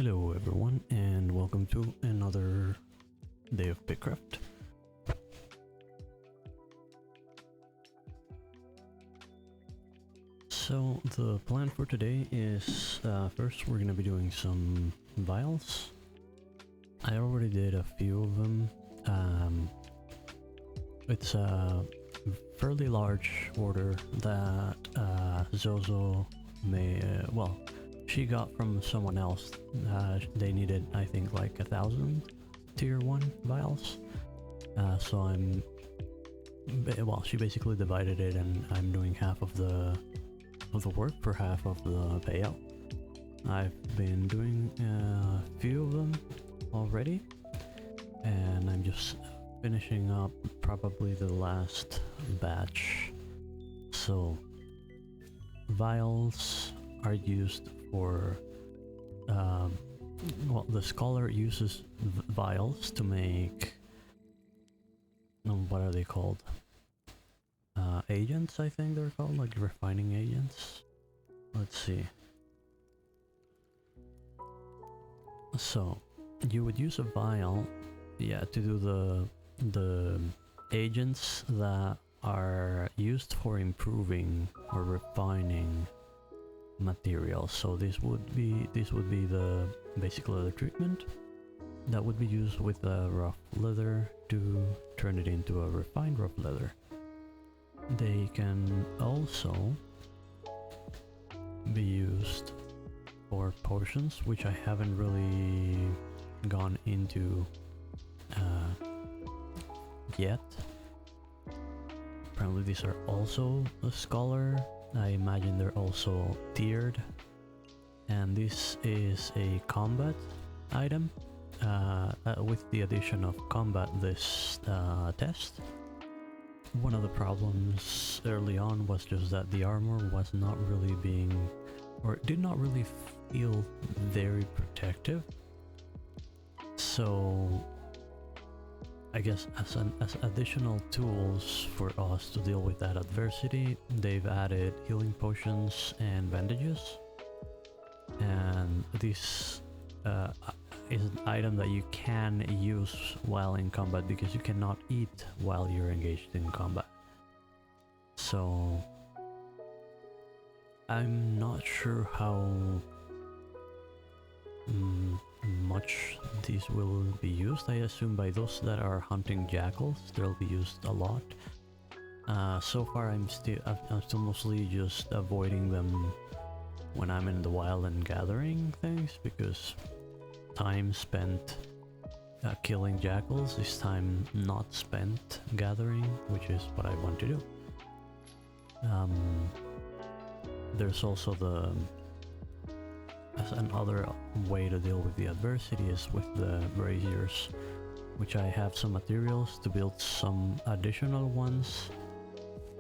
Hello everyone, and welcome to another day of Pitcraft. So the plan for today is first we're gonna be doing some vials. I already did a few of them. It's a fairly large order that Zozo may, she got from someone else. They needed, I think, like 1,000 tier 1 vials. So I'm... Well, she basically divided it and I'm doing half of the work for half of the payout. I've been doing a few of them already. And I'm just finishing up probably the last batch. So vials are used for the scholar uses vials to make what are they called, agents, I think they're called, like refining agents. Let's see. So you would use a vial, yeah, to do the agents that are used for improving or refining materials. So this would be the basic leather treatment that would be used with the rough leather to turn it into a refined rough leather. They can also be used for potions, which I haven't really gone into yet. Apparently these are also a scholar. I imagine they're also tiered. And this is a combat item with the addition of combat this test. One of the problems early on was just that the armor was not really being, or did not really feel very protective. So I guess as additional tools for us to deal with that adversity, they've added healing potions and bandages. And this is an item that you can use while in combat, because you cannot eat while you're engaged in combat. So I'm not sure how much these will be used. I assume by those that are hunting jackals, they'll be used a lot. So far I'm still mostly just avoiding them when I'm in the wild and gathering things, because time spent killing jackals is time not spent gathering, which is what I want to do. There's also another way to deal with the adversity is with the braziers, which I have some materials to build some additional ones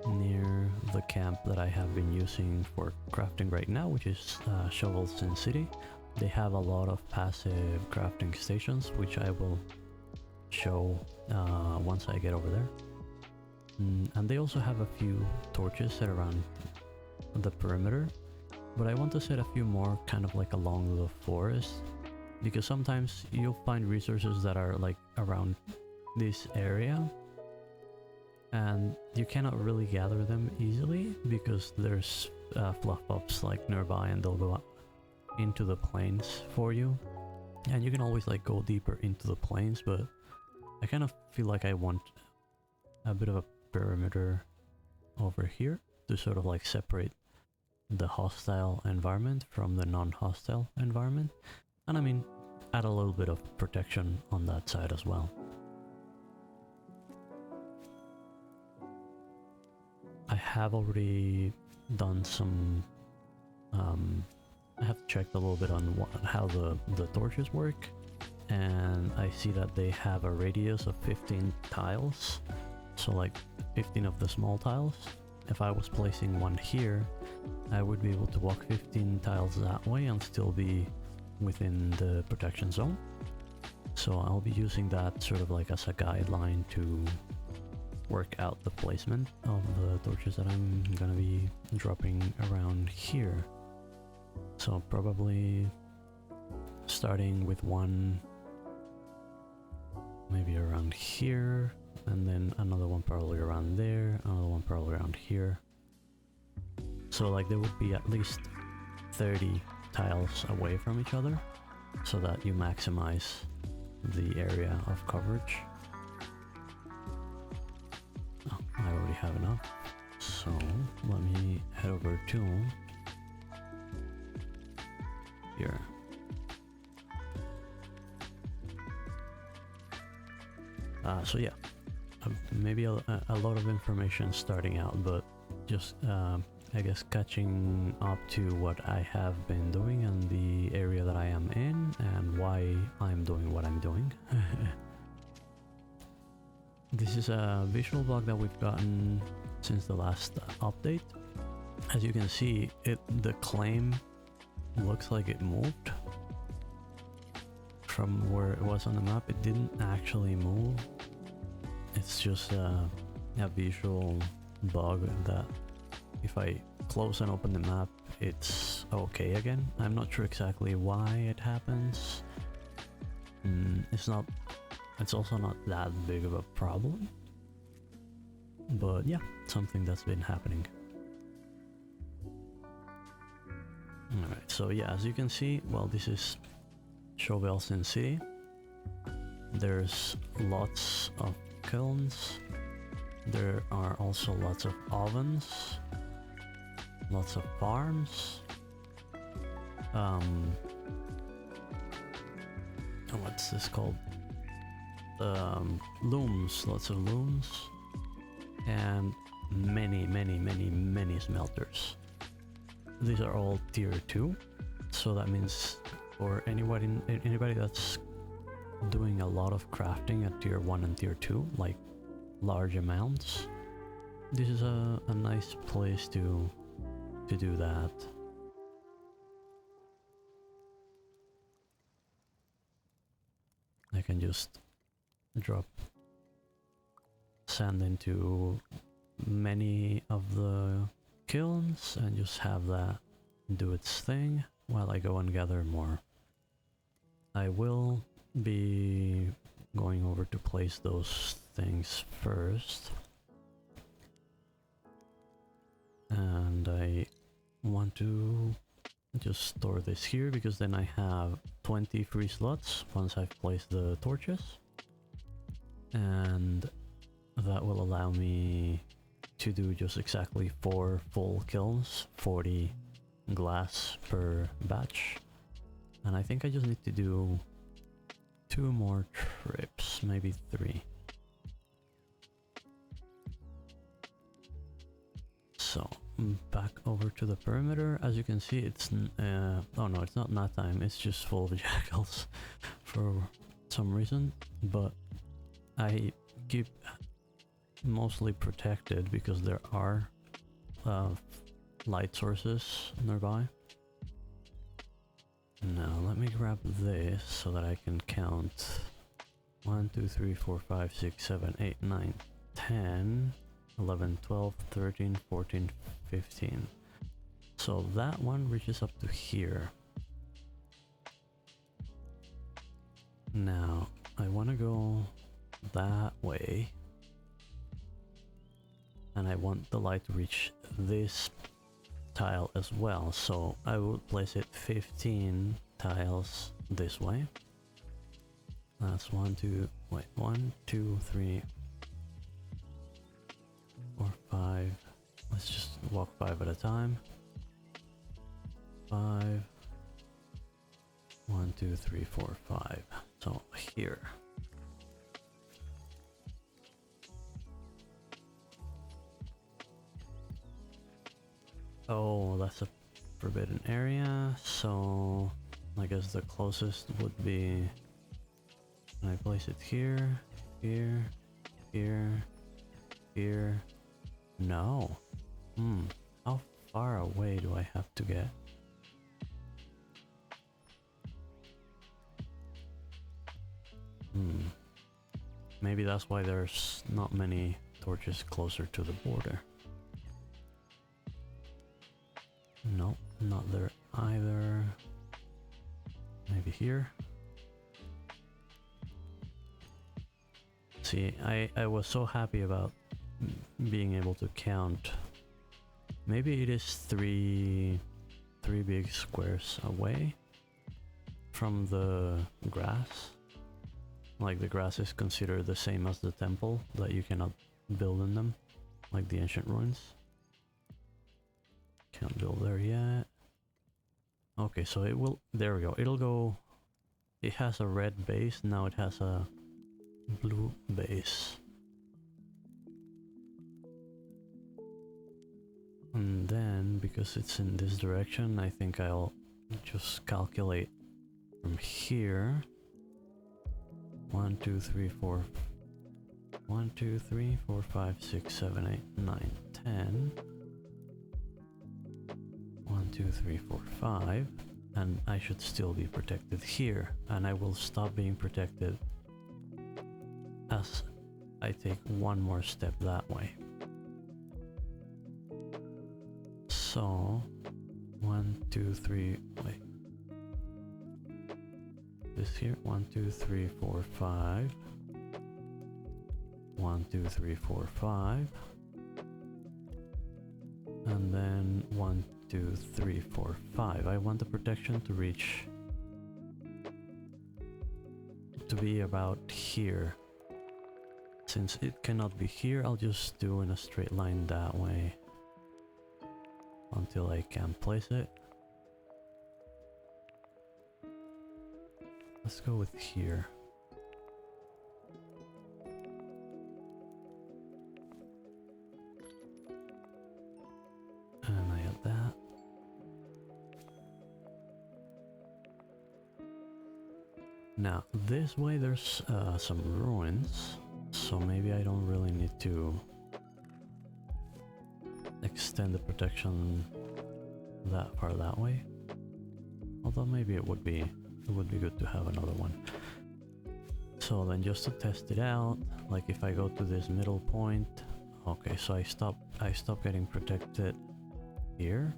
near the camp that I have been using for crafting right now, which is Shovels in City. They have a lot of passive crafting stations, which I will show once I get over there. And they also have a few torches set around the perimeter, but I want to set a few more kind of like along the forest, because sometimes you'll find resources that are like around this area and you cannot really gather them easily because there's fluff ups like nearby, and they'll go up into the plains for you, and you can always like go deeper into the plains, but I kind of feel like I want a bit of a perimeter over here to sort of like separate the hostile environment from the non-hostile environment, and I mean add a little bit of protection on that side as well. I have already done some I have checked a little bit on how the torches work, and I see that they have a radius of 15 tiles, so like 15 of the small tiles. If I was placing one here, I would be able to walk 15 tiles that way and still be within the protection zone. So I'll be using that sort of like as a guideline to work out the placement of the torches that I'm gonna be dropping around here. So probably starting with one maybe around here, and then another one probably around there, another one probably around here. So like there would be at least 30 tiles away from each other so that you maximize the area of coverage. Oh, I already have enough, so let me head over to here. So yeah, maybe a lot of information starting out, but just I guess catching up to what I have been doing and the area that I am in and why I'm doing what I'm doing. This is a visual block that we've gotten since the last update. As you can see, the claim looks like it moved from where it was on the map. It didn't actually move. It's just a visual bug that if I close and open the map, it's okay again. I'm not sure exactly why it happens. It's also not that big of a problem, but yeah, something that's been happening. Alright, so yeah, as you can see, well, this is Chauvelin City. There's lots of kilns. There are also lots of ovens, lots of farms. What's this called? Looms, lots of looms, and many smelters. These are all tier 2, so that means for anybody that's doing a lot of crafting at tier 1 and tier 2, like large amounts, this is a nice place to do that. I can just drop sand into many of the kilns and just have that do its thing while I go and gather more. I will be going over to place those things first, and I want to just store this here because then I have 20 free slots once I've placed the torches, and that will allow me to do just exactly 4 full kilns, 40 glass per batch. And I think I just need to do 2 more trips, maybe 3. So back over to the perimeter. As you can see, it's oh no, it's not nighttime, it's just full of jackals for some reason, but I keep mostly protected because there are light sources nearby. Now let me grab this so that I can count 1, 2, 3, 4, 5, 6, 7, 8, 9, 10, 11, 12, 13, 14, 15. So that one reaches up to here. Now I want to go that way, and I want the light to reach this tile as well, so I would place it 15 tiles this way. That's 1, 2, 3, 4, 5. Let's just walk 5 at a time. 5. 1, 2, 3, 4, 5. So here. Oh, that's a forbidden area, so I guess the closest would be, can I place it here, here, here, here? No. How far away do I have to get? Maybe that's why there's not many torches closer to the border. No, not there either. Maybe here. See, I was so happy about being able to count. Maybe it is three big squares away from the grass. Like the grass is considered the same as the temple, that you cannot build in them, like the ancient ruins. Can't build there yet. Okay, so it will, there we go, it'll go, it has a red base, now it has a blue base. And then, because it's in this direction, I think I'll just calculate from here. 1, 2, 3, 4. 1, 2, 3, 4, 5, 6, 7, 8, 9, 10. 1, 2, 3, 4, 5. And I should still be protected here. And I will stop being protected as I take one more step that way. So, 1, 2, 3, wait. This here, 1, 2, 3, 4, 5. 1, 2, 3, 4, 5. And then 1, 2, 3, 4, 5. I want the protection to reach, to be about here. Since it cannot be here, I'll just do in a straight line that way until I can place it. Let's go with here. And I have that. Now, this way there's some ruins, so maybe I don't really need to extend the protection that far that way. Although maybe it would be good to have another one. So then just to test it out, like if I go to this middle point, okay, so I stop getting protected here.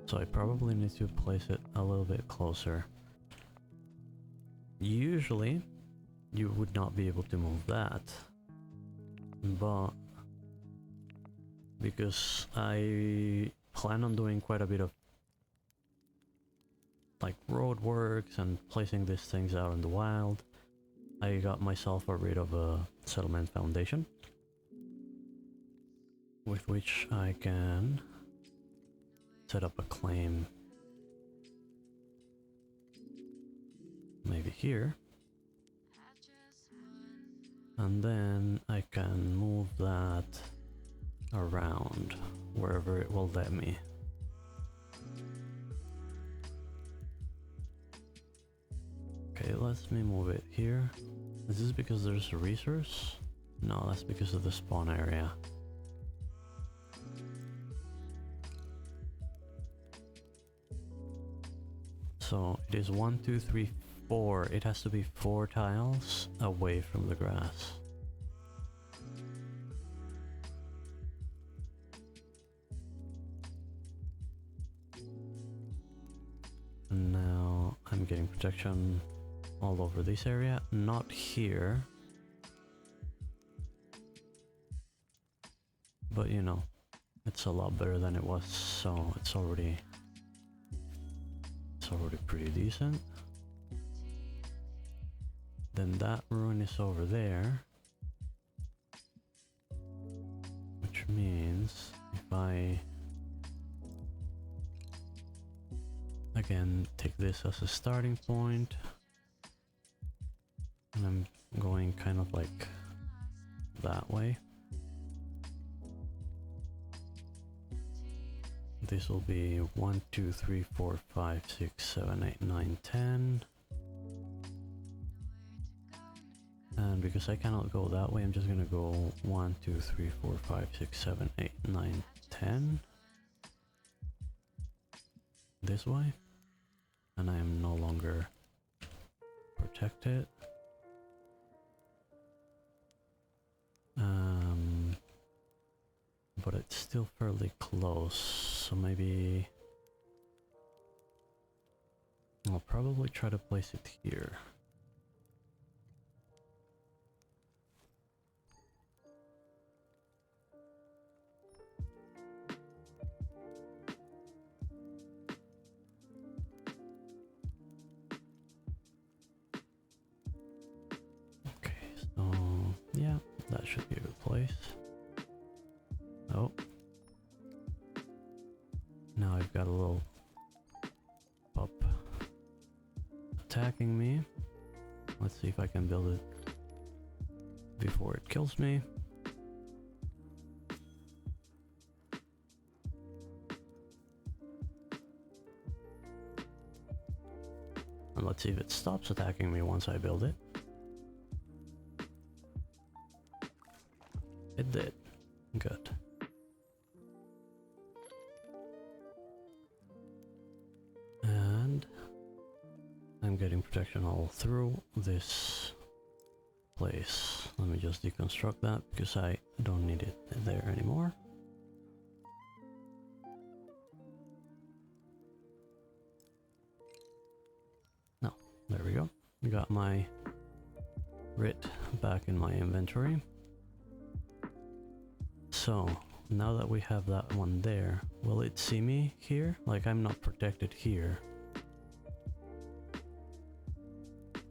So I probably need to place it a little bit closer. Usually you would not be able to move that, but because I plan on doing quite a bit of like road works and placing these things out in the wild, I got myself rid of a settlement foundation with which I can set up a claim maybe here, and then I can move that around wherever it will let me. Okay, let me move it here. Is this because there's a resource? No, that's because of the spawn area. So it is 1, 2, 3, 4. It has to be 4 tiles away from the grass. And now I'm getting protection all over this area, not here. But you know, it's a lot better than it was, so it's already pretty decent. Then that ruin is over there, which means if I again take this as a starting point, and I'm going kind of like that way. This will be 1, 2, 3, 4, 5, 6, 7, 8, 9, 10. And because I cannot go that way, I'm just gonna go 1, 2, 3, 4, 5, 6, 7, 8, 9, 10. This way. And I am no longer protected. but it's still fairly close, so maybe I'll probably try to place it here. Okay, so yeah, that should be a good place. Oh. Now I've got a little pup attacking me. Let's see if I can build it before it kills me. And let's see if it stops attacking me once I build it. It did. Good. And I'm getting protection all through this place. Let me just deconstruct that because I don't need it there anymore. No, there we go. Got my writ back in my inventory. So now that we have that one there, will it see me here? Like, I'm not protected here,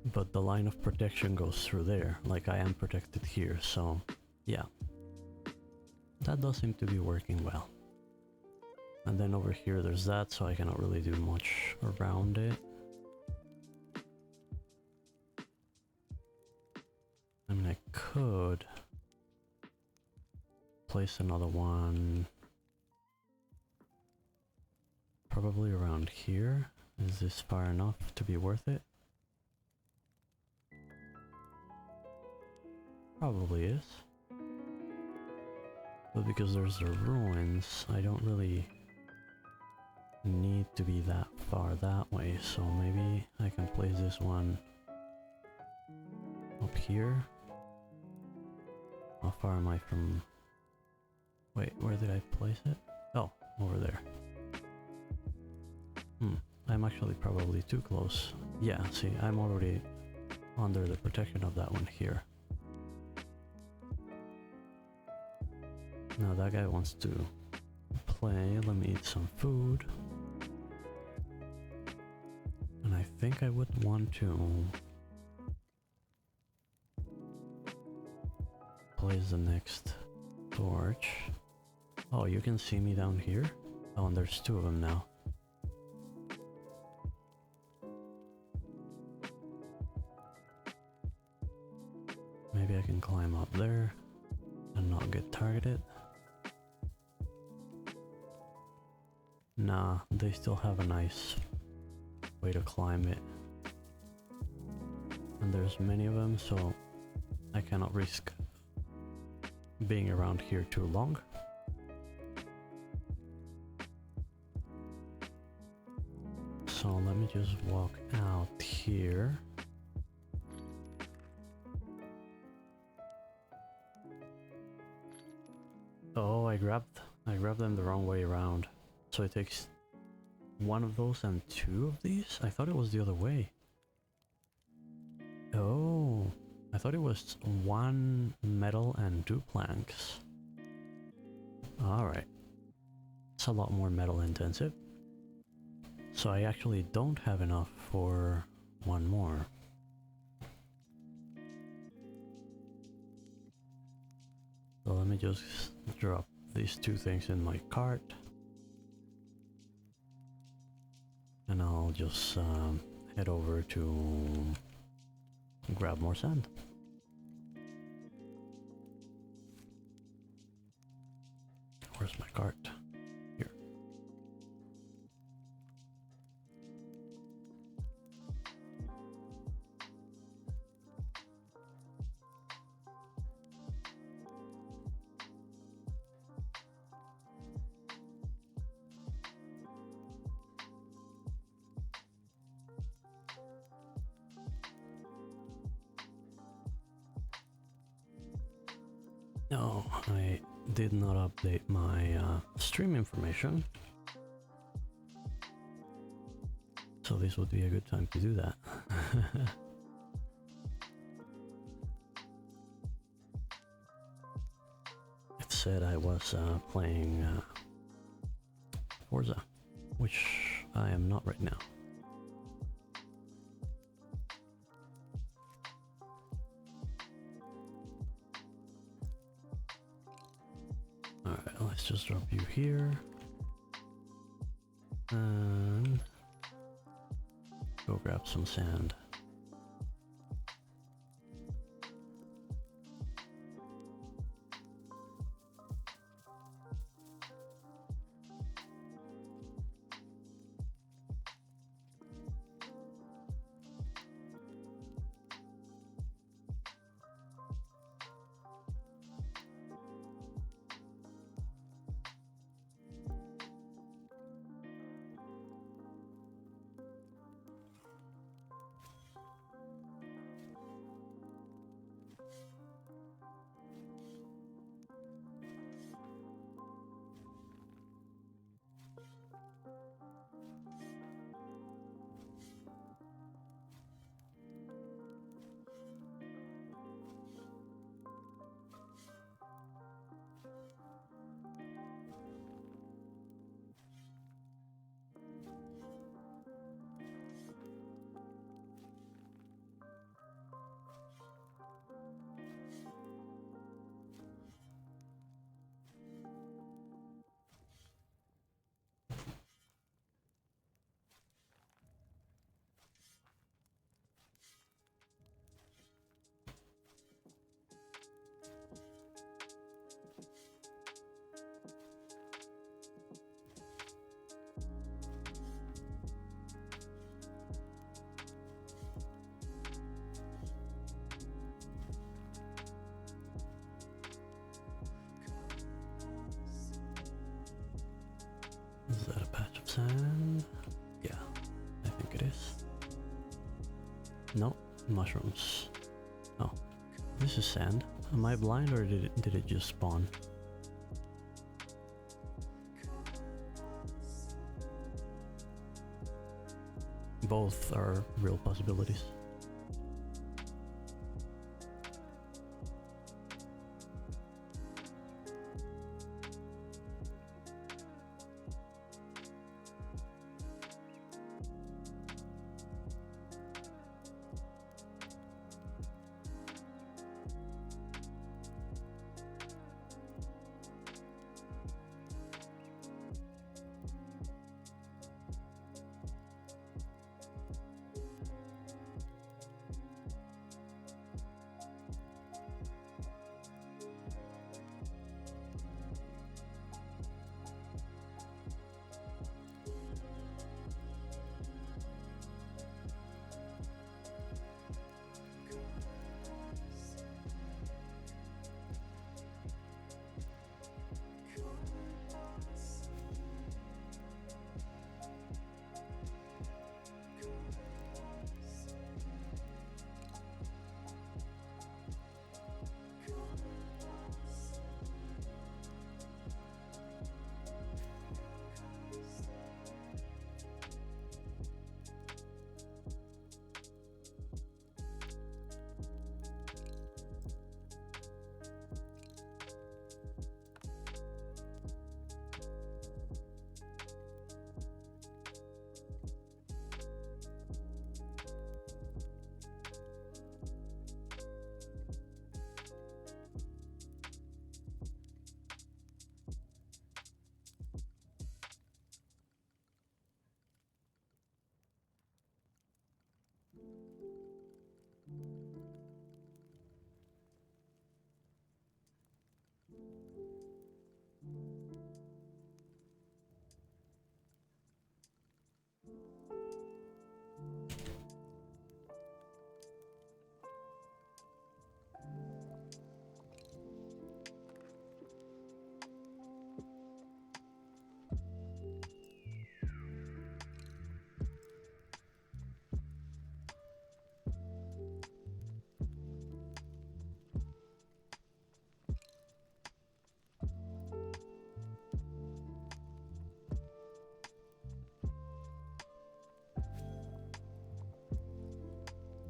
but the line of protection goes through there, like I am protected here, so yeah. That does seem to be working well. And then over here there's that, so I cannot really do much around it. I mean, I could place another one probably around here. Is this far enough to be worth it? Probably is. But because there's the ruins, I don't really need to be that far that way, so maybe I can place this one up here. How far am I from... Wait, where did I place it? Oh, over there. I'm actually probably too close. Yeah, see, I'm already under the protection of that one here. Now that guy wants to play. Let me eat some food. And I think I would want to place the next torch. Oh, you can see me down here? Oh, and there's two of them now. Maybe I can climb up there and not get targeted. Nah, they still have a nice way to climb it. And there's many of them, so I cannot risk being around here too long. So let me just walk out here. Oh, I grabbed them the wrong way around. So it takes one of those and two of these? I thought it was the other way. Oh, I thought it was one metal and two planks. Alright. It's a lot more metal intensive. So I actually don't have enough for one more. So let me just drop these two things in my cart. And I'll just head over to grab more sand. Where's my cart? Here. No, I did not update my stream information, so this would be a good time to do that. It said I was playing Forza, which I am not right now. Alright, let's just drop you here. And go grab some sand. Is that a patch of sand? Yeah, I think it is. No, mushrooms. Oh, this is sand. Am I blind or did it just spawn? Both are real possibilities.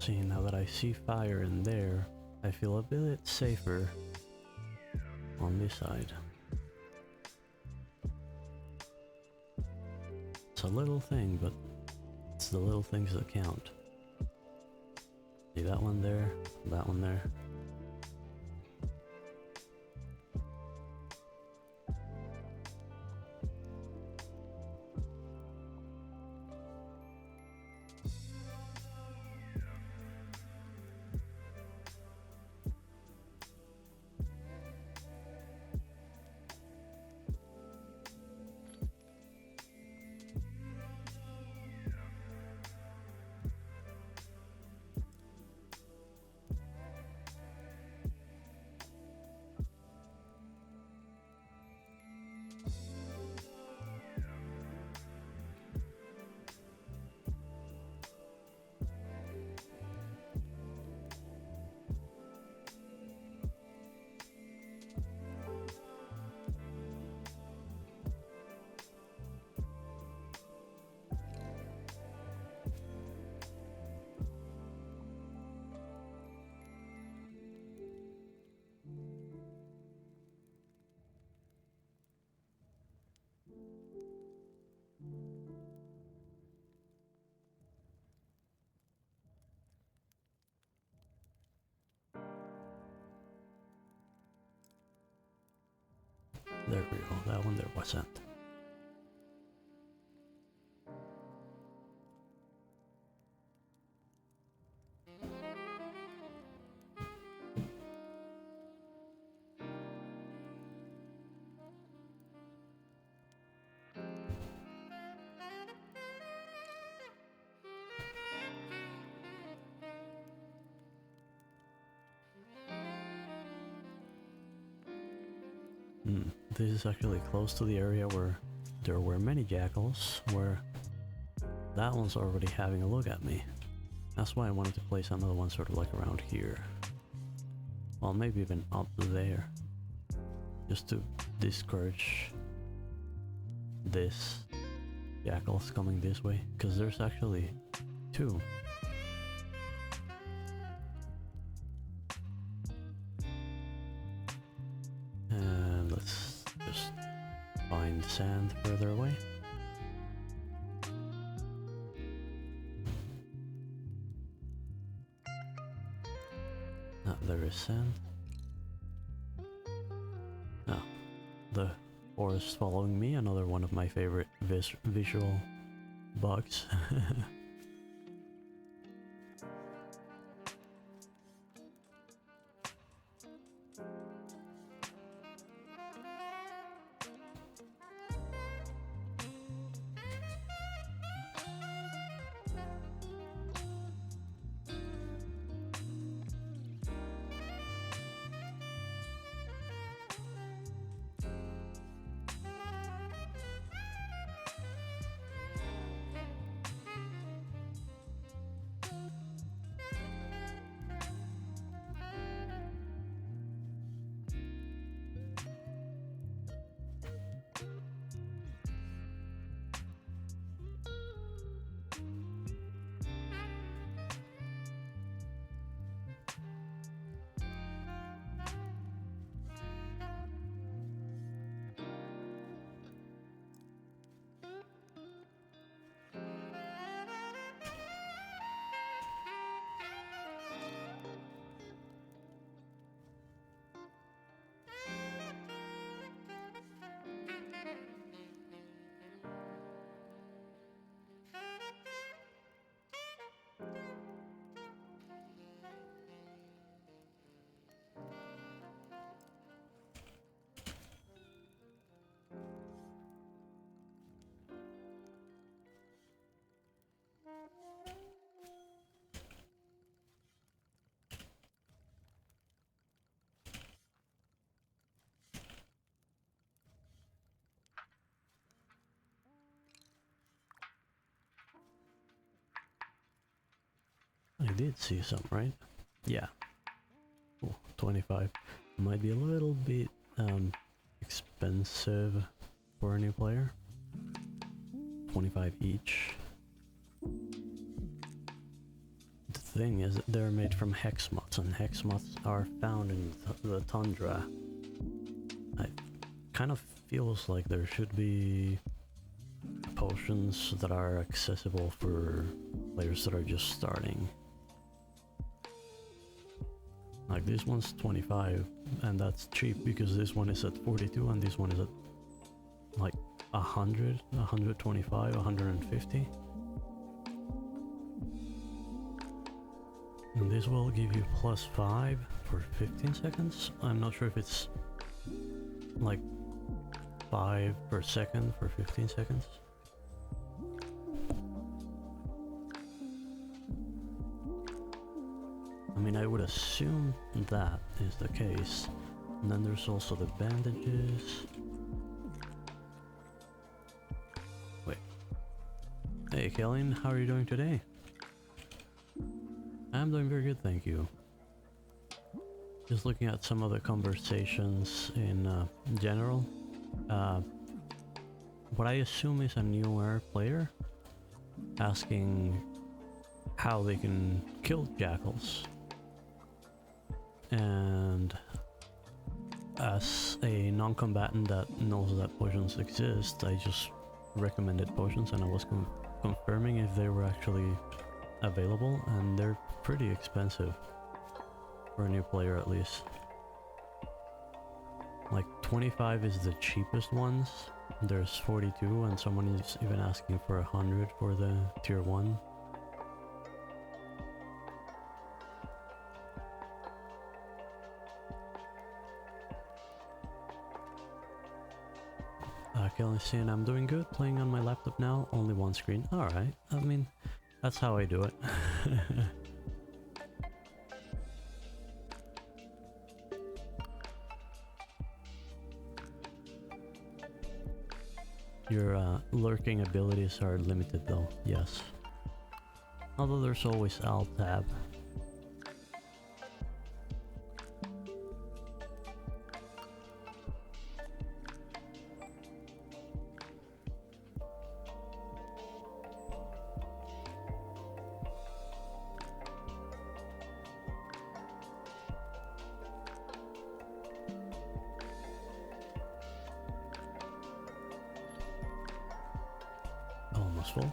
See, now that I see fire in there, I feel a bit safer on this side. It's a little thing, but it's the little things that count. See that one there, that one there. There we go, that one there wasn't. This is actually close to the area where there were many jackals, where that one's already having a look at me. That's why I wanted to place another one sort of like around here. Well, maybe even up there. Just to discourage this jackals coming this way, because there's actually two. And let's just find sand further away. Ah, there is sand. Ah, the forest following me, another one of my favorite visual bugs. I did see some, right? Yeah. Oh, 25. Might be a little bit expensive for a new player. 25 each. The thing is that they're made from hex moths, and hex moths are found in the tundra. It kind of feels like there should be potions that are accessible for players that are just starting. Like this one's 25, and that's cheap because this one is at 42 and this one is at like 100, 125, 150. And this will give you +5 for 15 seconds. I'm not sure if it's like 5 per second for 15 seconds. I mean, I would assume that is the case. And then there's also the bandages. Wait. Hey, Kelly, how are you doing today? I'm doing very good, thank you. Just looking at some of the conversations in general. What I assume is a newer player asking how they can kill jackals. And as a non-combatant that knows that potions exist, I just recommended potions, and I was confirming if they were actually available, and they're pretty expensive for a new player at least. Like 25 is the cheapest ones. There's 42, and someone is even asking for 100 for the tier 1. Kelly's saying I'm doing good, playing on my laptop now, only one screen. Alright, I mean, that's how I do it. Your lurking abilities are limited though, yes. Although there's always Alt Tab. Almost full.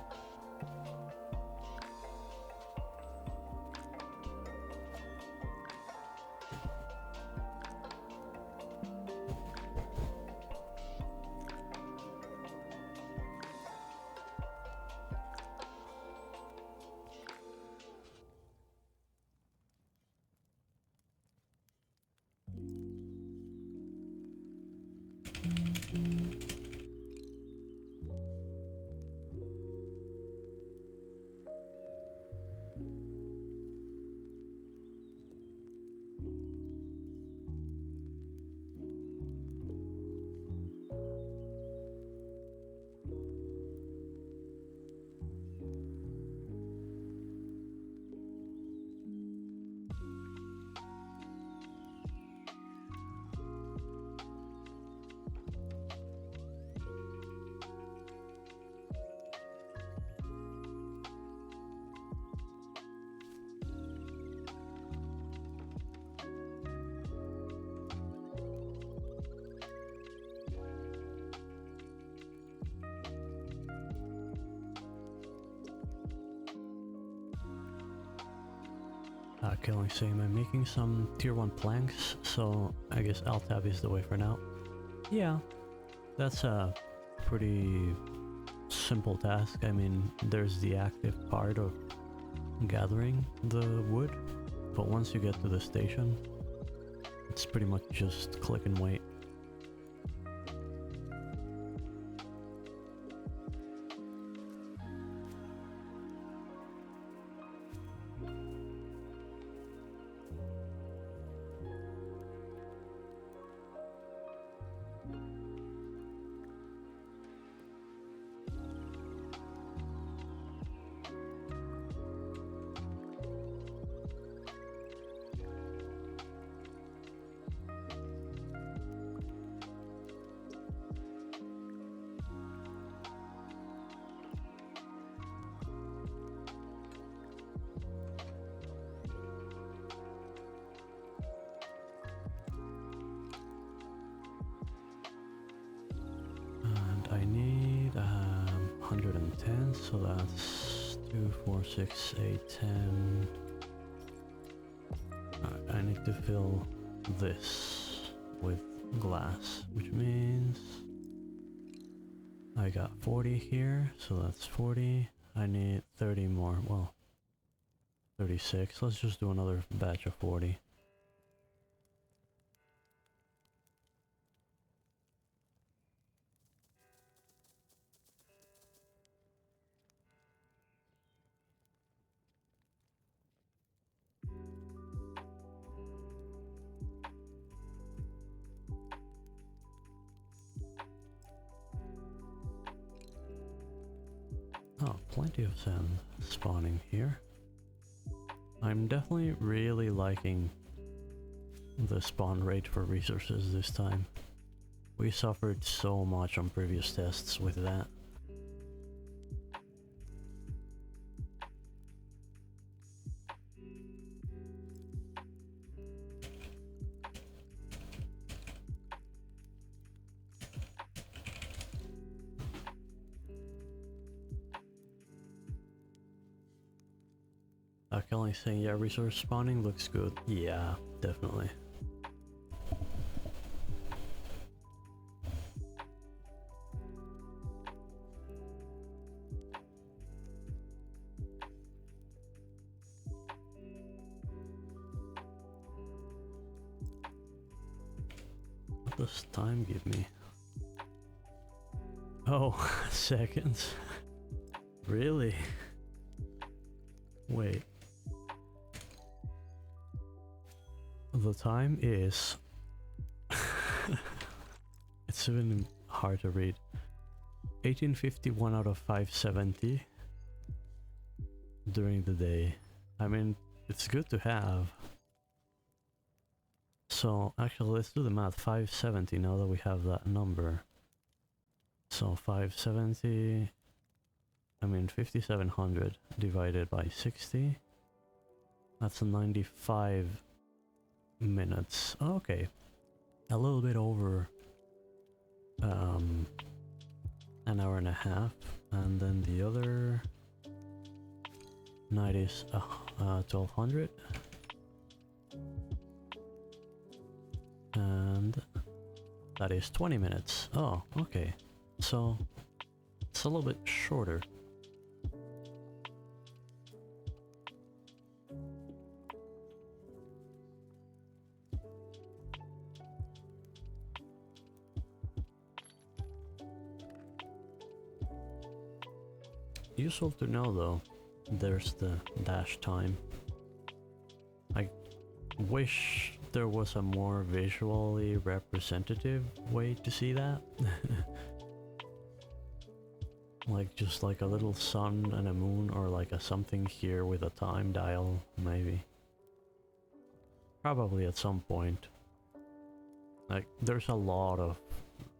Killing saying I'm making some tier 1 planks, so I guess Alt Tab is the way for now. Yeah, that's a pretty simple task. I mean, there's the active part of gathering the wood, but once you get to the station, it's pretty much just click and wait. 10, so that's 2, 4, 6, 8, 10. Alright, I need to fill this with glass, which means I got 40 here, so that's 40. I need 30 more, well, 36. Let's just do another batch of 40. Oh, plenty of sand spawning here. I'm definitely really liking the spawn rate for resources this time. We suffered so much on previous tests with that. Kelly saying, yeah, resource spawning looks good. Yeah, definitely. What does time give me? Oh, seconds. Really? Wait. The time is... it's even hard to read. 1851 out of 570 during the day. I mean, it's good to have. So, actually, let's do the math. 570 now that we have that number. So, 570... I mean, 5700 divided by 60. That's 95 minutes. Oh, okay. A little bit over an hour and a half. And then the other night is 1200. And that is 20 minutes. Oh, okay. So it's a little bit shorter. Useful to know though, there's the dash time. I wish there was a more visually representative way to see that. Like just like a little sun and a moon, or like a something here with a time dial, maybe. Probably at some point. Like there's a lot of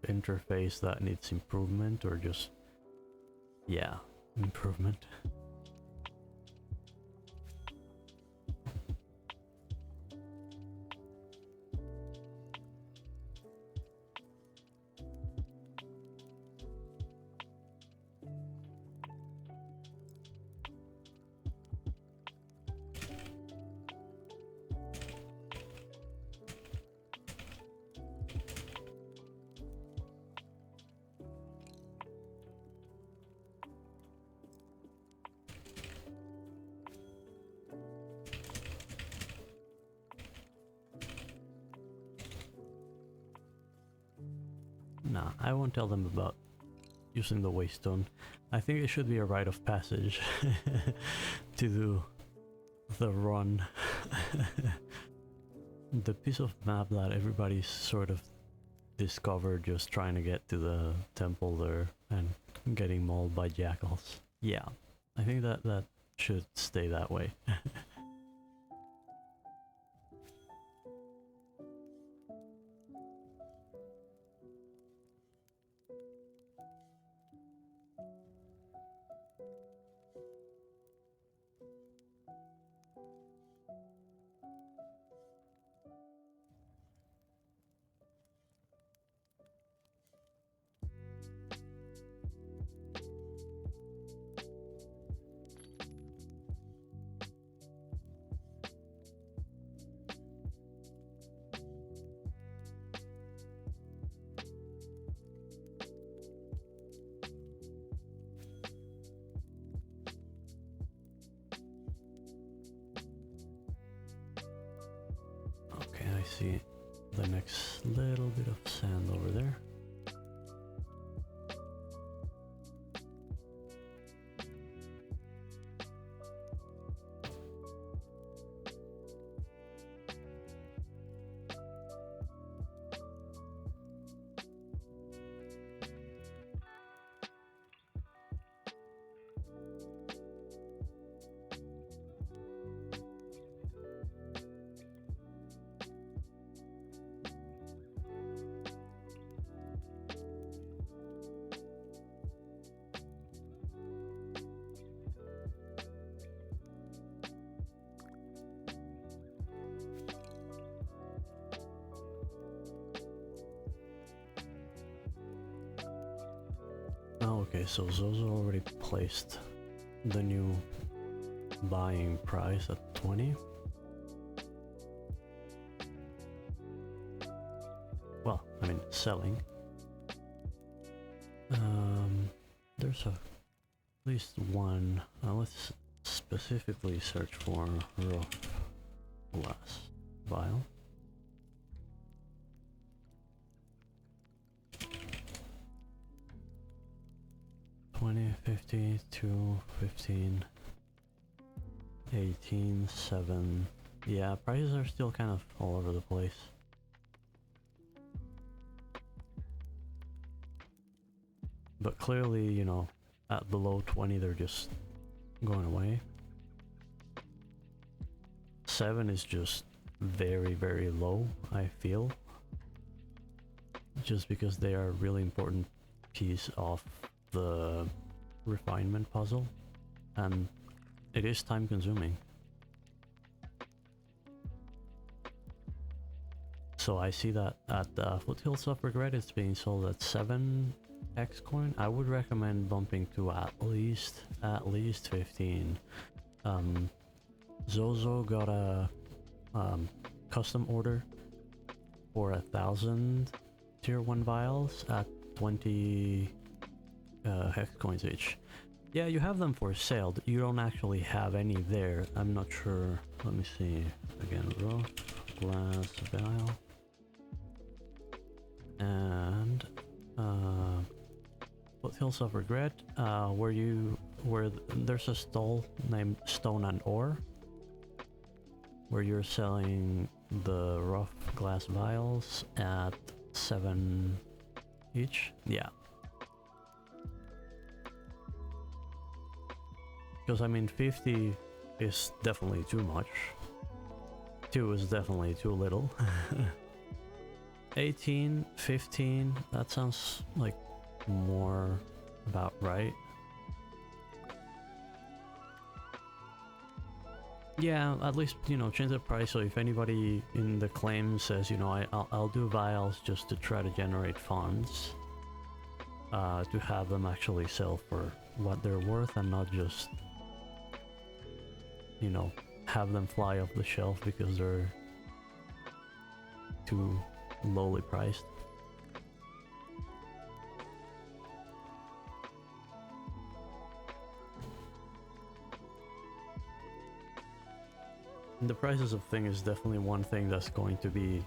interface that needs improvement, or just, yeah, improvement. Nah, I won't tell them about using the waystone. I think it should be a rite of passage to do the run. The piece of map that everybody's sort of discovered just trying to get to the temple there and getting mauled by jackals. Yeah, I think that should stay that way. see the next little bit of sand over there. Oh, okay, so Zozo already placed the new buying price at 20. Well, I mean, selling. There's at least one. Let's specifically search for rough glass vial. $20, $50, $2, $15, $18, $7. Yeah, prices are still kind of all over the place. But clearly, you know, at below 20 they're just going away. 7 is just very, very low, I feel. Just because they are a really important piece of the refinement puzzle, and it is time consuming. So I see that at Foothills of Regret it's being sold at 7 X coin. I would recommend bumping to at least 15. Zozo got a custom order for 1,000 tier 1 vials at 20 hex coins each. Yeah, you have them for sale. You don't actually have any there. I'm not sure. Let me see again. Raw glass vial and Foothills of Regret. Where there's a stall named Stone and Ore, where you're selling the rough glass vials at 7 each. Yeah. Because I mean 50 is definitely too much. 2 is definitely too little. 18, 15, that sounds like more about right. Yeah, at least, you know, change the price, so if anybody in the claim says, you know, I'll do vials just to try to generate funds, to have them actually sell for what they're worth and not just, you know, have them fly off the shelf because they're too lowly priced. The prices of things is definitely one thing that's going to be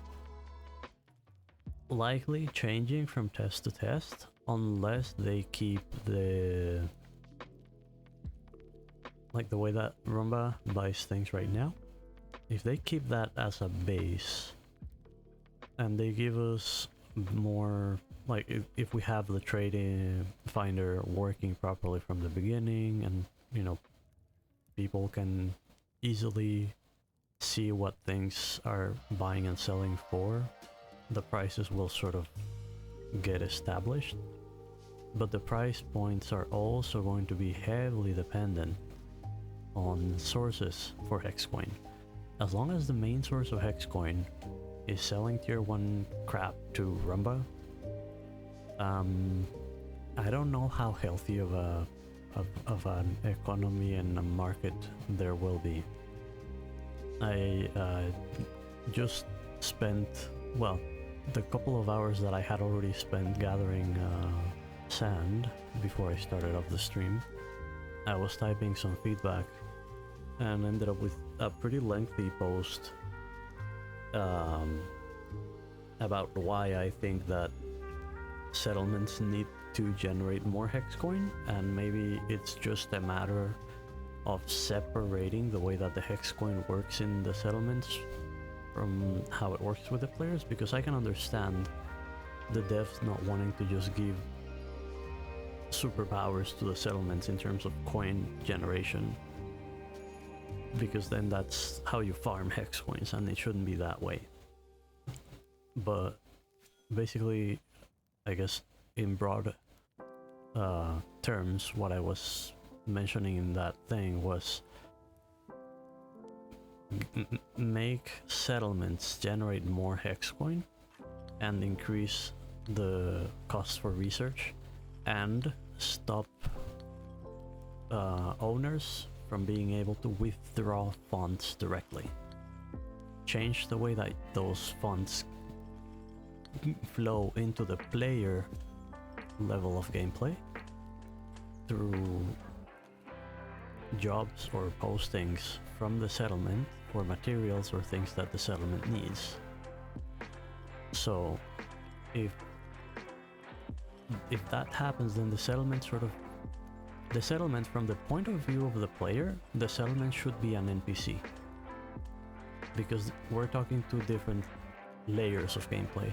likely changing from test to test, unless they keep the like the way that Rumba buys things right now. If they keep that as a base and they give us more, like if we have the trading finder working properly from the beginning, and you know, people can easily see what things are buying and selling for, the prices will sort of get established. But the price points are also going to be heavily dependent on sources for Hexcoin. As long as the main source of Hexcoin is selling tier 1 crap to Rumba, I don't know how healthy of an economy and a market there will be. I just spent, well, the couple of hours that I had already spent gathering sand before I started off the stream, I was typing some feedback and ended up with a pretty lengthy post um, about why I think that settlements need to generate more hex coin, and maybe it's just a matter of separating the way that the hex coin works in the settlements from how it works with the players, because I can understand the devs not wanting to just give superpowers to the settlements in terms of coin generation, because then that's how you farm hex coins, and it shouldn't be that way. But basically, I guess in broad terms, what I was mentioning in that thing was make settlements generate more hex coin and increase the cost for research, and stop owners from being able to withdraw funds directly. Change the way that those funds flow into the player level of gameplay through jobs or postings from the settlement for materials or things that the settlement needs. So if that happens, then the settlement from the point of view of the player, the settlement should be an NPC, because we're talking two different layers of gameplay,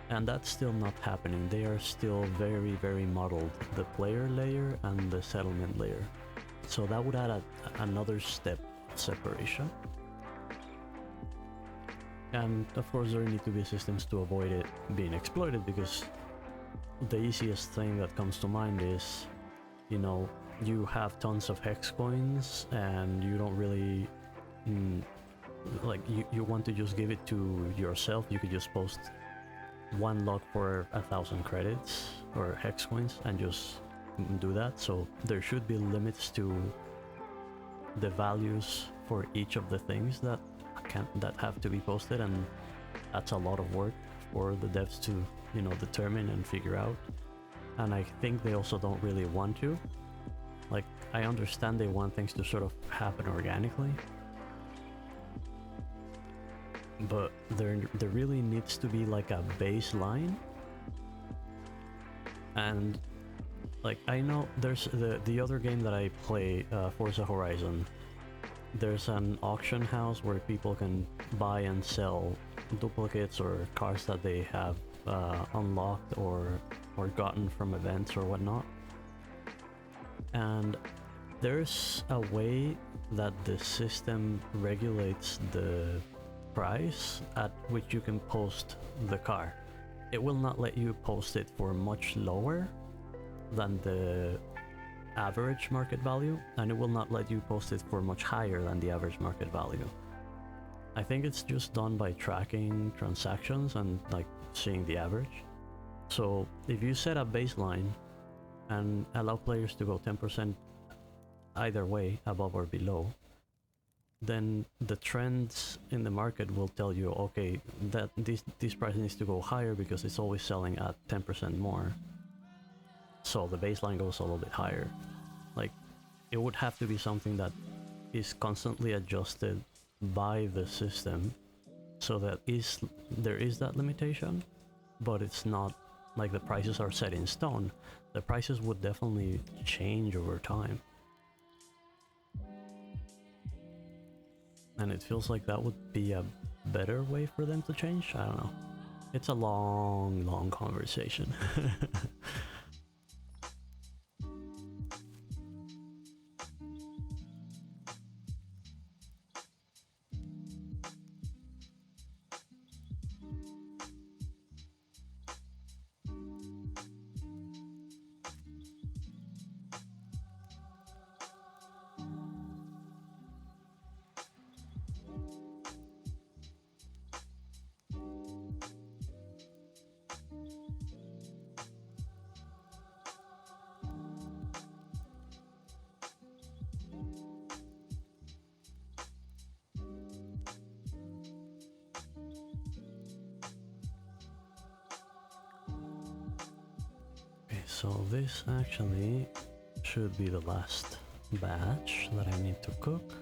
and that's still not happening. They are still very, very muddled, the player layer and the settlement layer. So that would add another step of separation. And of course there need to be systems to avoid it being exploited, because the easiest thing that comes to mind is, you know, you have tons of hex coins and you don't really like you want to just give it to yourself. You could just post one log for 1,000 credits or hex coins and just do that. So there should be limits to the values for each of the things that have to be posted, and that's a lot of work for the devs to, you know, determine and figure out. And I think they also don't really want to. Like, I understand they want things to sort of happen organically, but there really needs to be like a baseline. And like, I know there's the other game that I play, Forza Horizon, there's an auction house where people can buy and sell duplicates or cars that they have unlocked or gotten from events or whatnot. And there's a way that the system regulates the price at which you can post the car. It will not let you post it for much lower than the average market value, and it will not let you post it for much higher than the average market value. I think it's just done by tracking transactions and like seeing the average. So if you set a baseline and allow players to go 10% either way, above or below, then the trends in the market will tell you, okay, that this price needs to go higher because it's always selling at 10% more. So the baseline goes a little bit higher. Like, it would have to be something that is constantly adjusted by the system, so that there is that limitation, but it's not like the prices are set in stone. The prices would definitely change over time. And it feels like that would be a better way for them to change. I don't know. It's a long conversation. So this actually should be the last batch that I need to cook.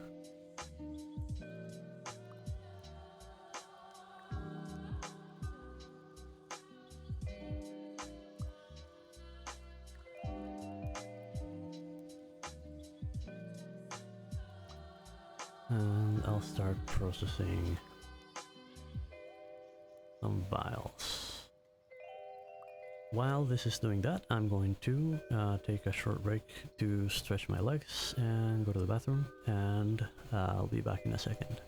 And I'll start processing some vials. While this is doing that, I'm going to take a short break to stretch my legs and go to the bathroom, and I'll be back in a second.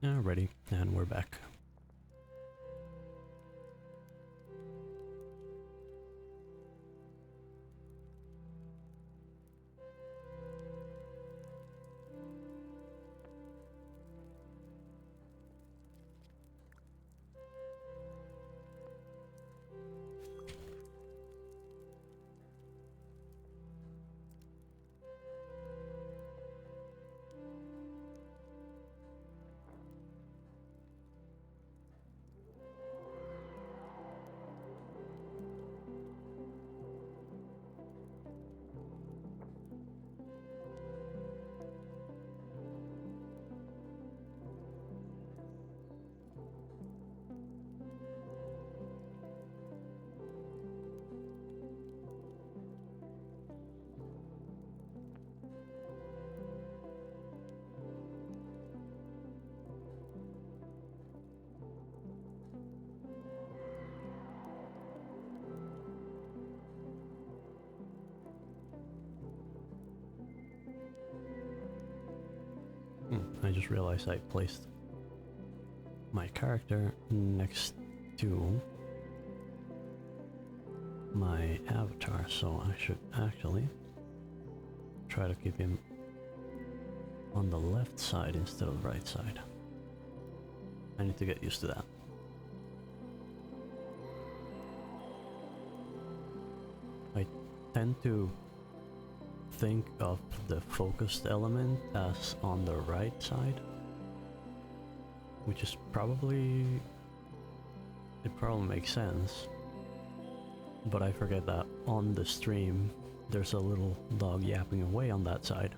Ready, and we're back. I just realized I placed my character next to my avatar, so I should actually try to keep him on the left side instead of the right side. I need to get used to that. I tend to think of the focused element as on the right side, which is probably, it probably makes sense, but I forget that on the stream there's a little dog yapping away on that side.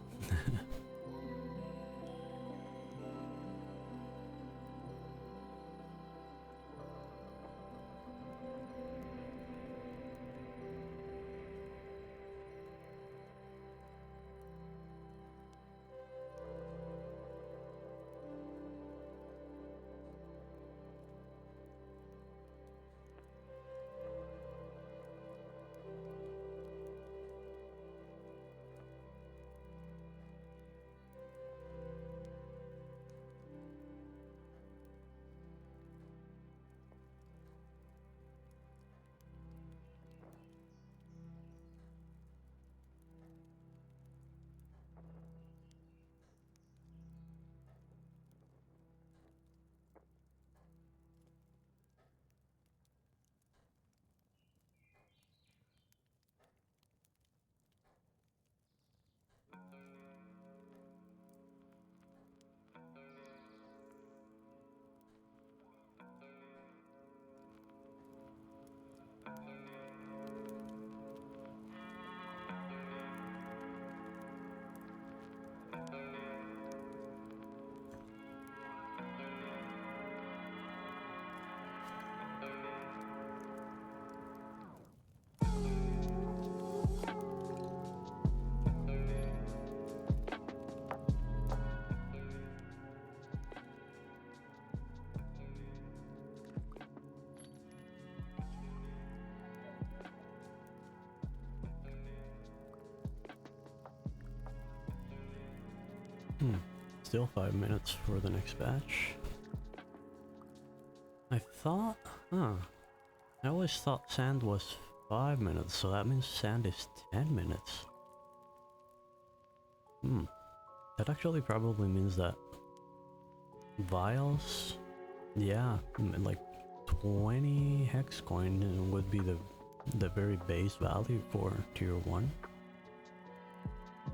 Hmm. Still 5 minutes for the next batch. I thought... Huh. I always thought sand was 5 minutes, so that means sand is 10 minutes. Hmm. That actually probably means that vials... Yeah, like 20 hex coin would be the very base value for tier 1.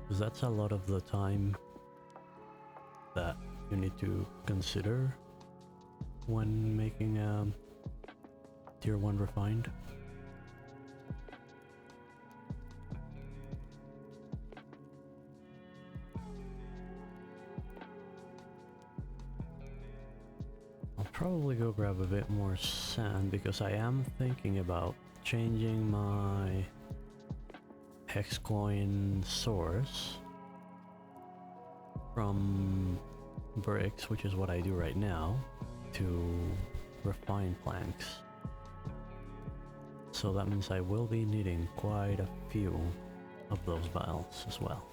Because that's a lot of the time that you need to consider when making a tier 1 refined. I'll probably go grab a bit more sand because I am thinking about changing my hex coin source from bricks, which is what I do right now, to refined planks. So that means I will be needing quite a few of those vials as well.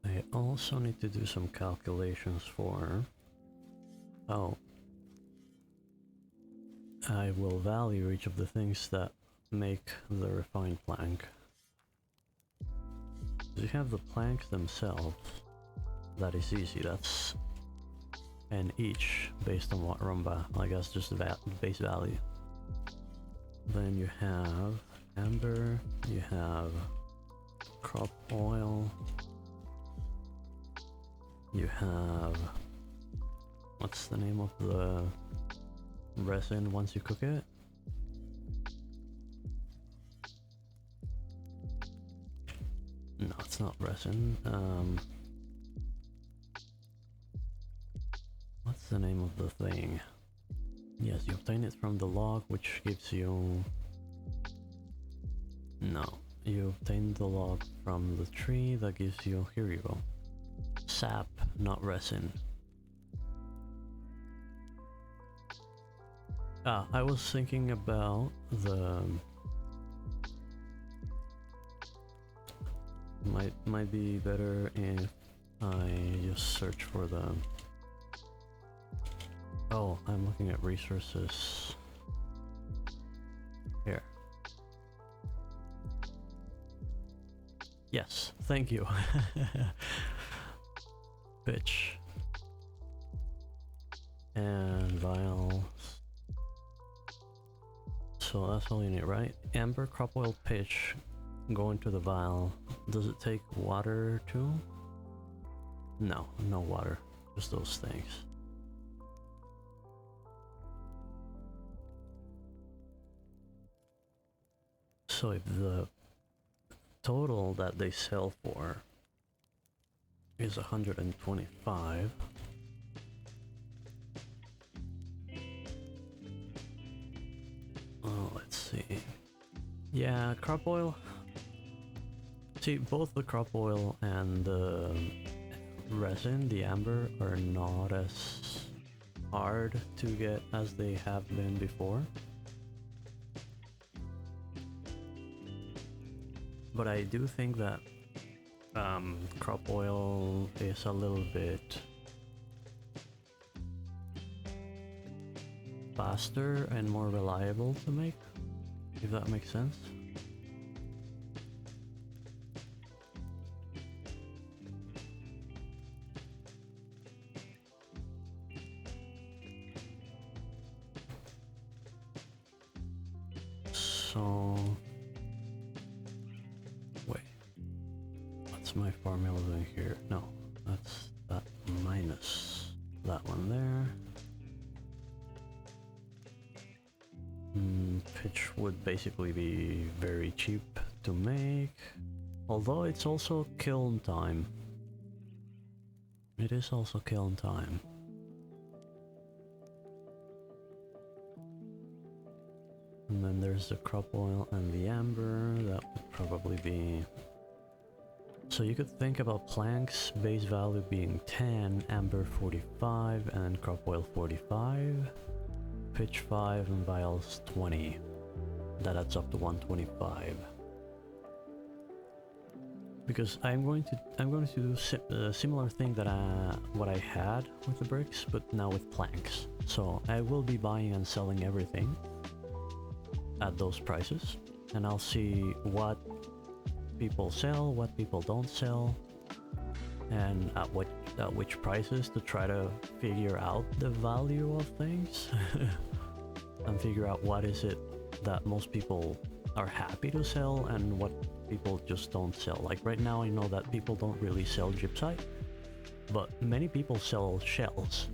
I also need to do some calculations for how I will value each of the things that make the refined plank. You have the planks themselves, that is easy, that's and each based on what rumba, I guess just the base value. Then you have amber, you have crop oil, you have, what's the name of the resin once you cook it? No, it's not resin. What's the name of the thing? Yes, you obtain it from the log, which gives you... No, you obtain the log from the tree that gives you... Here you go. Sap, not resin. Ah, I was thinking about the... Might be better if I just search for the... Oh, I'm looking at resources. Here. Yes, thank you. Pitch. And vials. So that's all you need, right? Amber, crop oil, pitch. Go into the vial. Does it take water too? No, no water. Just those things. So if the total that they sell for is 125, oh, let's see. Yeah, crop oil. See, both the crop oil and the resin, the amber, are not as hard to get as they have been before. But I do think that crop oil is a little bit faster and more reliable to make, if that makes sense. So, wait, what's my formula doing here? No, that's that minus that one there. Pitch would basically be very cheap to make, although it's also kiln time. It is also kiln time. And then there's the crop oil and the amber. That would probably be... So you could think about planks base value being 10, amber 45, and crop oil 45, pitch 5, and vials 20. That adds up to 125. Because I'm going to do a similar thing that what I had with the bricks, but now with planks. So I will be buying and selling everything at those prices, and I'll see what people sell, what people don't sell, and at which prices, to try to figure out the value of things and figure out what is it that most people are happy to sell and what people just don't sell. Like right now I know that people don't really sell gypsite, but many people sell shells,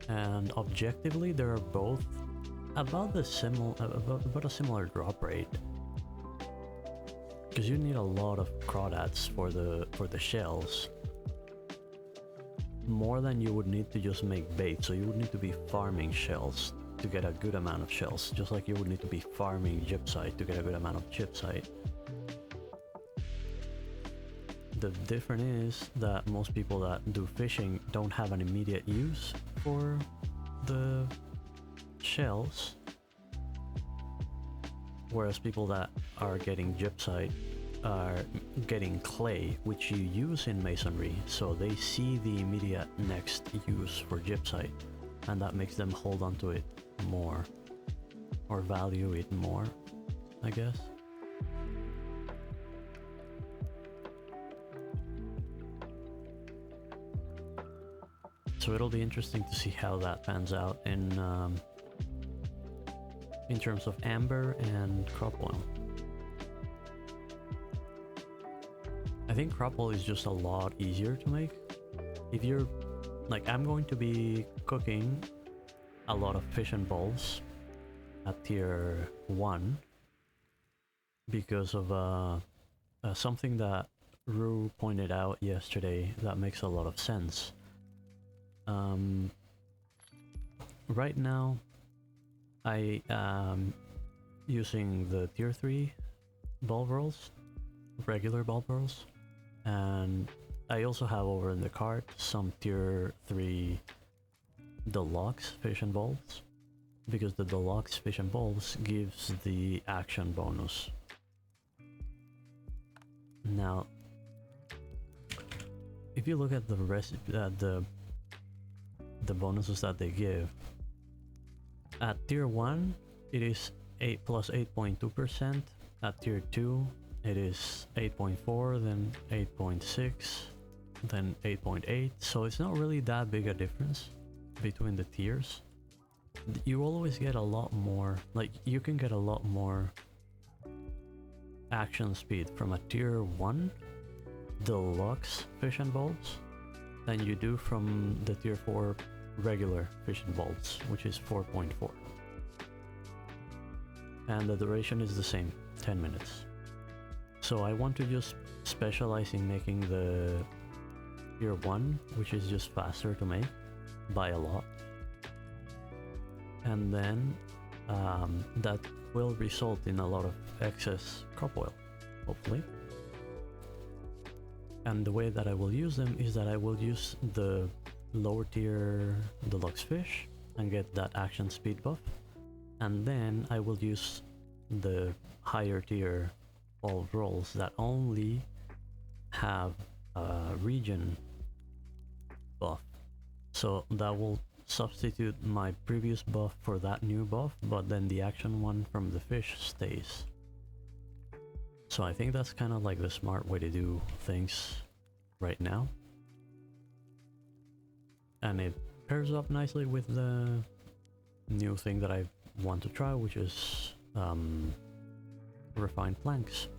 and objectively they're both about a similar drop rate, because you need a lot of crawdads for the shells, more than you would need to just make bait. So you would need to be farming shells to get a good amount of shells, just like you would need to be farming gypsite to get a good amount of gypsite. The difference is that most people that do fishing don't have an immediate use for the shells, whereas people that are getting gypsite are getting clay, which you use in masonry, so they see the immediate next use for gypsite, and that makes them hold on to it more, or value it more, I guess. So it'll be interesting to see how that pans out in terms of amber and crop oil. I think crop oil is just a lot easier to make. If you're like, I'm going to be cooking a lot of fish and bowls at tier 1 because of something that Rue pointed out yesterday that makes a lot of sense. Right now I am using the tier 3 bulb rolls, regular bulb rolls, and I also have over in the cart some tier 3 deluxe fish and bowls, because the deluxe fish and bowls gives the action bonus. Now, if you look at the rest, the bonuses that they give, at tier 1 it is 8 plus 8.2%, at tier 2 it is 8.4, then 8.6, then 8.8, so it's not really that big a difference between the tiers. You always get a lot more, like you can get a lot more action speed from a tier 1 deluxe fish and bowls than you do from the tier 4 regular fish and bowls, which is 4.4. And the duration is the same, 10 minutes. So I want to just specialize in making the tier 1, which is just faster to make by a lot. And then that will result in a lot of excess crop oil, hopefully. And the way that I will use them is that I will use the lower tier deluxe fish and get that action speed buff, and then I will use the higher tier bulb rolls that only have a region buff, so that will substitute my previous buff for that new buff, but then the action one from the fish stays. So I think that's kind of like the smart way to do things right now, and it pairs up nicely with the new thing that I want to try, which is refined planks.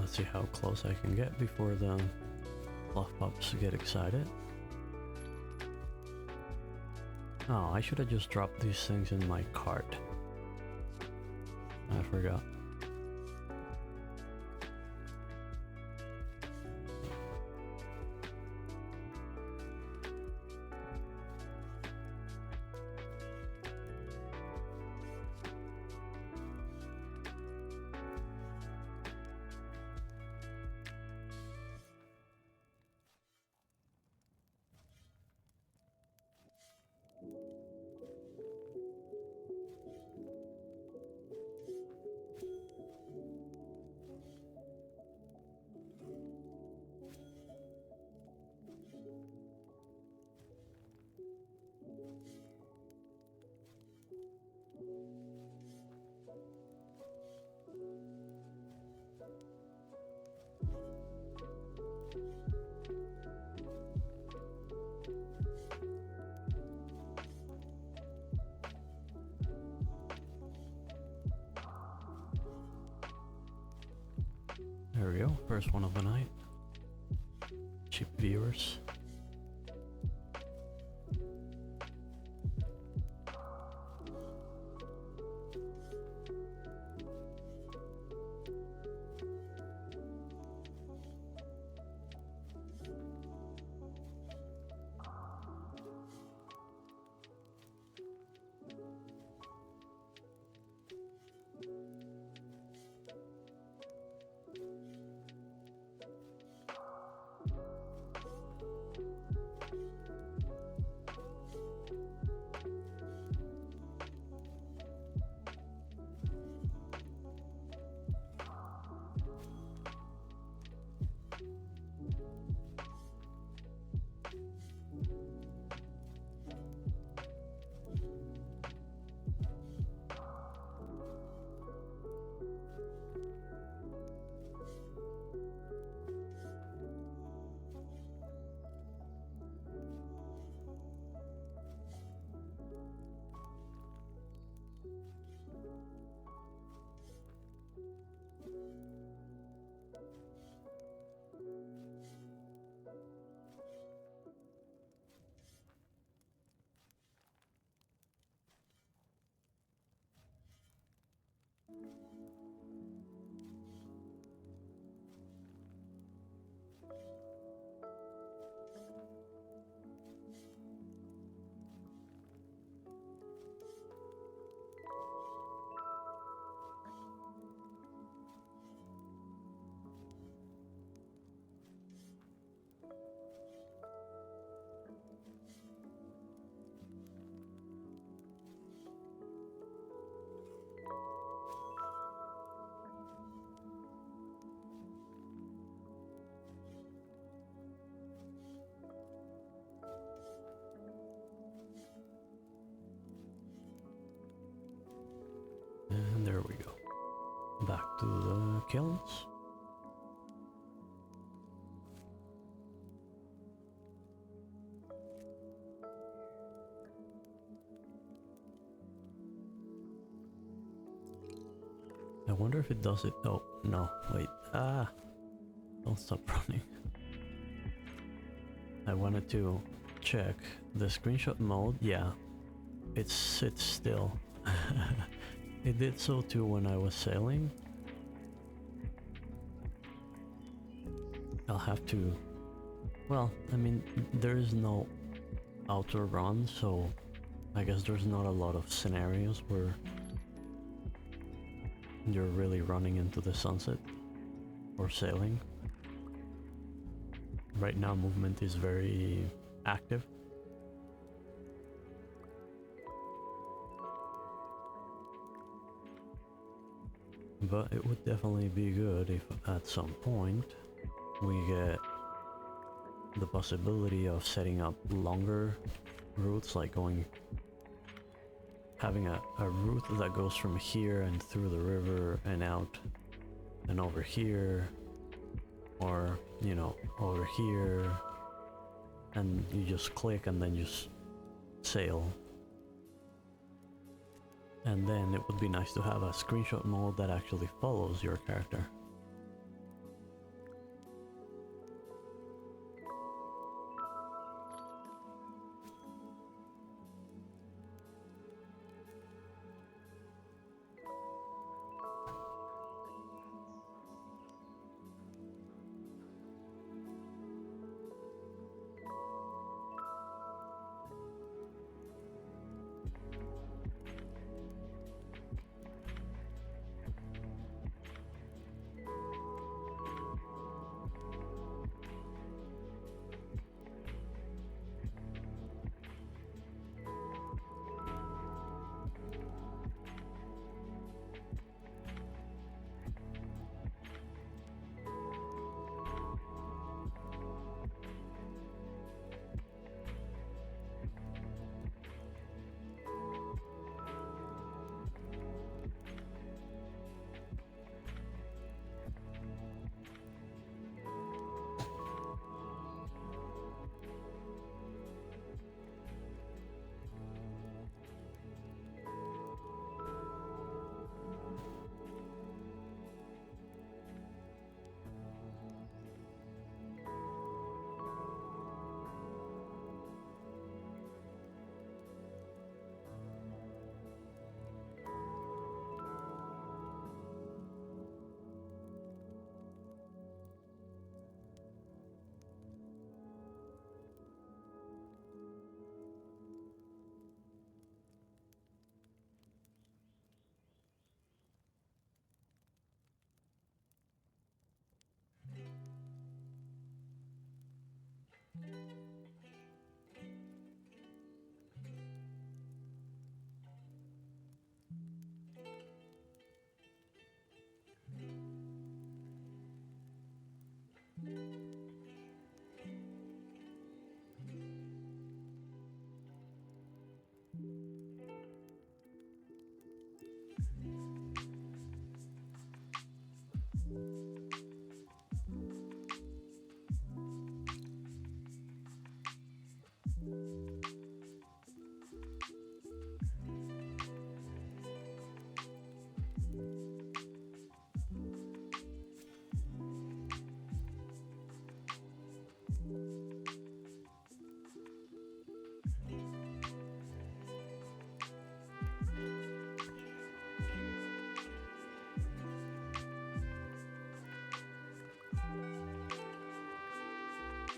Let's see how close I can get before the fluff pups get excited. Oh, I should have just dropped these things in my cart. I forgot. There we go, first one of the night. Cheap viewers. And there we go. Back to the kilns. I wonder if it does it. Oh, no, wait. Ah! Don't stop running. I wanted to check the screenshot mode. Yeah, it sits still. It did so too when I was sailing. I'll have to... Well, I mean, there is no auto run, so I guess there's not a lot of scenarios where you're really running into the sunset or sailing. Right now movement is very active. But it would definitely be good if at some point we get the possibility of setting up longer routes, like having a route that goes from here and through the river and out and over here, or you know, over here, and you just click and then just sail. And then it would be nice to have a screenshot mode that actually follows your character.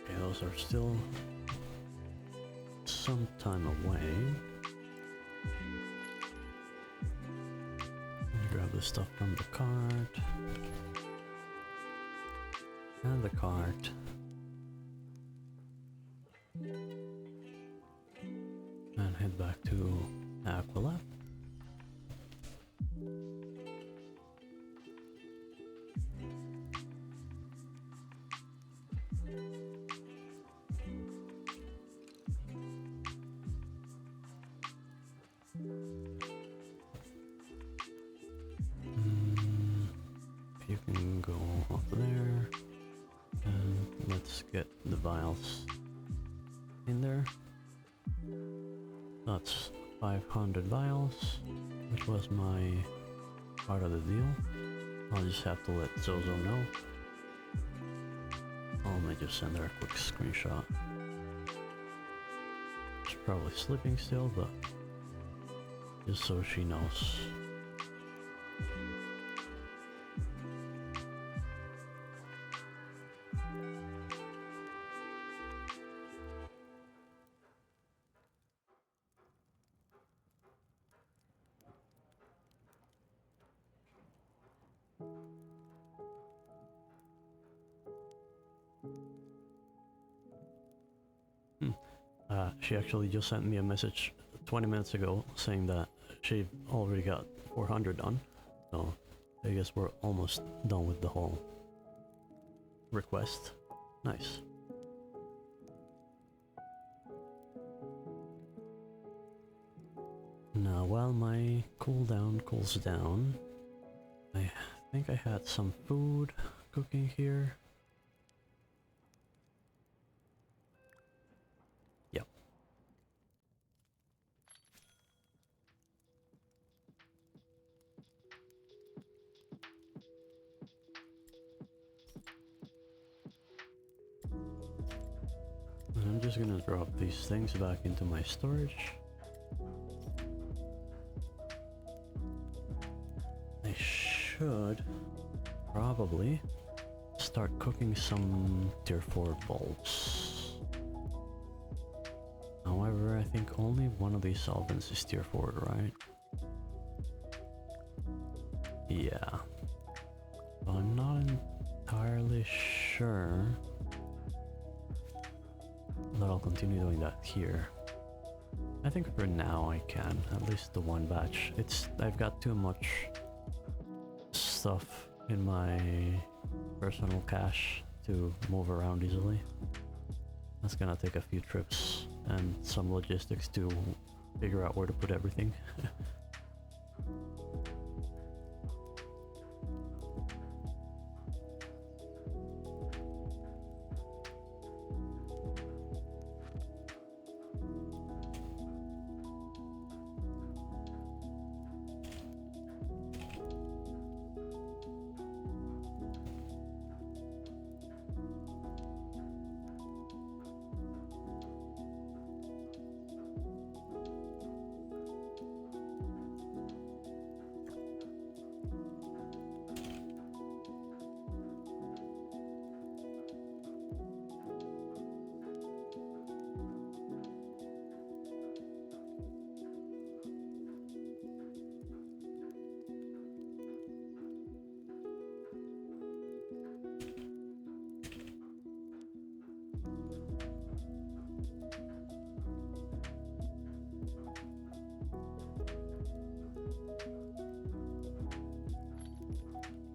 Okay, those are still some time away. Grab the stuff from the cart. And the cart. And head back to Aqualab. You can go up there. And let's get the vials in there. That's 500 vials, which was my part of the deal. I'll just have to let Zozo know. I might just send her a quick screenshot. She's probably sleeping still, but just so she knows. She actually just sent me a message 20 minutes ago saying that she already got 400 done. So I guess we're almost done with the whole request. Nice. Now while my cooldown cools down, I think I had some food cooking here. Yep. And I'm just gonna drop these things back into my storage. I should probably start cooking some tier 4 bulbs. However, I think only one of these solvents is tier 4, right? Yeah. So I'm not entirely sure that I'll continue doing that here. I think for now I can, at least the one batch. I've got too much stuff in my personal cache to move around easily. That's gonna take a few trips and some logistics to figure out where to put everything.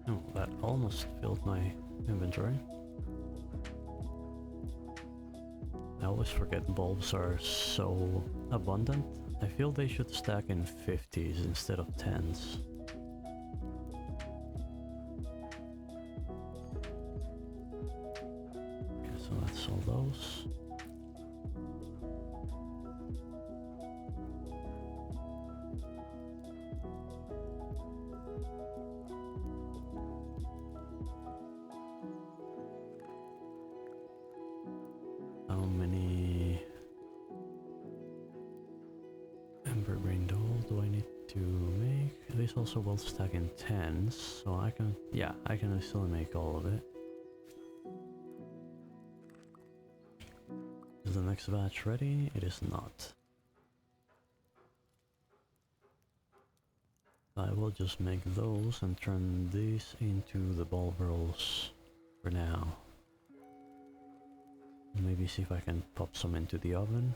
Oh, that almost filled my inventory. I always forget bulbs are so abundant. I feel they should stack in 50s instead of 10s. Okay, so that's all those. How many Ember Green Doll do I need to make? These also will stack in 10s, so I can, yeah, I can still make all of it. Is the next batch ready? It is not. I will just make those and turn these into the bulb rolls for now. Maybe see if I can pop some into the oven.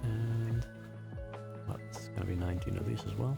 And it's gonna be 19 of these as well.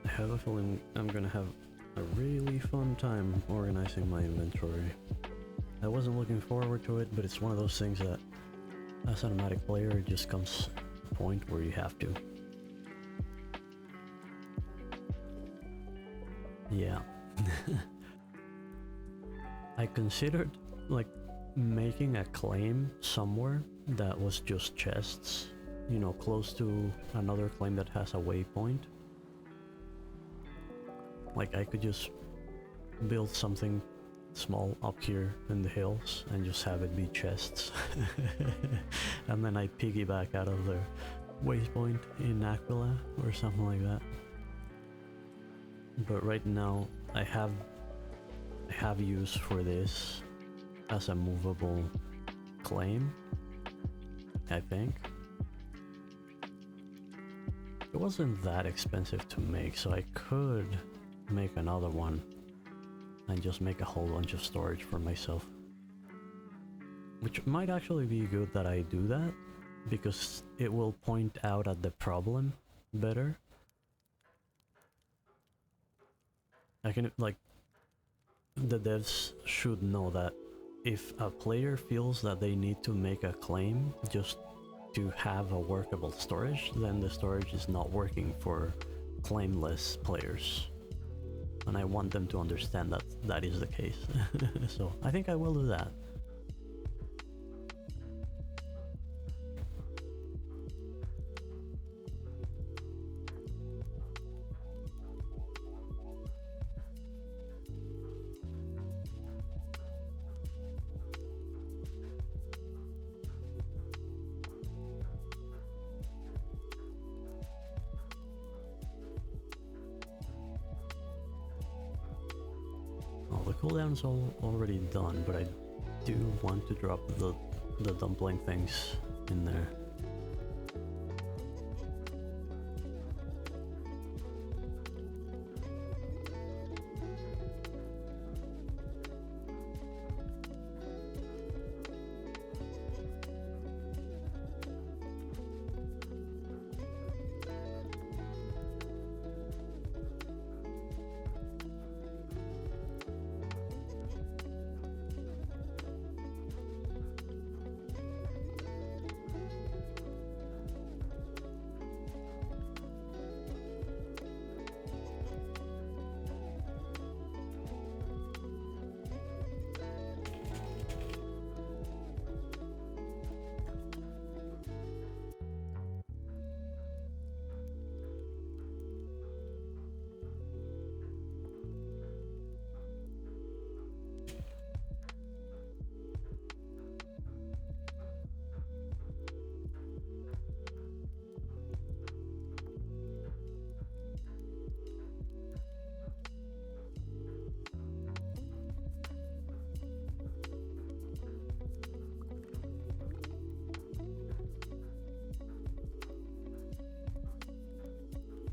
I have a feeling I'm gonna have a really fun time organizing my inventory. I wasn't looking forward to it, but it's one of those things that as an automatic player it just comes a point where you have to. Yeah. I considered like making a claim somewhere that was just chests, you know, close to another claim that has a waypoint. Like I could just build something small up here in the hills and just have it be chests. And then I piggyback out of the waypoint in Aquila or something like that. But right now I have use for this as a movable claim, I think. It wasn't that expensive to make, so I could make another one and just make a whole bunch of storage for myself. Which might actually be good that I do that, because it will point out at the problem better. I can, like, the devs should know that if a player feels that they need to make a claim just to have a workable storage, then the storage is not working for claimless players. and I want them to understand that that is the case. So I think I will do that. Oh, the cooldown's already done, but I do want to drop the dumpling things in there.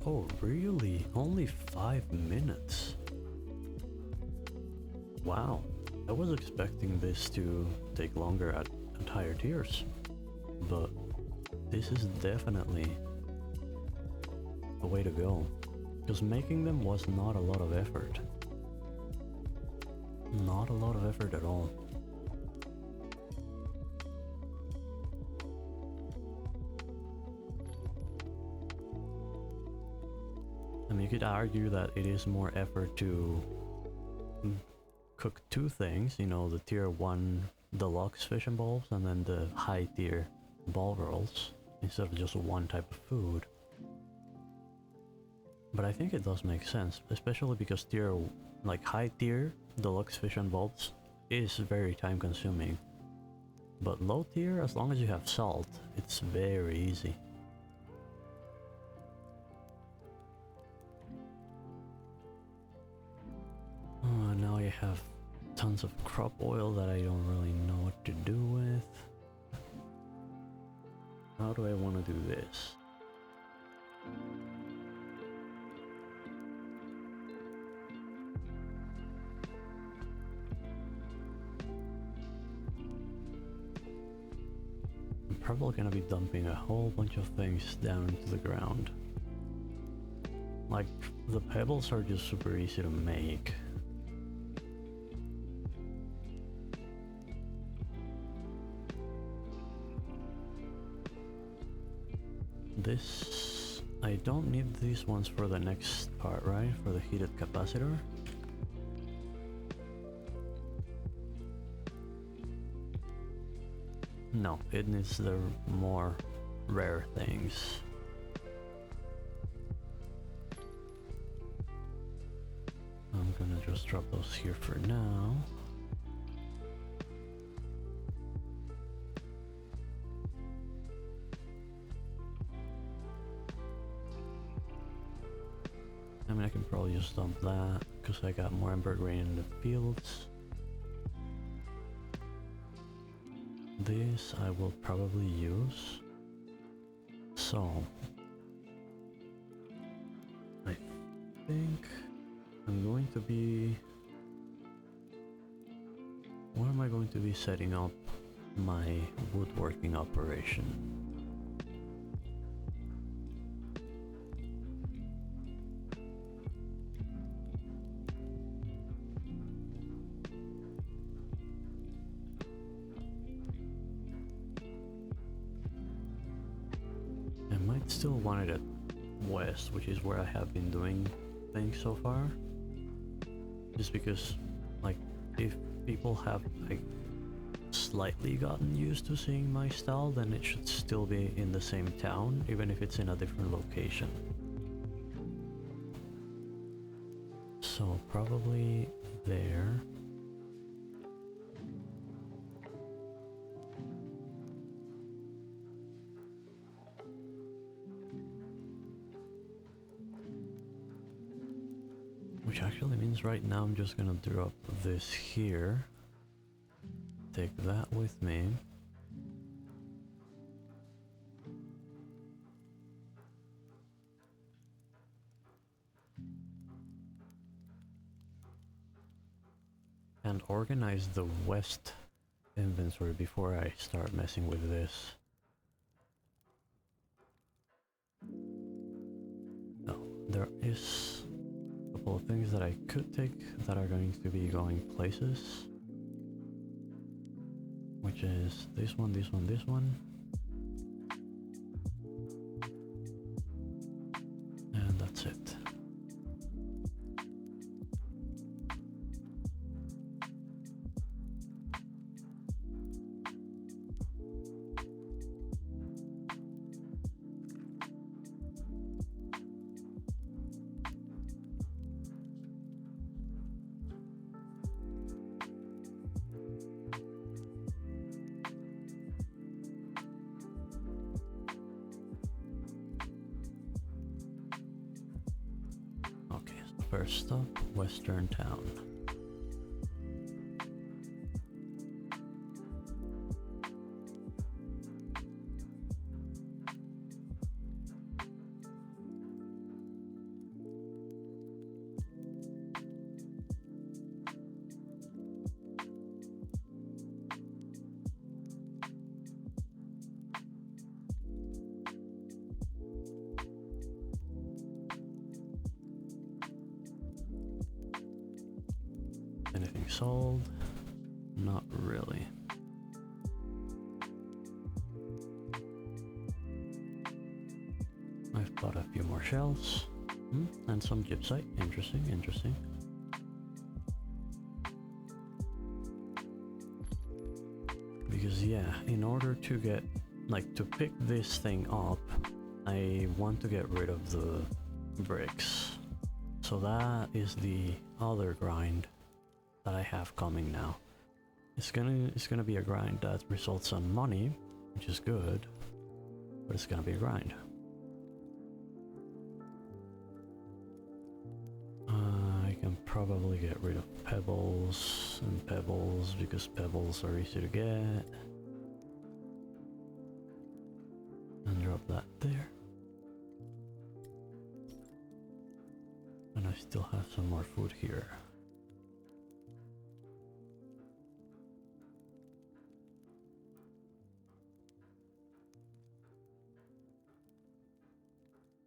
Oh, really? Only 5 minutes? Wow. I was expecting this to take longer at higher tiers. But this is definitely the way to go. Because making them was not a lot of effort. Not a lot of effort at all. I mean, you could argue that it is more effort to cook two things, you know, the tier 1 deluxe fish and balls and then the high tier ball rolls, instead of just one type of food. But I think it does make sense, especially because high tier deluxe fish and balls is very time consuming. But low tier, as long as you have salt, it's very easy. Oh, now I have tons of crop oil that I don't really know what to do with. How do I want to do this? I'm probably gonna be dumping a whole bunch of things down into the ground. Like, the pebbles are just super easy to make. This... I don't need these ones for the next part, right? For the heated capacitor? No, it needs the more rare things. I'm gonna just drop those here for now. I mean, I can probably just dump that because I got more ember grain in the fields. This I will probably use. So I think I'm going to be... Where am I going to be setting up my woodworking operation? I might still want it at west, which is where I have been doing things so far. just because, like, if people have like slightly gotten used to seeing my style, then it should still be in the same town, even if it's in a different location. So probably there. Which actually means right now I'm just gonna drop this here. Take that with me. And organize the west inventory before I start messing with this. No, there is a couple of things that I could take that are going to be going places. Which is this one, this one, this one. And that's it. First stop, Western Town. Anything sold? Not really. I've bought a few more shells. And some gypsite. Interesting, interesting. Because yeah, in order to get, like, to pick this thing up, I want to get rid of the bricks. So that is the other grind that I have coming now. It's gonna be a grind that results on money, which is good, but it's gonna be a grind. I can probably get rid of pebbles and pebbles because pebbles are easy to get. And drop that there. And I still have some more food here.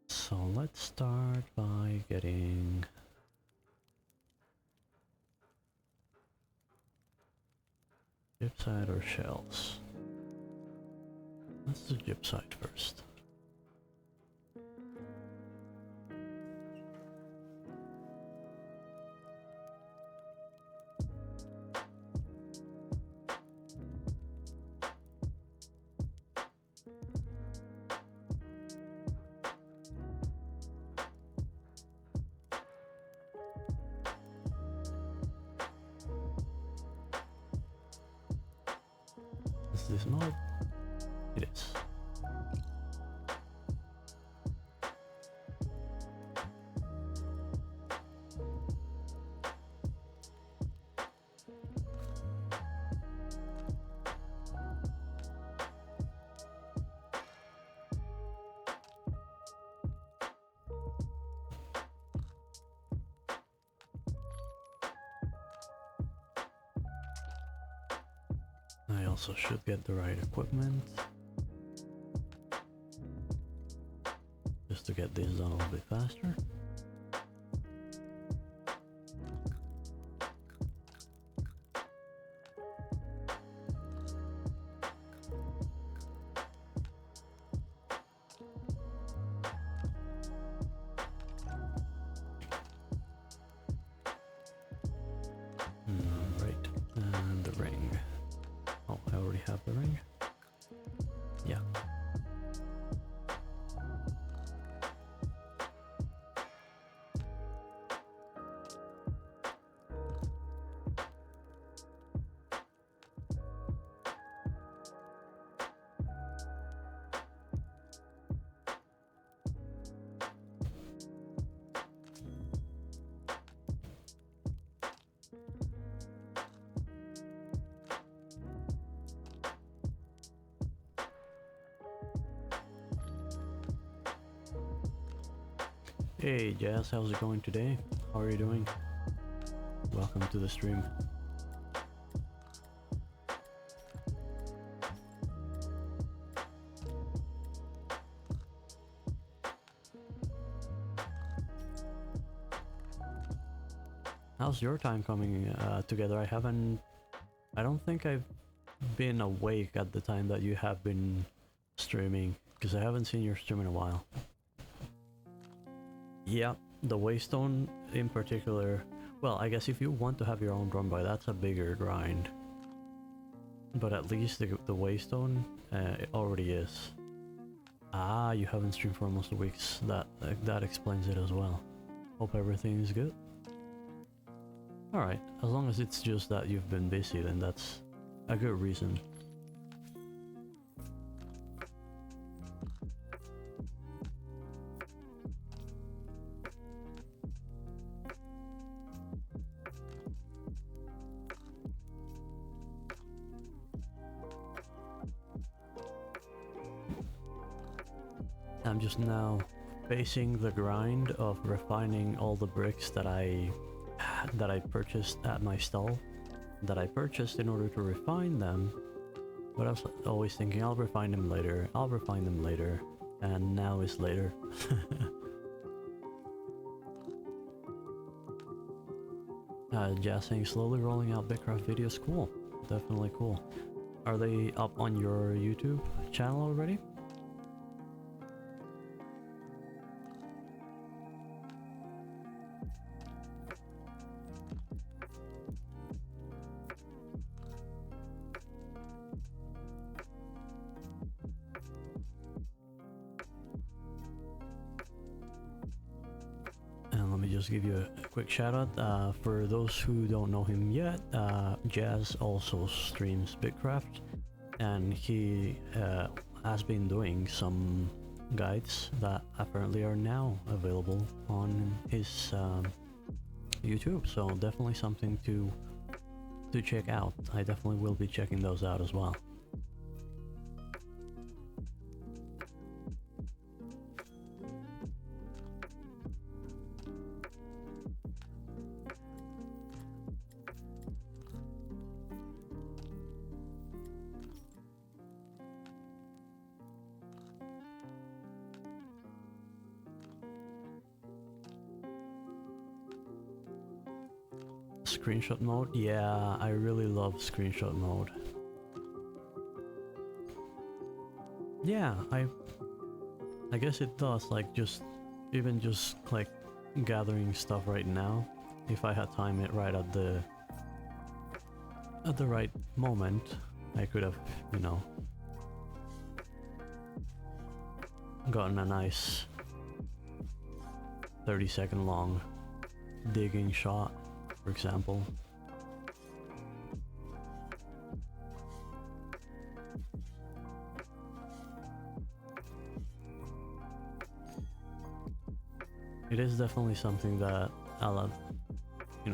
So let's start by getting gypsite or shells. Let's do gypsite first. Is this mod? It is. I also should get the right equipment just to get this done a little bit faster. Yeah. Hey Jazz, how's it going today? How are you doing? Welcome to the stream. How's your time coming together? I don't think I've been awake at the time that you have been streaming, because I haven't seen your stream in a while. Yeah, the Waystone in particular. Well, I guess if you want to have your own drum buy, that's a bigger grind. But at least the Waystone, it already is. Ah, you haven't streamed for almost a week. That explains it as well. Hope everything is good. Alright, as long as it's just that you've been busy, then that's a good reason. I'm just now facing the grind of refining all the bricks that I purchased at my stall, that I purchased in order to refine them, but I was always thinking I'll refine them later, and now is later. Jazz saying slowly rolling out Bitcraft videos, cool, definitely cool. Are they up on your YouTube channel already? Just give you a quick shout out for those who don't know him yet. Jazz also streams Bitcraft, and he has been doing some guides that apparently are now available on his YouTube, so definitely something to check out. I definitely will be checking those out as well. Screenshot mode? Yeah, I really love screenshot mode. Yeah, I guess it does, like even just like gathering stuff right now. If I had timed it right at the right moment, I could have, you know, gotten a nice 30-second long digging shot, for example. It is definitely something that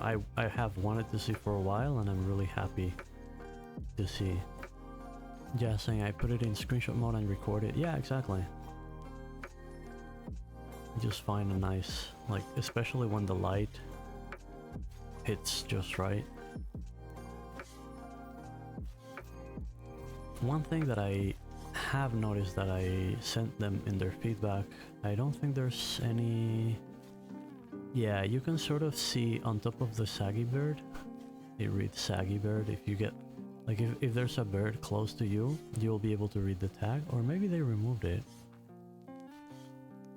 I have wanted to see for a while, and I'm really happy to see. Just saying I put it in screenshot mode and record it. Yeah, exactly. Just find a nice, like, especially when the light hits just right. One thing that I have noticed that I sent them in their feedback, I don't think there's any... Yeah, you can sort of see on top of the saggy bird, it reads saggy bird. If you get, like, if there's a bird close to you, you'll be able to read the tag, or maybe they removed it.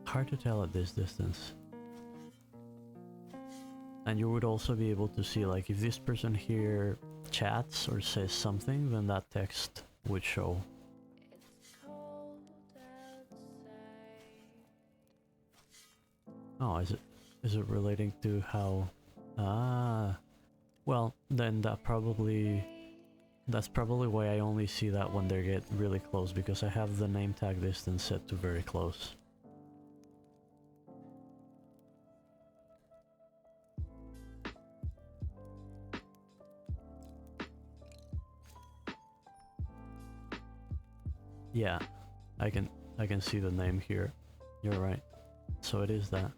Hard to tell at this distance. And you would also be able to see, like, if this person here chats or says something, then that text would show. Oh, is it relating to how... Ah, well, then that's probably why I only see that when they get really close, because I have the name tag distance set to very close. Yeah, I can see the name here. You're right. So it is that.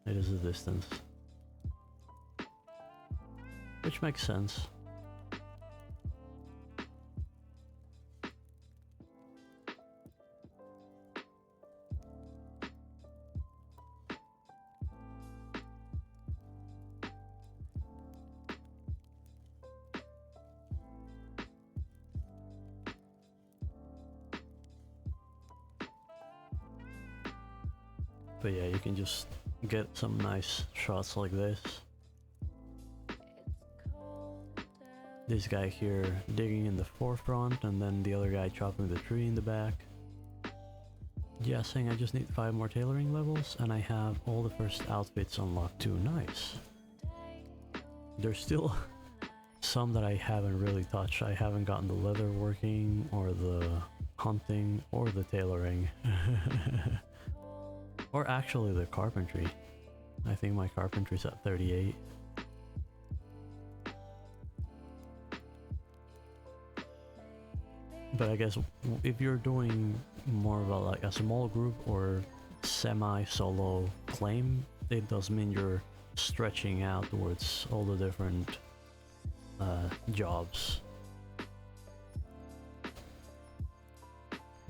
It is the distance. Which makes sense. But yeah, you can just get some nice shots like this. This guy here digging in the forefront, and then the other guy chopping the tree in the back. Yeah, saying I just need 5 more tailoring levels, and I have all the first outfits unlocked too. Nice. There's still some that I haven't really touched. I haven't gotten the leather working, or the hunting, or the tailoring. Or actually the carpentry. I think my carpentry's at 38. But I guess if you're doing more of like a small group or semi-solo claim, it does mean you're stretching out towards all the different jobs.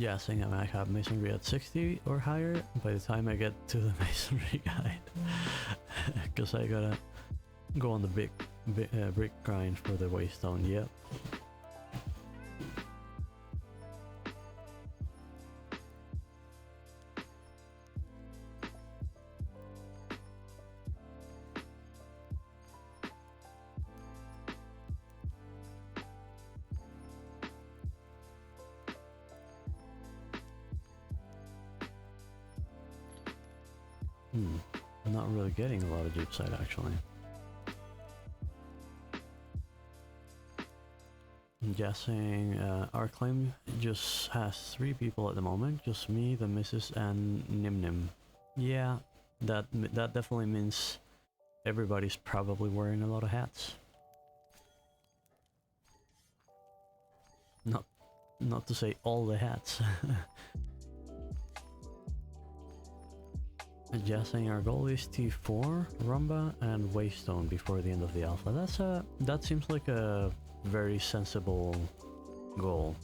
Yeah, saying I might have masonry at 60 or higher by the time I get to the masonry guide. Because I gotta go on the brick grind for the waystone, yep. I'm not really getting a lot of deep side actually. I'm guessing our claim just has 3 people at the moment, just me, the missus, and Nim Nim. Yeah, that definitely means everybody's probably wearing a lot of hats. Not to say all the hats. Adjusting our goal is T4, Rumba, and Waystone before the end of the alpha. That seems like a very sensible goal.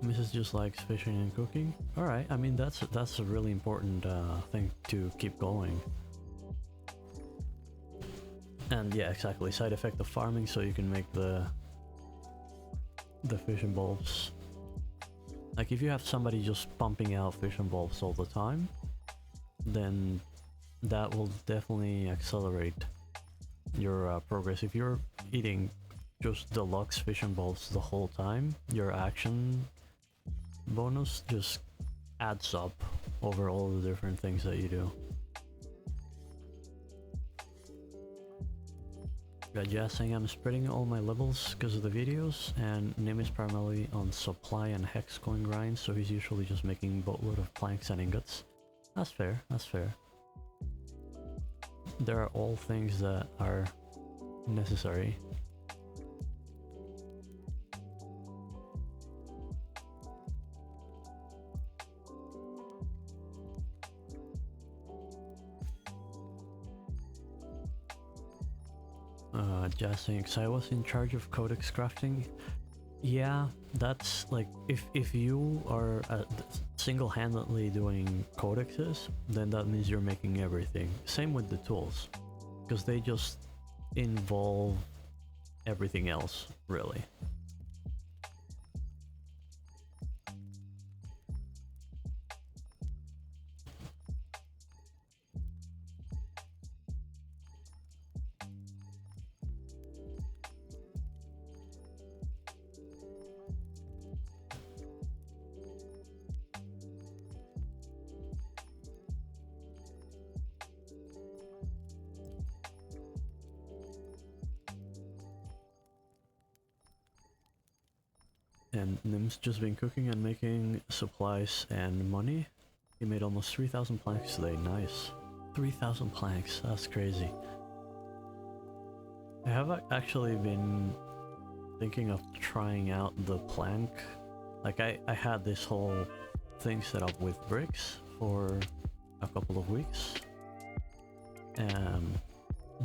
Mrs. just likes fishing and cooking. Alright, I mean that's a really important thing to keep going. And yeah, exactly, side effect of farming, so you can make the fishing bulbs. Like if you have somebody just pumping out fishing bulbs all the time, then that will definitely accelerate your progress. If you're eating just deluxe fishing bulbs the whole time, your action bonus just adds up over all the different things that you do. Just saying I'm spreading all my levels because of the videos, and Nim is primarily on supply and hex coin grinds, so he's usually just making boatload of planks and ingots. That's fair, that's fair. There are all things that are necessary. Just saying, so I was in charge of codex crafting. Yeah, that's like, if you are single-handedly doing codexes, then that means you're making everything. Same with the tools, because they just involve everything else, really. and Nim's just been cooking and making supplies and money. He made almost 3,000 planks today, nice. 3,000 planks, that's crazy. I have actually been thinking of trying out the plank. Like I had this whole thing set up with bricks for a couple of weeks. And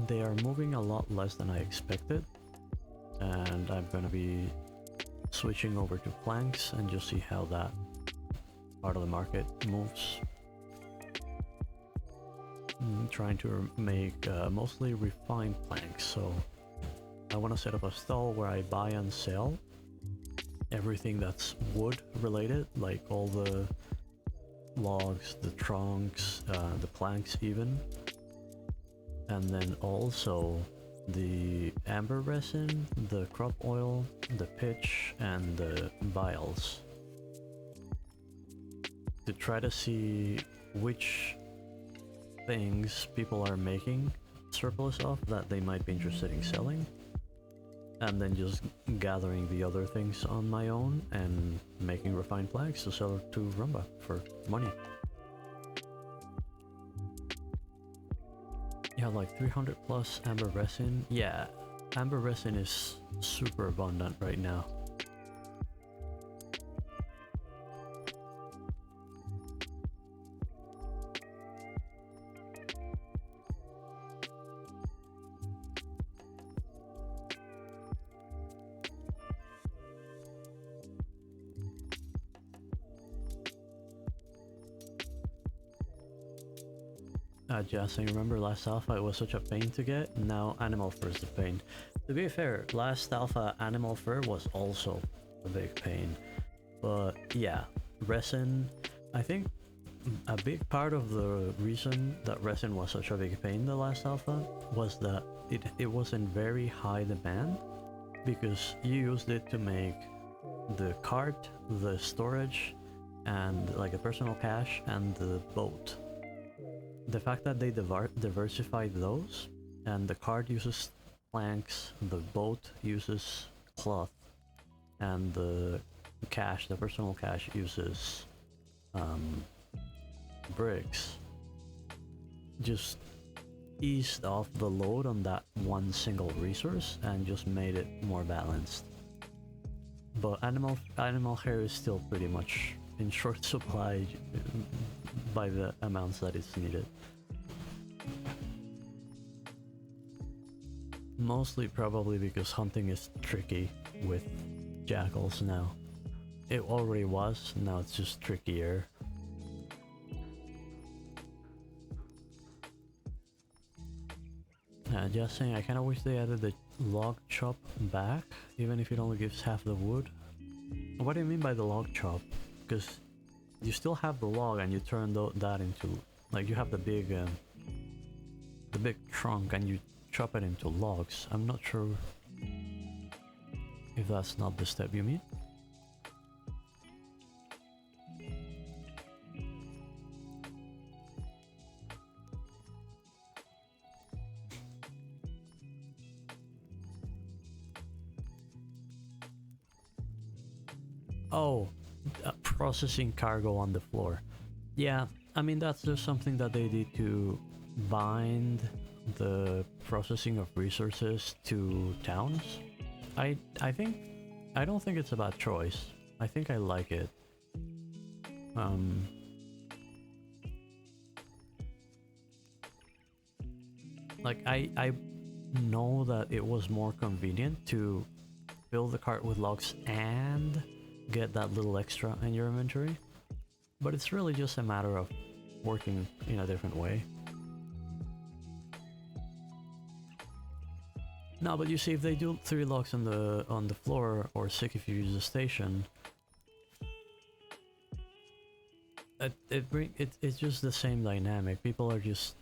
they are moving a lot less than I expected. And I'm gonna be switching over to planks and just see how that part of the market moves. Trying to make mostly refined planks, so I want to set up a stall where I buy and sell everything that's wood related, like all the logs, the trunks, the planks even, and then also the amber resin, the crop oil, the pitch, and the vials, to try to see which things people are making surplus of that they might be interested in selling, and then just gathering the other things on my own and making refined planks to sell to Rumba for money. You have like 300 plus amber resin. Yeah, amber resin is super abundant right now. Just remember last alpha it was such a pain to get, now animal fur is the pain. To be fair, last alpha animal fur was also a big pain. But yeah, resin, I think a big part of the reason that resin was such a big pain the last alpha was that it was in very high demand, because you used it to make the cart, the storage, and like a personal cache, and the boat. The fact that they diversified those, and the cart uses planks, the boat uses cloth, and the cache, the personal cache, uses bricks, just eased off the load on that one single resource and just made it more balanced. But animal hair is still pretty much in short supply by the amounts that it's needed. Mostly probably because hunting is tricky with jackals now. It already was, now it's just trickier. Just saying, I kinda wish they added the log chop back, even if it only gives half the wood. What do you mean by the log chop? Because you still have the log and you turn that into, like, you have the big trunk and you chop it into logs. I'm not sure if that's not the step you mean. Oh, processing cargo on the floor. Yeah, I mean that's just something that they did to bind the processing of resources to towns. I don't think it's a bad choice. I think I like it. Like I know that it was more convenient to fill the cart with logs and get that little extra in your inventory, but it's really just a matter of working in a different way. No, but you see, if they do 3 logs on the floor, or 6 if you use the station, it's just the same dynamic. People are just,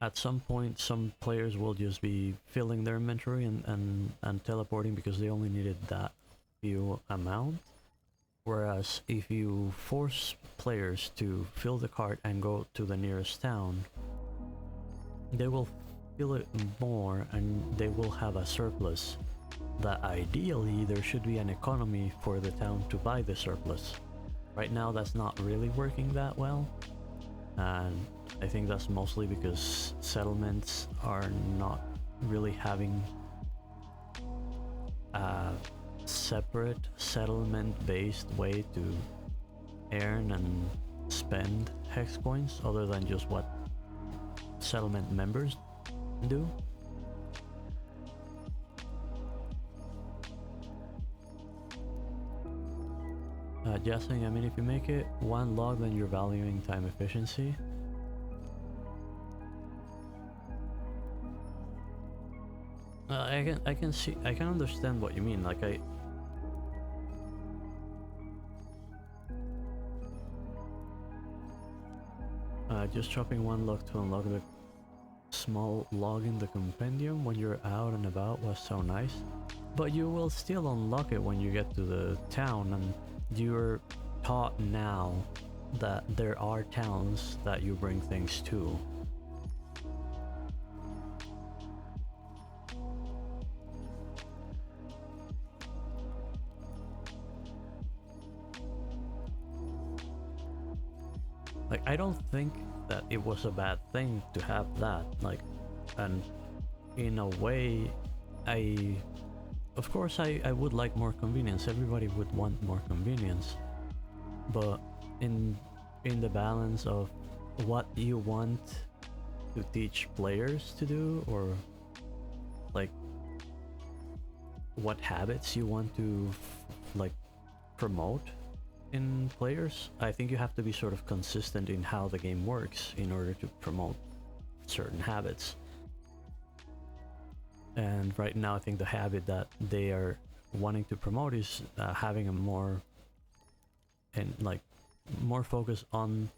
at some point, some players will just be filling their inventory and teleporting because they only needed that few amount. Whereas if you force players to fill the cart and go to the nearest town, they will fill it more and they will have a surplus that ideally there should be an economy for the town to buy the surplus. Right now that's not really working that well, and I think that's mostly because settlements are not really having a separate settlement-based way to earn and spend hex coins other than just what settlement members do. Just saying, I mean, if you make it one log, then you're valuing time efficiency. I can see, I can understand what you mean. Like just chopping one log to unlock the small log in the compendium when you're out and about was so nice. But you will still unlock it when you get to the town, and you're taught now that there are towns that you bring things to. Like, I don't think that it was a bad thing to have that, like, and in a way, of course I would like more convenience. Everybody would want more convenience, but in the balance of what you want to teach players to do, or like what habits you want to like promote in players, I think you have to be sort of consistent in how the game works in order to promote certain habits. And right now I think the habit that they are wanting to promote is having a more focus on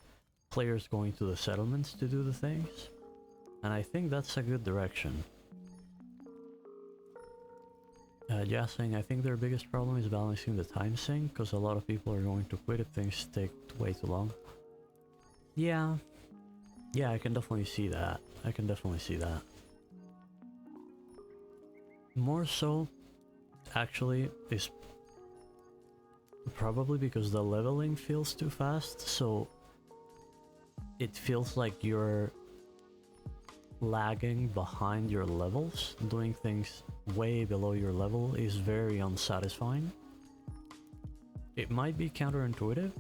players going to the settlements to do the things, and I think that's a good direction. Just saying, I think their biggest problem is balancing the time sink, because a lot of people are going to quit if things take way too long. Yeah, I can definitely see that. More so, actually, is probably because the leveling feels too fast, so it feels like you're lagging behind your levels. Doing things way below your level is very unsatisfying. It might be counterintuitive,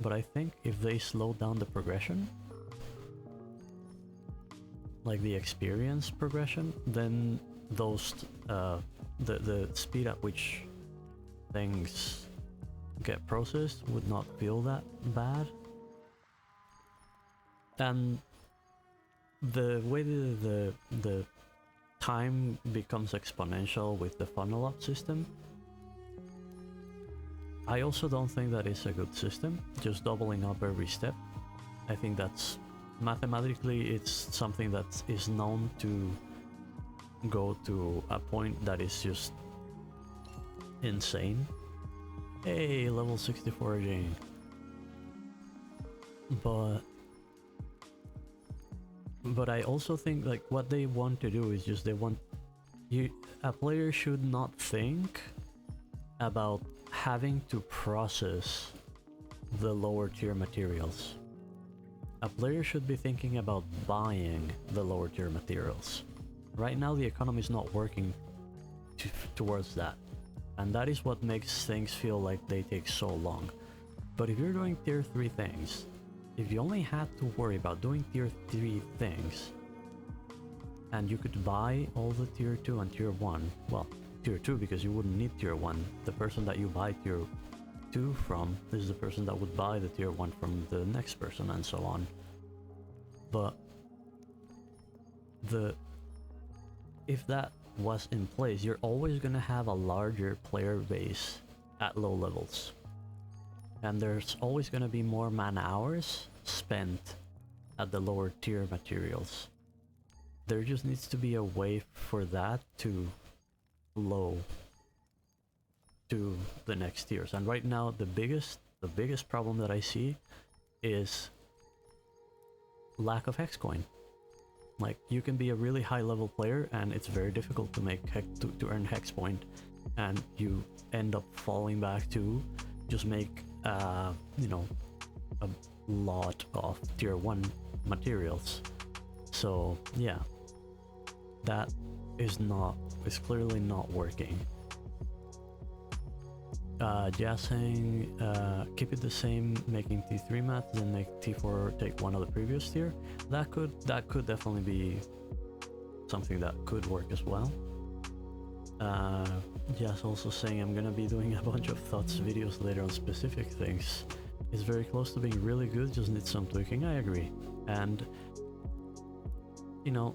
but I think if they slow down the progression, like the experience progression, then those the speed at which things get processed would not feel that bad. And the way the time becomes exponential with the funnel up system, I also don't think that is a good system, just doubling up every step. I think that's mathematically, it's something that is known to go to a point that is just insane. Hey, level 64 Jane. But I also think like what they want to do is just a player should not think about having to process the lower tier materials. A player should be thinking about buying the lower tier materials. Right now the economy is not working towards that, and that is what makes things feel like they take so long. But if you're doing tier 3 things, if you only had to worry about doing tier 3 things, and you could buy all the tier 2 and tier 1, well, tier 2 because you wouldn't need tier 1, the person that you buy tier 2 from is the person that would buy the tier 1 from the next person, and so on. But if that was in place, you're always gonna have a larger player base at low levels. And there's always gonna be more man hours spent at the lower tier materials. There just needs to be a way for that to flow to the next tiers. And right now the biggest problem that I see is lack of hex coin. Like, you can be a really high level player and it's very difficult to make to earn hex point, and you end up falling back to just make you know, a lot of tier 1 materials. So yeah, that is clearly not working. Jazz saying, keep it the same, making T3 mats, then make T4 take one of the previous tier. That could definitely be something that could work as well. Jazz also saying, I'm gonna be doing a bunch of thoughts videos later on specific things. It's very close to being really good, just needs some tweaking. I agree. And you know,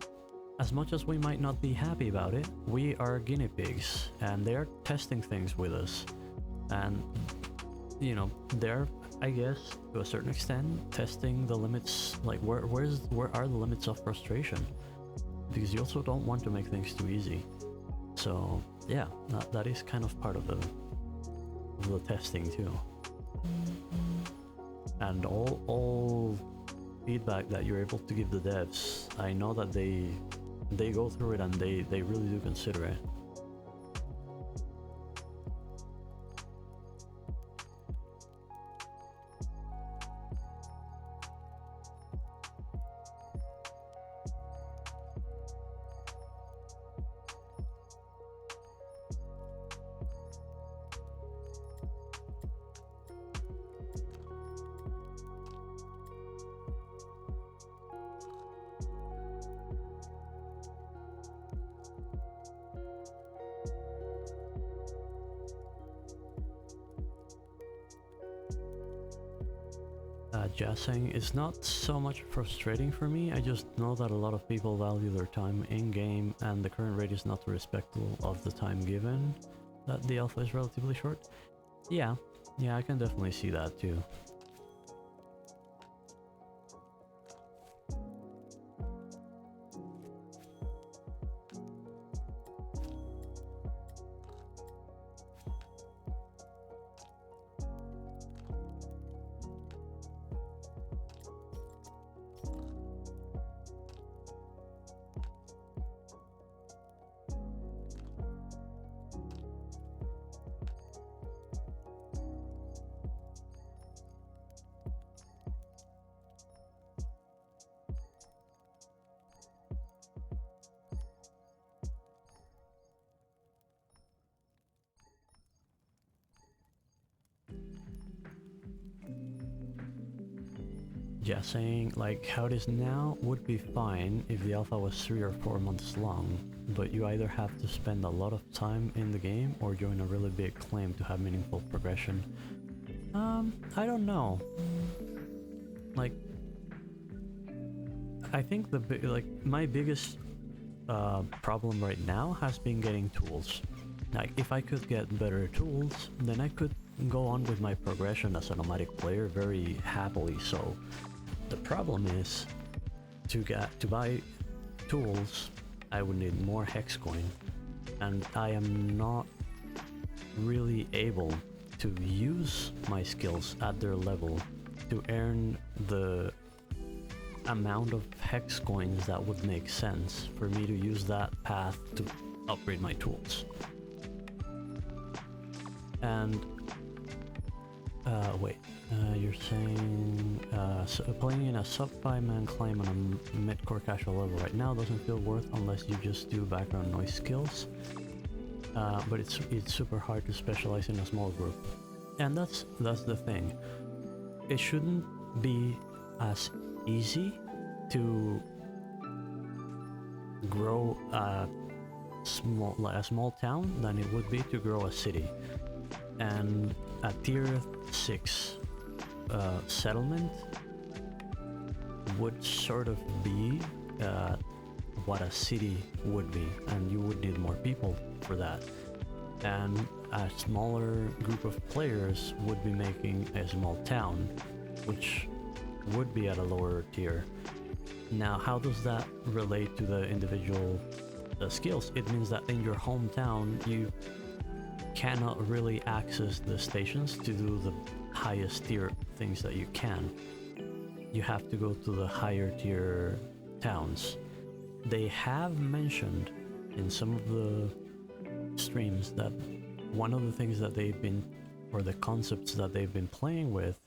as much as we might not be happy about it, we are guinea pigs and they're testing things with us. And you know, they're, I guess, to a certain extent, testing the limits, like where are the limits of frustration? Because you also don't want to make things too easy. So yeah, that is kind of part of the testing too. And all feedback that you're able to give the devs, I know that they go through it and they really do consider it. Just saying, it's not so much frustrating for me, I just know that a lot of people value their time in-game and the current rate is not respectful of the time given, that the alpha is relatively short. Yeah, I can definitely see that too. Yeah, saying like how it is now would be fine if the alpha was 3 or 4 months long, but you either have to spend a lot of time in the game or join a really big claim to have meaningful progression. I don't know. Like, I think my biggest problem right now has been getting tools. Like, if I could get better tools, then I could go on with my progression as a nomadic player very happily. So the problem is, to buy tools, I would need more hex coin, and I am not really able to use my skills at their level to earn the amount of hex coins that would make sense for me to use that path to upgrade my tools. And you're saying so playing in a sub 5-man claim on a mid-core casual level right now doesn't feel worth unless you just do background noise skills. But it's super hard to specialize in a small group, and that's the thing. It shouldn't be as easy to grow a small town than it would be to grow a city. And a tier 6 settlement would sort of be what a city would be, and you would need more people for that. And a smaller group of players would be making a small town, which would be at a lower tier. Now, how does that relate to the individual skills? It means that in your hometown, you cannot really access the stations to do the highest tier things that you can. You have to go to the higher tier towns, they have mentioned in some of the streams that one of the things that they've been, or the concepts that they've been playing with,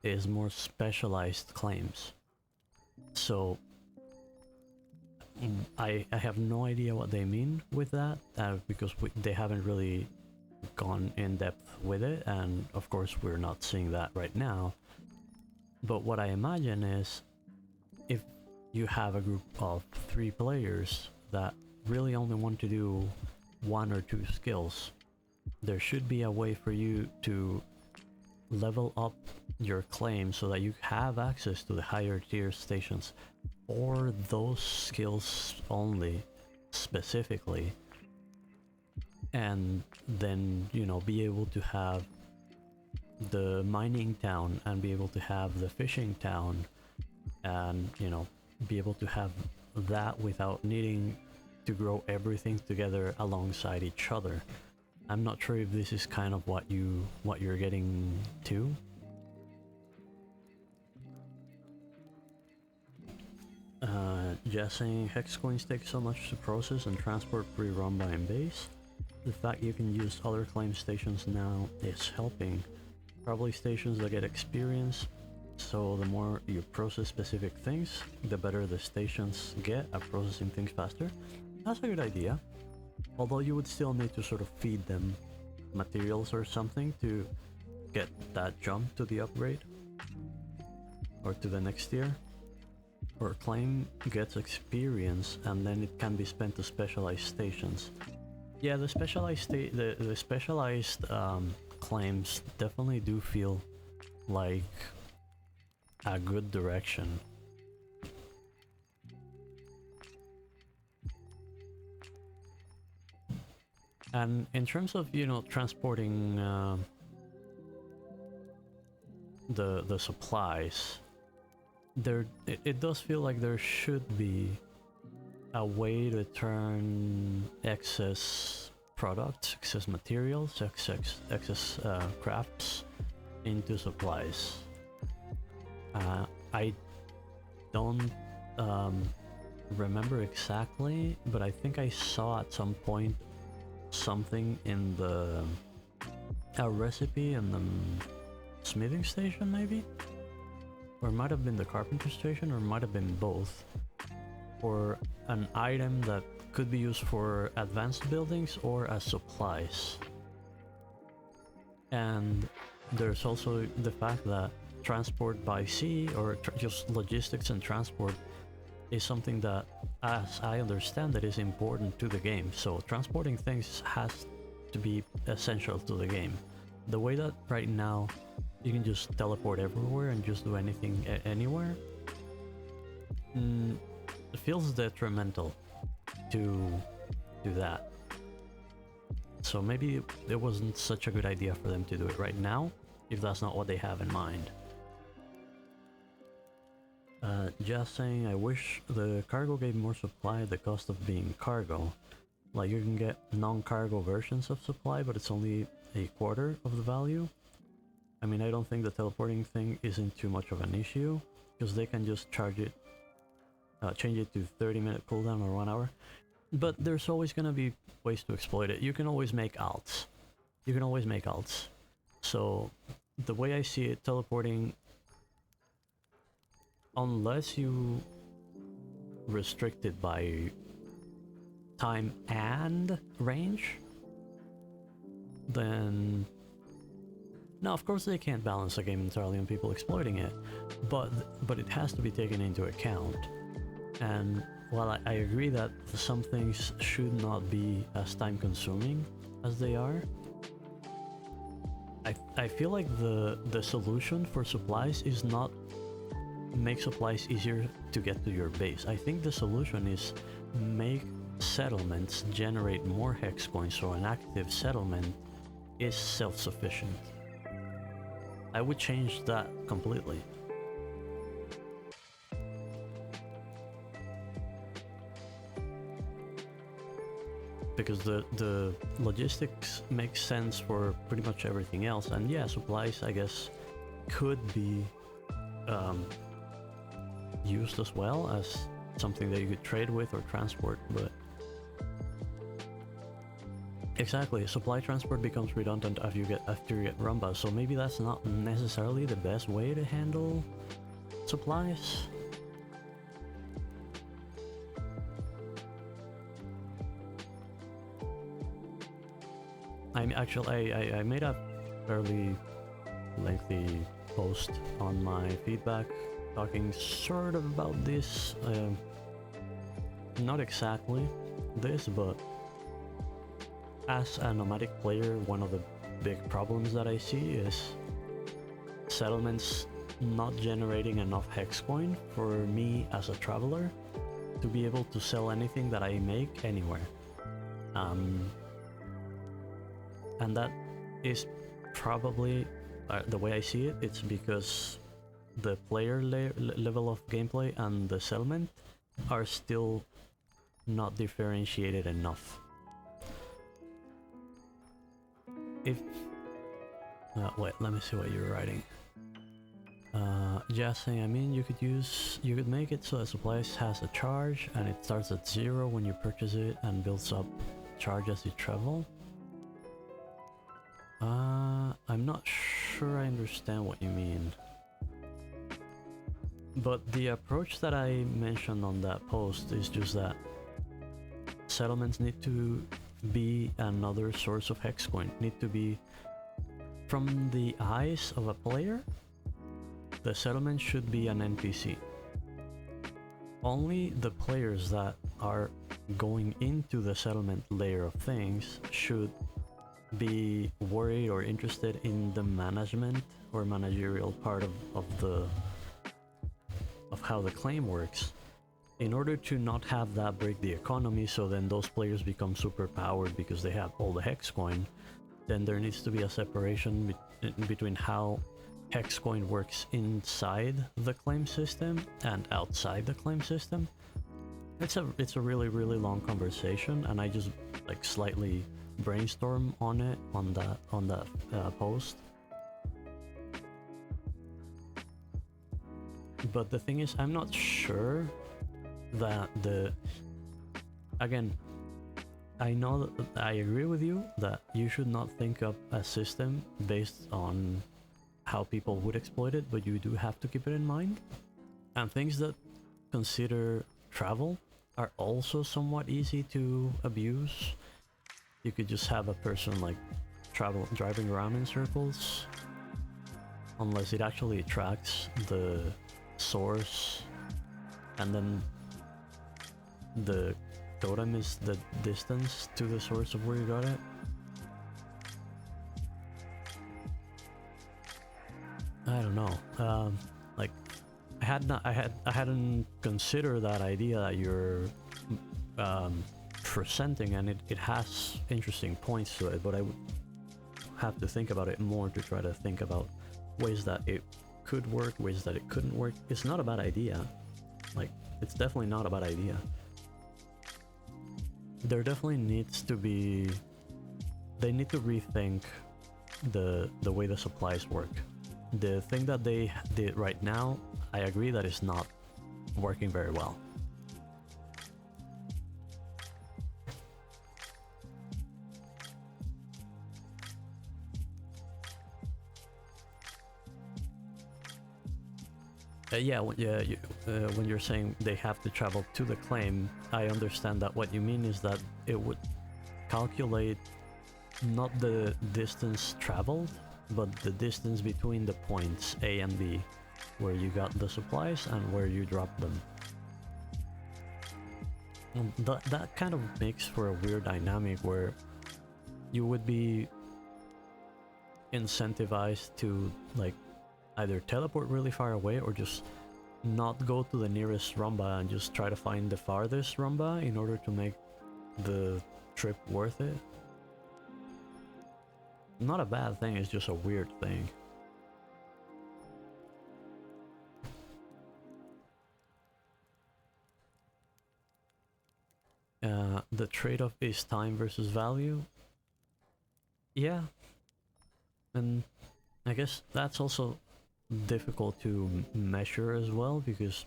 is more specialized claims. So I have no idea what they mean with that, because they haven't really gone in depth with it, and of course we're not seeing that right now. But what I imagine is, if you have a group of 3 players that really only want to do 1 or 2 skills, there should be a way for you to level up your claim so that you have access to the higher tier stations for those skills only, specifically, and then, you know, be able to have the mining town and be able to have the fishing town, and, you know, be able to have that without needing to grow everything together alongside each other. I'm not sure if this is kind of what you're getting to. Just saying, hex coins take so much to process and transport pre-run by base. The fact you can use other claim stations now is helping. Probably stations that get experience, so the more you process specific things, the better the stations get at processing things faster. That's a good idea. Although you would still need to sort of feed them materials or something to get that jump to the upgrade, or to the next tier. Or claim gets experience and then it can be spent to specialized stations. Yeah, the specialized the specialized claims definitely do feel like a good direction. And in terms of, you know, transporting the supplies, it does feel like there should be a way to turn excess products, excess materials, excess crafts into supplies. I don't remember exactly, but I think I saw at some point something in a recipe in the smithing station, maybe? Or it might have been the carpenter station, or it might have been both. For an item that could be used for advanced buildings or as supplies. And there's also the fact that transport by sea, or just logistics and transport, is something that, as I understand it, is important to the game. So transporting things has to be essential to the game. The way that right now you can just teleport everywhere and just do anything anywhere, it feels detrimental to that. So maybe it wasn't such a good idea for them to do it right now, if that's not what they have in mind. Just saying, I wish the cargo gave more supply at the cost of being cargo. Like, you can get non-cargo versions of supply, but it's only a quarter of the value. I mean, I don't think the teleporting thing isn't too much of an issue, because they can just charge it, change it to 30-minute cooldown or 1 hour. But there's always gonna be ways to exploit it. You can always make alts. So the way I see it, teleporting, unless you restrict it by time and range, then now of course they can't balance the game entirely on people exploiting it, but it has to be taken into account. And while I agree that some things should not be as time consuming as they are, I feel like the solution for supplies is not make supplies easier to get to your base. I think the solution is make settlements generate more hex coins, so an active settlement is self-sufficient. I would change that completely. Because the logistics makes sense for pretty much everything else, and yeah, supplies, I guess, could be used as well as something that you could trade with or transport, but exactly, supply transport becomes redundant after you get rumba, so maybe that's not necessarily the best way to handle supplies. I made a fairly lengthy post on my feedback talking sort of about this, not exactly this, but as a nomadic player, one of the big problems that I see is settlements not generating enough hex coin for me as a traveler to be able to sell anything that I make anywhere. And that is probably the way I see it. It's because the player level of gameplay and the settlement are still not differentiated enough. If wait, let me see what you're writing. Just saying, I mean, you could make it so that supplies has a charge and it starts at 0 when you purchase it and builds up charge as you travel. I'm not sure I understand what you mean. But the approach that I mentioned on that post is just that settlements need to be another source of hex coin, need to be from the eyes of a player. The settlement should be an NPC. Only the players that are going into the settlement layer of things should be worried or interested in the management or managerial part of how the claim works, in order to not have that break the economy. So then those players become super powered because they have all the hex coin. Then there needs to be a separation between how hex coin works inside the claim system and outside the claim system. It's a really long conversation, and I just like slightly brainstorm on it on that post. But the thing is, I'm not sure that again, I know that I agree with you that you should not think up a system based on how people would exploit it, but you do have to keep it in mind. And things that consider travel are also somewhat easy to abuse. You could just have a person like driving around in circles, unless it actually tracks the source, and then the totem is the distance to the source of where you got it. I don't know. Like I hadn't considered that idea that you're presenting, and it has interesting points to it, but I would have to think about it more to try to think about ways that it could work, ways that it couldn't work. It's not a bad idea. Like, it's definitely not a bad idea. There definitely needs to be... They need to rethink the way the supplies work. The thing that they did right now, I agree that it's not working very well. When you're saying they have to travel to the claim, I understand that what you mean is that it would calculate not the distance traveled, but the distance between the points A and B, where you got the supplies and where you dropped them. And that kind of makes for a weird dynamic where you would be incentivized to like either teleport really far away or just not go to the nearest rumba and just try to find the farthest rumba in order to make the trip worth it. Not a bad thing, it's just a weird thing. The trade-off is time versus value. Yeah. And I guess that's also difficult to measure as well, because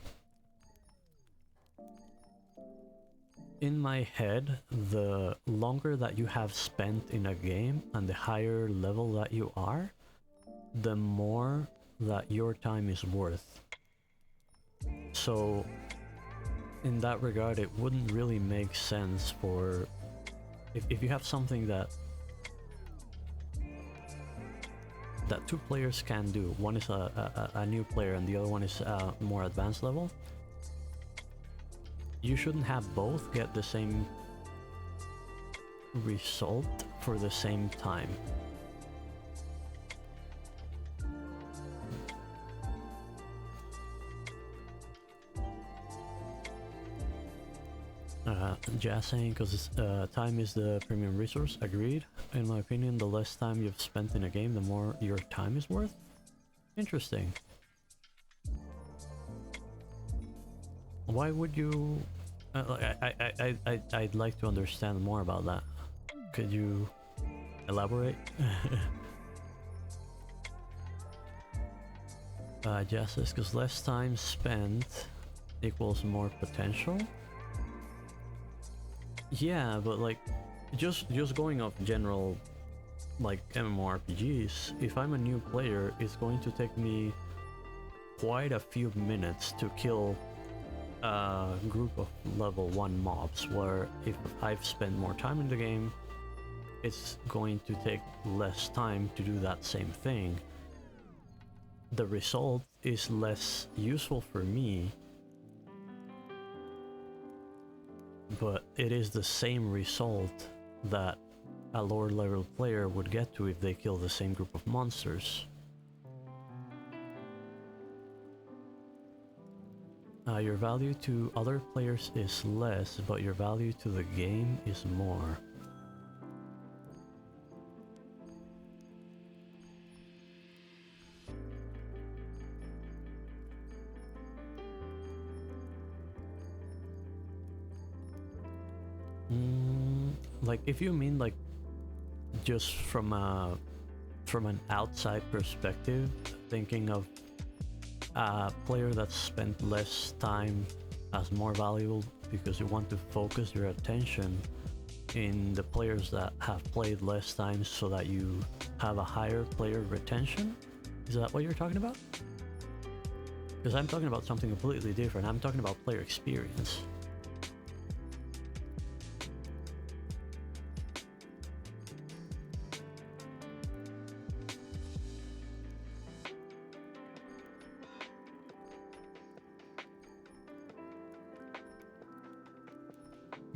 in my head, the longer that you have spent in a game and the higher level that you are, the more that your time is worth. So in that regard, it wouldn't really make sense for if you have something that two players can do. One is a new player and the other one is a more advanced level. You shouldn't have both get the same result for the same time. Jazz saying, because time is the premium resource. Agreed. In my opinion, the less time you've spent in a game, the more your time is worth. Interesting. Why would you... I'd like to understand more about that. Could you elaborate? Jazz says, because less time spent equals more potential. Yeah, but like, just going off general, like, MMORPGs, if I'm a new player, it's going to take me quite a few minutes to kill a group of level 1 mobs, where if I've spent more time in the game, it's going to take less time to do that same thing. The result is less useful for me, but it is the same result that a lower level player would get to if they kill the same group of monsters. Your value to other players is less, but your value to the game is more. Like, if you mean like just from an outside perspective, thinking of a player that spent less time as more valuable because you want to focus your attention in the players that have played less time so that you have a higher player retention? Is that what you're talking about? Because I'm talking about something completely different. I'm talking about player experience.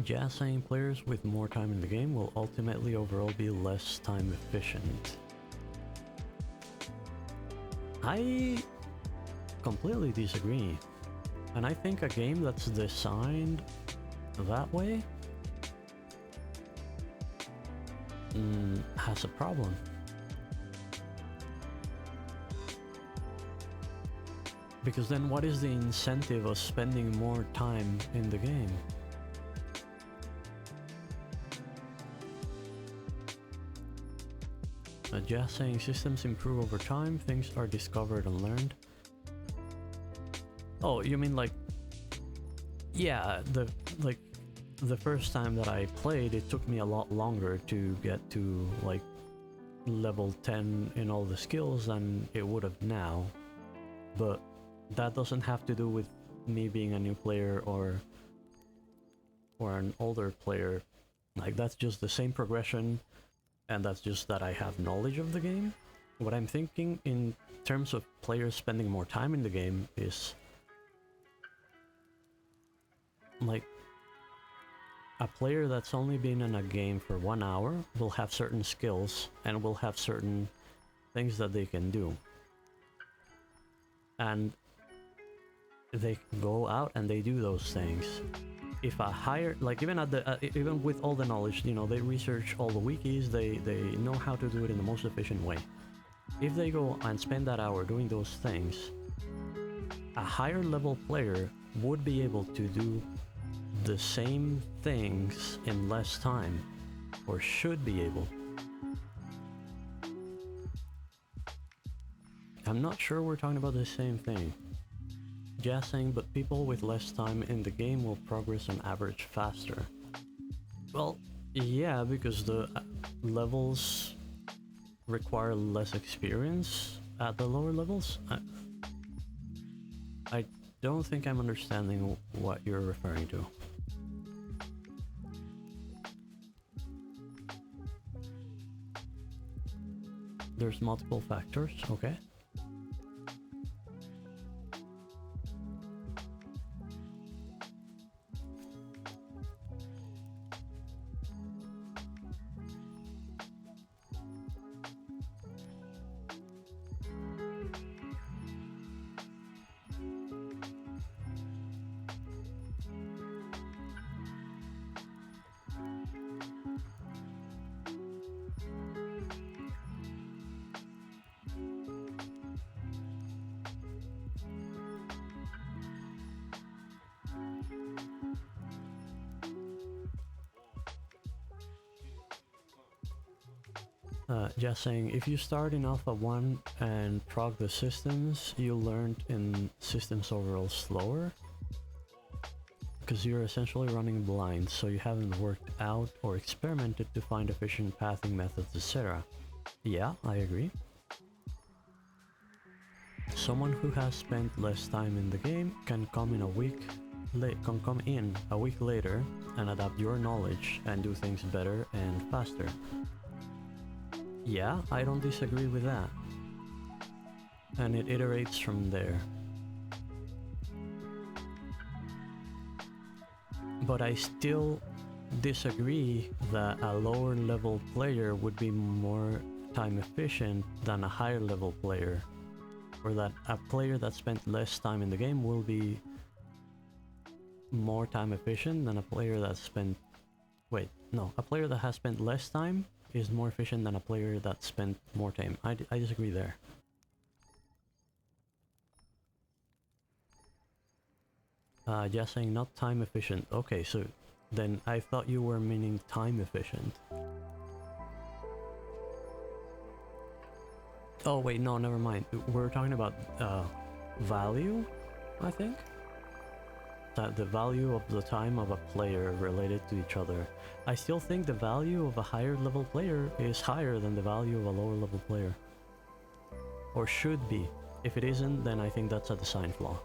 Jazz saying players with more time in the game will ultimately overall be less time efficient. I completely disagree. And I think a game that's designed that way has a problem. Because then what is the incentive of spending more time in the game? Jazz saying systems improve over time, things are discovered and learned. Oh, you mean like... Yeah, the first time that I played, it took me a lot longer to get to like level 10 in all the skills than it would have now. But that doesn't have to do with me being a new player or an older player. Like, that's just the same progression, and that's just that I have knowledge of the game. What I'm thinking in terms of players spending more time in the game is like a player that's only been in a game for 1 hour will have certain skills and will have certain things that they can do. And they go out and they do those things. If a higher, like even at the even with all the knowledge, you know, they research all the wikis, they know how to do it in the most efficient way. If they go and spend that hour doing those things, a higher level player would be able to do the same things in less time, or should be able. I'm not sure we're talking about the same thing. Guessing, but people with less time in the game will progress on average faster. Well, yeah, because the levels require less experience at the lower levels. I don't think I'm understanding what you're referring to. There's multiple factors, okay? Just saying, if you start in Alpha 1 and prog the systems, you learned in systems overall slower. Because you're essentially running blind, so you haven't worked out or experimented to find efficient pathing methods, etc. Yeah, I agree. Someone who has spent less time in the game can come in a week later and adapt your knowledge and do things better and faster. Yeah, I don't disagree with that. And it iterates from there. But I still disagree that a lower level player would be more time efficient than a higher level player. Or that a player that spent less time in the game will be more time efficient than a player that spent... Wait, no, a player that has spent less time is more efficient than a player that spent more time. I disagree there. Just saying not time efficient. Okay, so then I thought you were meaning time efficient. Oh wait, no, never mind. We're talking about value, I think? That the value of the time of a player related to each other. I still think the value of a higher level player is higher than the value of a lower level player. Or should be. If it isn't, then I think that's a design flaw.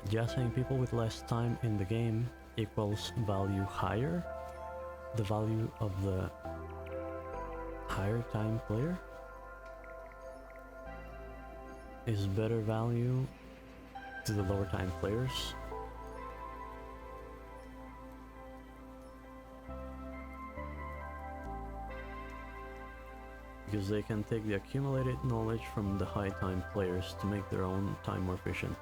Just saying people with less time in the game equals value higher. The value of the higher time player is better value to the lower time players. Because they can take the accumulated knowledge from the high time players to make their own time more efficient.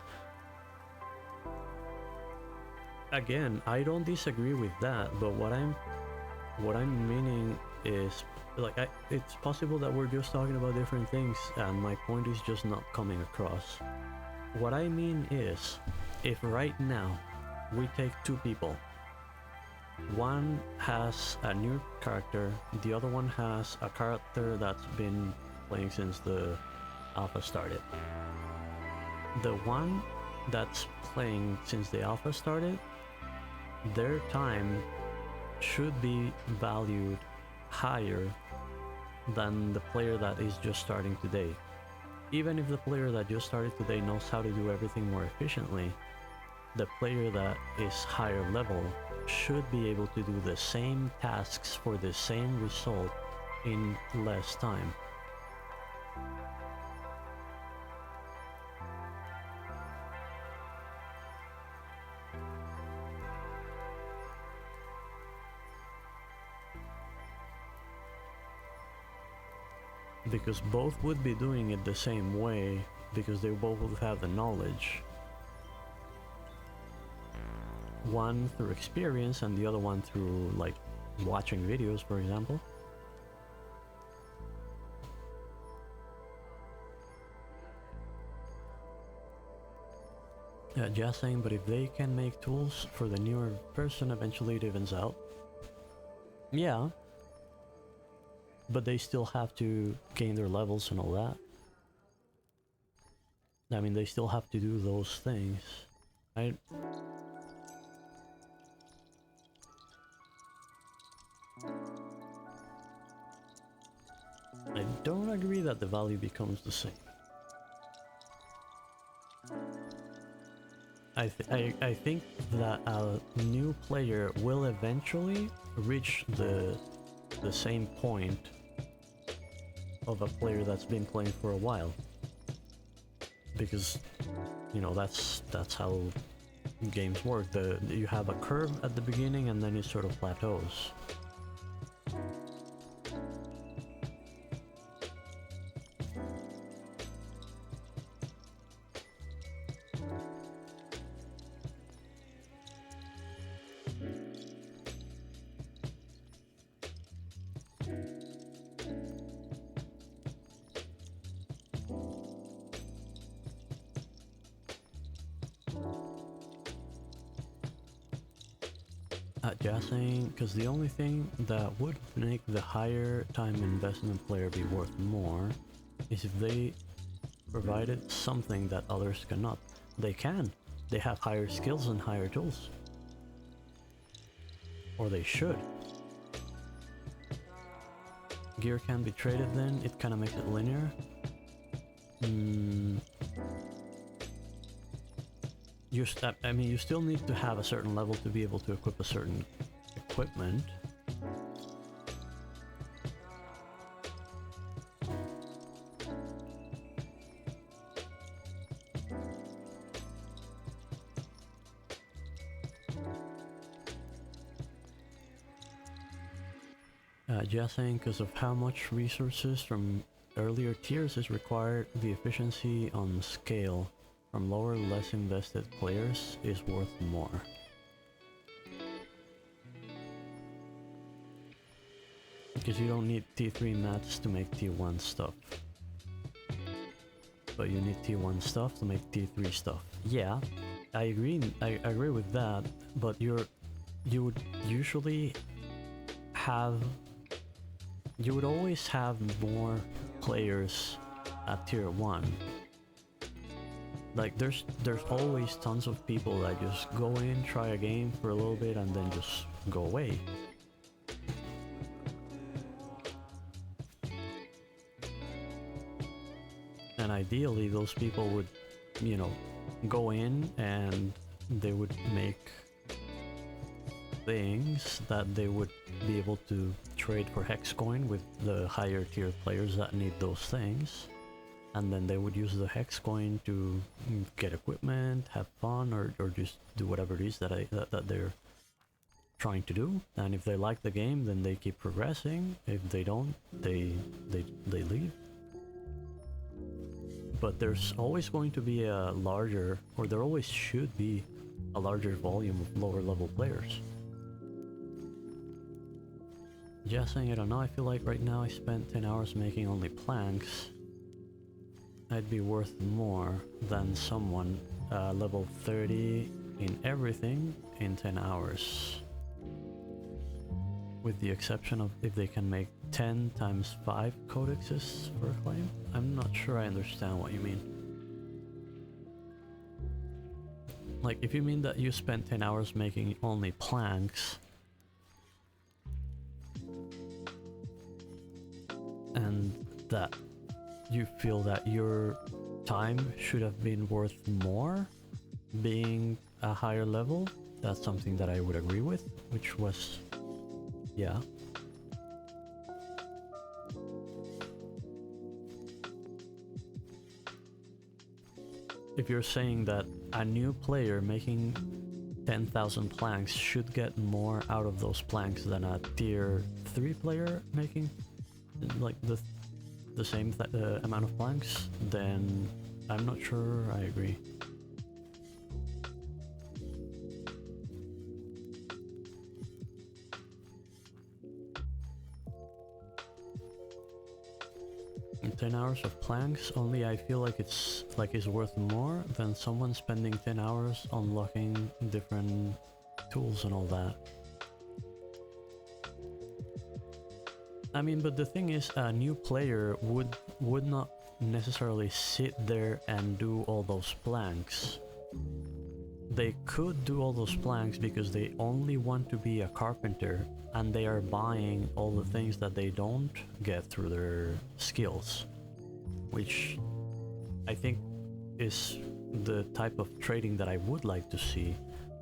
Again, I don't disagree with that, but what I'm meaning is, like, it's possible that we're just talking about different things and my point is just not coming across. What I mean is, if right now we take two people, one has a new character, the other one has a character that's been playing since the alpha started. The one that's playing since the alpha started, their time should be valued higher than the player that is just starting today. Even if the player that just started today knows how to do everything more efficiently, the player that is higher level should be able to do the same tasks for the same result in less time. Because both would be doing it the same way, because they both would have the knowledge. One through experience and the other one through, like, watching videos, for example. Yeah, just saying, but if they can make tools for the newer person, eventually it evens out. Yeah. But they still have to gain their levels and all that. I mean, they still have to do those things. I don't agree that the value becomes the same. I think that a new player will eventually reach the same point of a player that's been playing for a while, because you know that's how games work. You have a curve at the beginning and then it sort of plateaus. Just saying, because the only thing that would make the higher time investment player be worth more is if they provided something that others cannot. They can. They have higher skills and higher tools. Or they should. Gear can be traded then, it kind of makes it linear. I mean, you still need to have a certain level to be able to equip a certain equipment. Just saying, because of how much resources from earlier tiers is required, the efficiency on scale from lower, less invested players is worth more. Because you don't need T3 mats to make T1 stuff. But you need T1 stuff to make T3 stuff. Yeah, I agree with that, but you would usually have... You would always have more players at tier 1. Like there's always tons of people that just go in, try a game for a little bit and then just go away. And ideally those people would, you know, go in and they would make things that they would be able to trade for hex coin with the higher tier players that need those things, and then they would use the hex coin to get equipment, have fun, or just do whatever it is that they're trying to do. And if they like the game, then they keep progressing. If they don't, they leave. But there's always going to be a larger, or there always should be a larger volume of lower level players. Just saying, I don't know, I feel like right now I spent 10 hours making only planks. I'd be worth more than someone level 30 in everything in 10 hours. With the exception of if they can make 10 times 5 codexes for a claim. I'm not sure I understand what you mean. Like, if you mean that you spent 10 hours making only planks, and that you feel that your time should have been worth more being a higher level, that's something that I would agree with, which was, yeah. If you're saying that a new player making 10,000 planks should get more out of those planks than a tier 3 player making like the same amount of planks, then I'm not sure I agree. In 10 hours of planks only, I feel like it's worth more than someone spending 10 hours unlocking different tools and all that. I mean, but the thing is, a new player would not necessarily sit there and do all those planks. They could do all those planks because they only want to be a carpenter, and they are buying all the things that they don't get through their skills, which I think is the type of trading that I would like to see.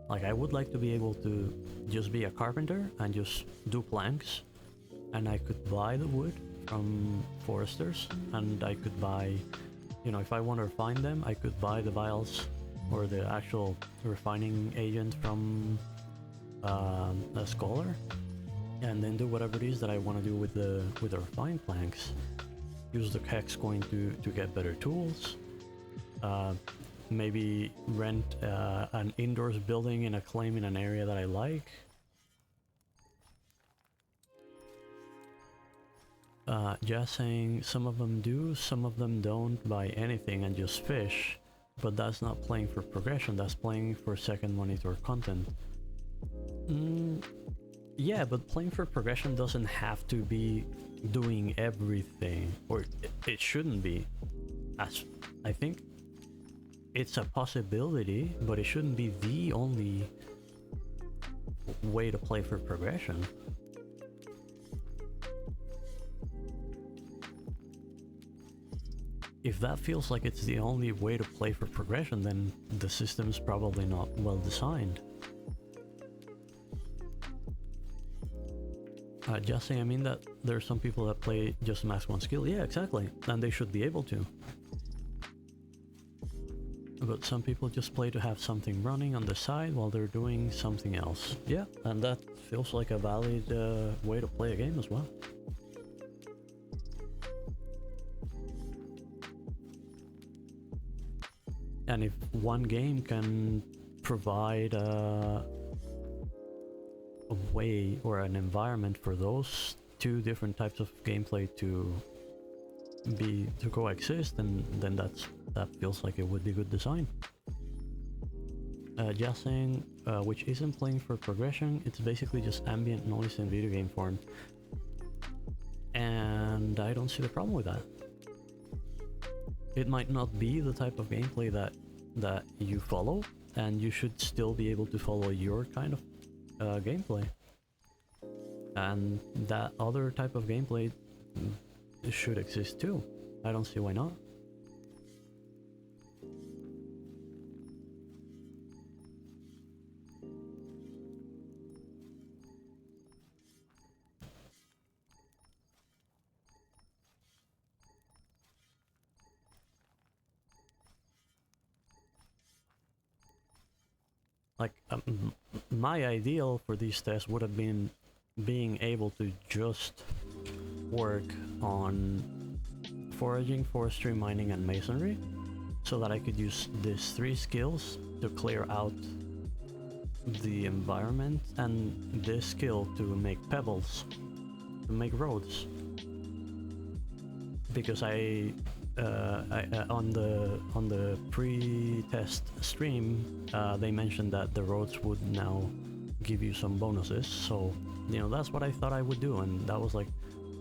Like, I would like to be able to just be a carpenter and just do planks, and I could buy the wood from foresters, and I could buy, you know, if I want to refine them, I could buy the vials or the actual refining agent from a scholar, and then do whatever it is that I want to do with the refined planks. Use the hex coin to get better tools. Maybe rent an indoors building in a claim in an area that I like. Just saying, some of them do, some of them don't buy anything and just fish, but that's not playing for progression, that's playing for second monitor content. Yeah, but playing for progression doesn't have to be doing everything, or it shouldn't be. As I think it's a possibility, but it shouldn't be the only way to play for progression. If that feels like it's the only way to play for progression, then the system's probably not well designed. Just saying, I mean that there are some people that play just max one skill. Yeah, exactly, and they should be able to. But some people just play to have something running on the side while they're doing something else. Yeah, and that feels like a valid way to play a game as well. And if one game can provide a way or an environment for those two different types of gameplay to coexist, then that feels like it would be good design. Just saying, which isn't playing for progression, it's basically just ambient noise in video game form. And I don't see the problem with that. It might not be the type of gameplay that you follow, and you should still be able to follow your kind of gameplay. And that other type of gameplay should exist too. I don't see why not. Like, my ideal for these tests would have been being able to just work on foraging, forestry, mining, and masonry, so that I could use these 3 skills to clear out the environment, and this skill to make pebbles, to make roads. Because on the pre-test stream, they mentioned that the roads would now give you some bonuses, so you know, that's what I thought I would do, and that was like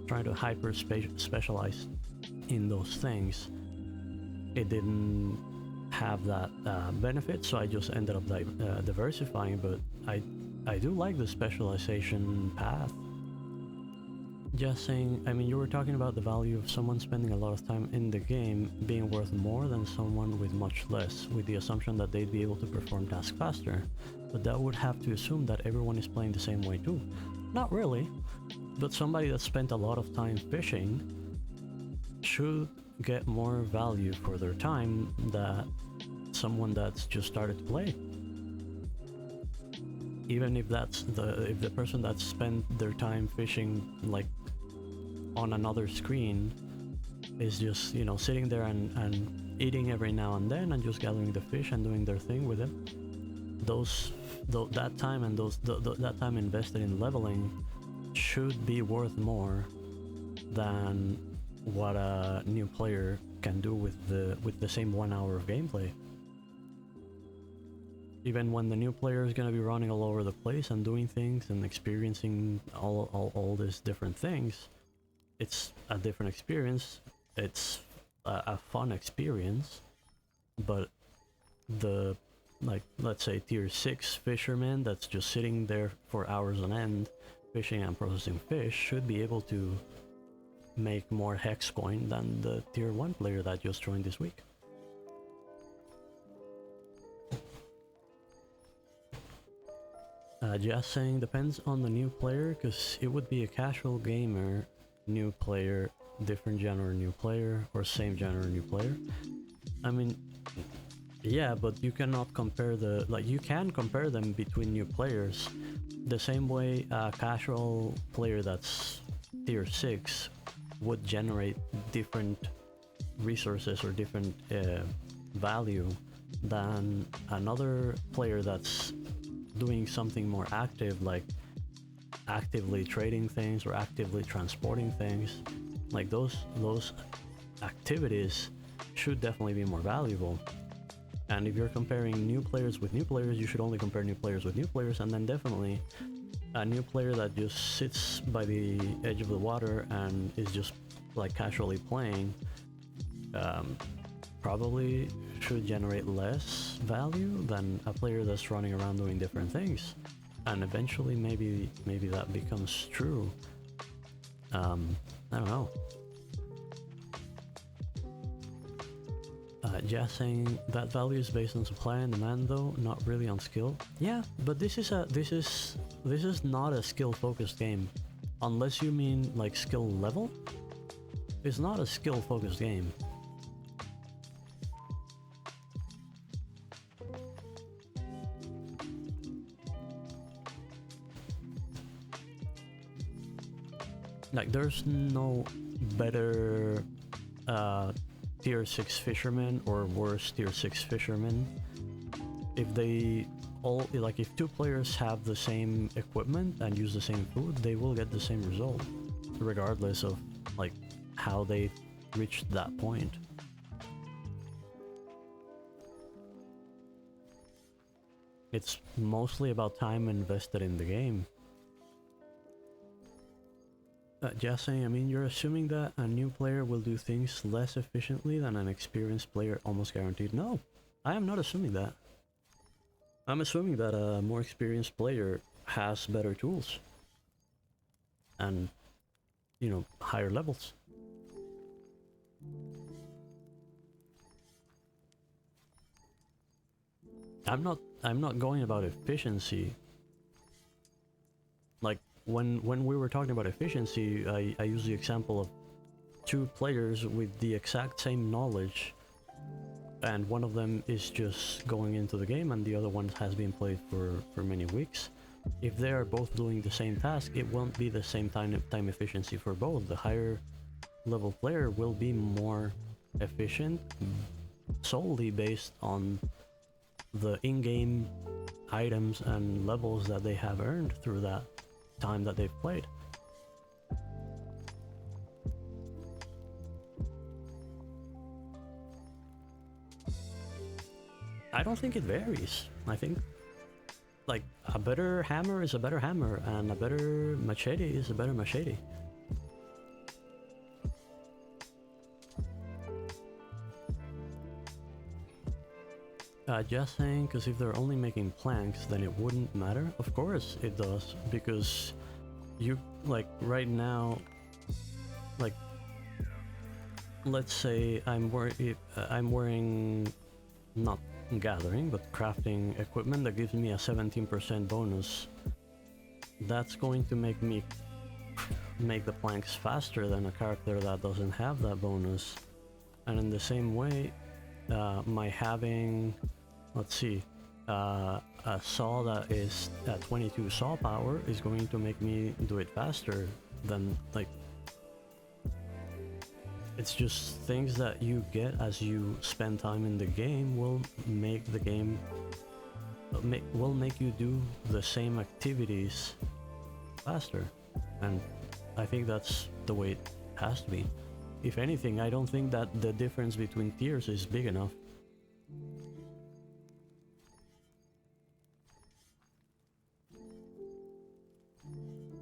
trying to hyper specialize in those things. It didn't have that benefit, so I just ended up diversifying, but I do like the specialization path. Just saying, I mean, you were talking about the value of someone spending a lot of time in the game being worth more than someone with much less, with the assumption that they'd be able to perform tasks faster. But that would have to assume that everyone is playing the same way too. Not really, but somebody that spent a lot of time fishing should get more value for their time than someone that's just started to play. Even if that's if the person that spent their time fishing like on another screen is just, you know, sitting there and eating every now and then and just gathering the fish and doing their thing with it, that time and that time invested in leveling should be worth more than what a new player can do with the same 1 hour of gameplay. Even when the new player is going to be running all over the place and doing things and experiencing all these different things, it's a different experience. It's a fun experience, but the, like, let's say tier 6 fisherman that's just sitting there for hours on end fishing and processing fish should be able to make more hex coin than the tier 1 player that just joined this week. Just saying, depends on the new player, because it would be a casual gamer new player, different genre new player, or same genre new player. I mean, yeah, but you cannot compare the, like, you can compare them between new players the same way a casual player that's tier 6 would generate different resources or different value than another player that's doing something more active, like actively trading things or actively transporting things. Like those activities should definitely be more valuable. And if you're comparing new players with new players, you should only compare new players with new players, and then definitely a new player that just sits by the edge of the water and is just like casually playing probably should generate less value than a player that's running around doing different things. And eventually maybe that becomes true. I don't know. Just saying that value is based on supply and demand though, not really on skill. Yeah, but this is not a skill focused game. Unless you mean like skill level. It's not a skill focused game. Like there's no better tier 6 fishermen or worse tier 6 fishermen. If they all, like if two players have the same equipment and use the same food, they will get the same result, regardless of like how they reached that point. It's mostly about time invested in the game. Just saying, I mean, you're assuming that a new player will do things less efficiently than an experienced player, almost guaranteed. No, I am not assuming that. I'm assuming that a more experienced player has better tools. And, you know, higher levels. I'm not going about efficiency. Like, when we were talking about efficiency, I use the example of two players with the exact same knowledge, and one of them is just going into the game and the other one has been played for many weeks. If they are both doing the same task, it won't be the same time efficiency for both. The higher level player will be more efficient solely based on the in-game items and levels that they have earned through that time that they've played. I don't think it varies. I think like a better hammer is a better hammer and a better machete is a better machete. Just saying, because if they're only making planks, then it wouldn't matter. Of course it does, because you, like, right now, like, let's say I'm wearing not gathering, but crafting equipment that gives me a 17% bonus. That's going to make me make the planks faster than a character that doesn't have that bonus. And in the same way, my having, let's see, a saw that is at 22 saw power is going to make me do it faster than, like, it's just things that you get as you spend time in the game will make the game, will make you do the same activities faster. And I think that's the way it has to be. If anything, I don't think that the difference between tiers is big enough.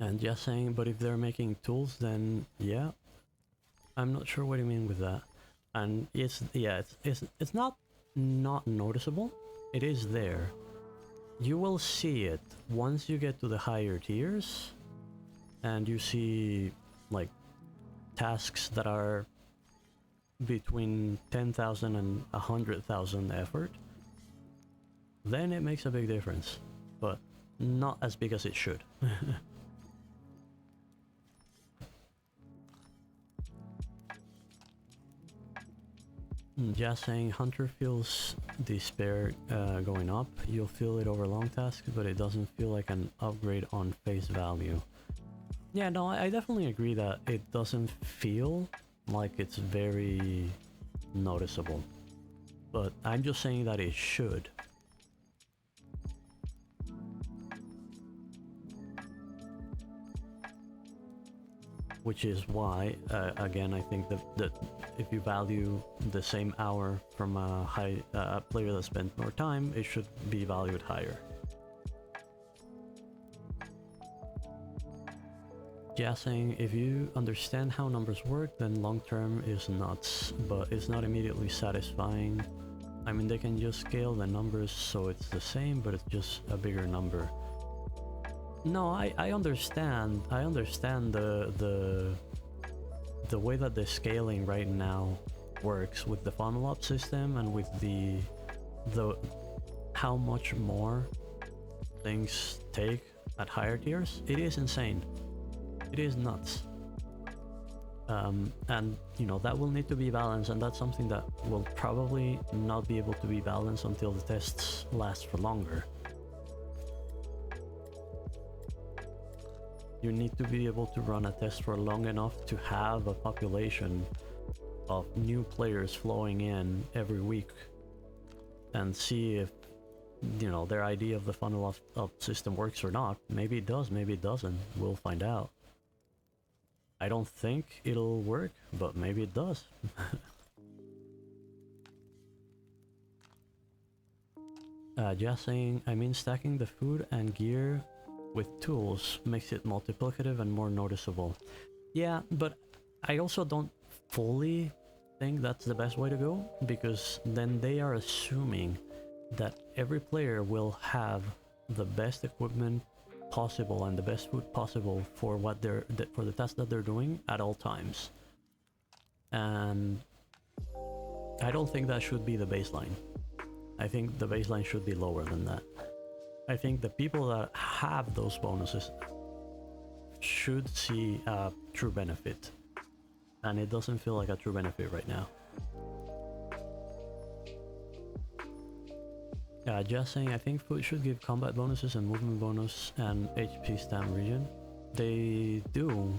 And just saying, but if they're making tools, then yeah. I'm not sure what you mean with that. And it's not noticeable. It is there. You will see it once you get to the higher tiers, and you see like tasks that are between 10,000 and 100,000 effort. Then it makes a big difference, but not as big as it should. Just saying, Hunter feels despair going up. You'll feel it over long tasks, but it doesn't feel like an upgrade on face value. Yeah, no, I definitely agree that it doesn't feel like it's very noticeable. But I'm just saying that it should. Which is why, again, I think that if you value the same hour from a player that spent more time, it should be valued higher. Just saying, if you understand how numbers work, then long term is nuts, but it's not immediately satisfying. I mean, they can just scale the numbers so it's the same, but it's just a bigger number. No, I understand. I understand the way that the scaling right now works with the funnel up system and with the how much more things take at higher tiers. It is insane. It is nuts. And you know, that will need to be balanced, and that's something that will probably not be able to be balanced until the tests last for longer. You need to be able to run a test for long enough to have a population of new players flowing in every week and see if, you know, their idea of the funnel up system works or not. Maybe it does, maybe it doesn't. We'll find out. I don't think it'll work, but maybe it does. Just saying, I mean, stacking the food and gear with tools makes it multiplicative and more noticeable. Yeah, but I also don't fully think that's the best way to go, because then they are assuming that every player will have the best equipment possible and the best food possible for what for the task that they're doing at all times. And I don't think that should be the baseline. I think the baseline should be lower than that. I think the people that have those bonuses should see a true benefit, and it doesn't feel like a true benefit right now. Just saying, I think food should give combat bonuses and movement bonus and HP stam regen. They do.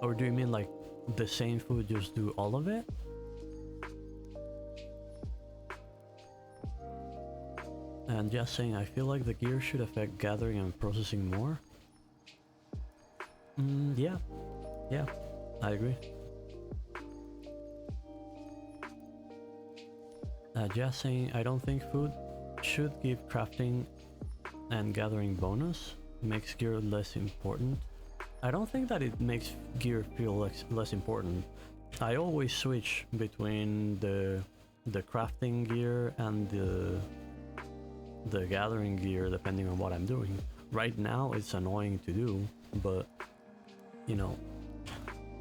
Or do you mean like the same food just do all of it? And just saying, I feel like the gear should affect gathering and processing more. Yeah, I agree. Just saying, I don't think food should give crafting and gathering bonus. Makes gear less important. I don't think that it makes gear feel less important. I always switch between the crafting gear and the gathering gear depending on what I'm doing. Right now it's annoying to do, but you know,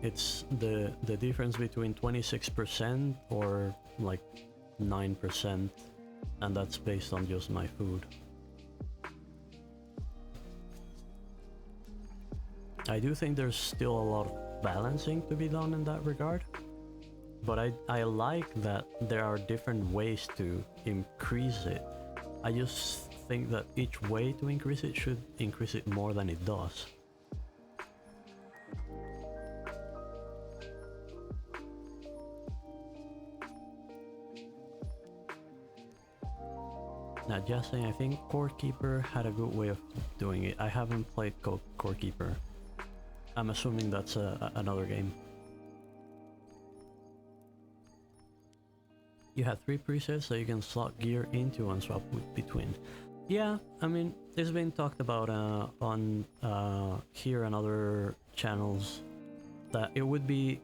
it's the difference between 26% or like 9%, and that's based on just my food. I do think there's still a lot of balancing to be done in that regard, but I like that there are different ways to increase it. I just think that each way to increase it should increase it more than it does. Now, just saying, I think Core Keeper had a good way of doing it. I haven't played Core Keeper. I'm assuming that's another game. You have 3 presets that you can slot gear into and swap between. Yeah, I mean, it's been talked about on here and other channels that it would be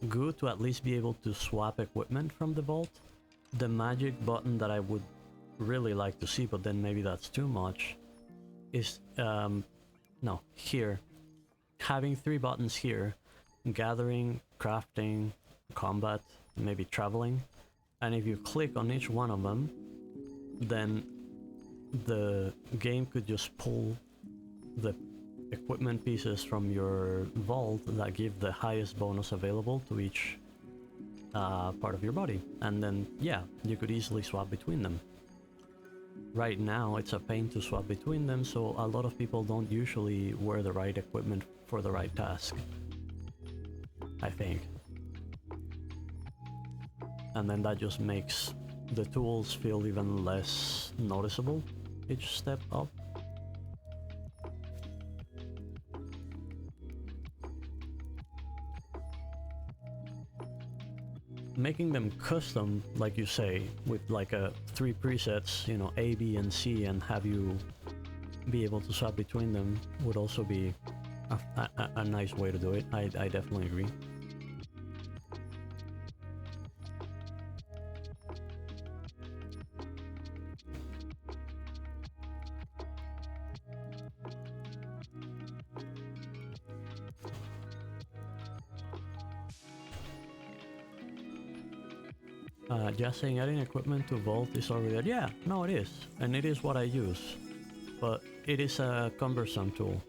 good to at least be able to swap equipment from the vault. The magic button that I would really like to see, but then maybe that's too much, is no, here. Having 3 buttons here: gathering, crafting, combat, maybe traveling. And if you click on each one of them, then the game could just pull the equipment pieces from your vault that give the highest bonus available to each part of your body. And then, yeah, you could easily swap between them. Right now, it's a pain to swap between them, so a lot of people don't usually wear the right equipment for the right task, I think. And then that just makes the tools feel even less noticeable each step up. Making them custom, like you say, with like 3 presets, you know, A, B, and C, and have you be able to swap between them would also be a nice way to do it. I definitely agree. Just saying adding equipment to Vault is already... Yeah, no, it is. And it is what I use. But it is a cumbersome tool.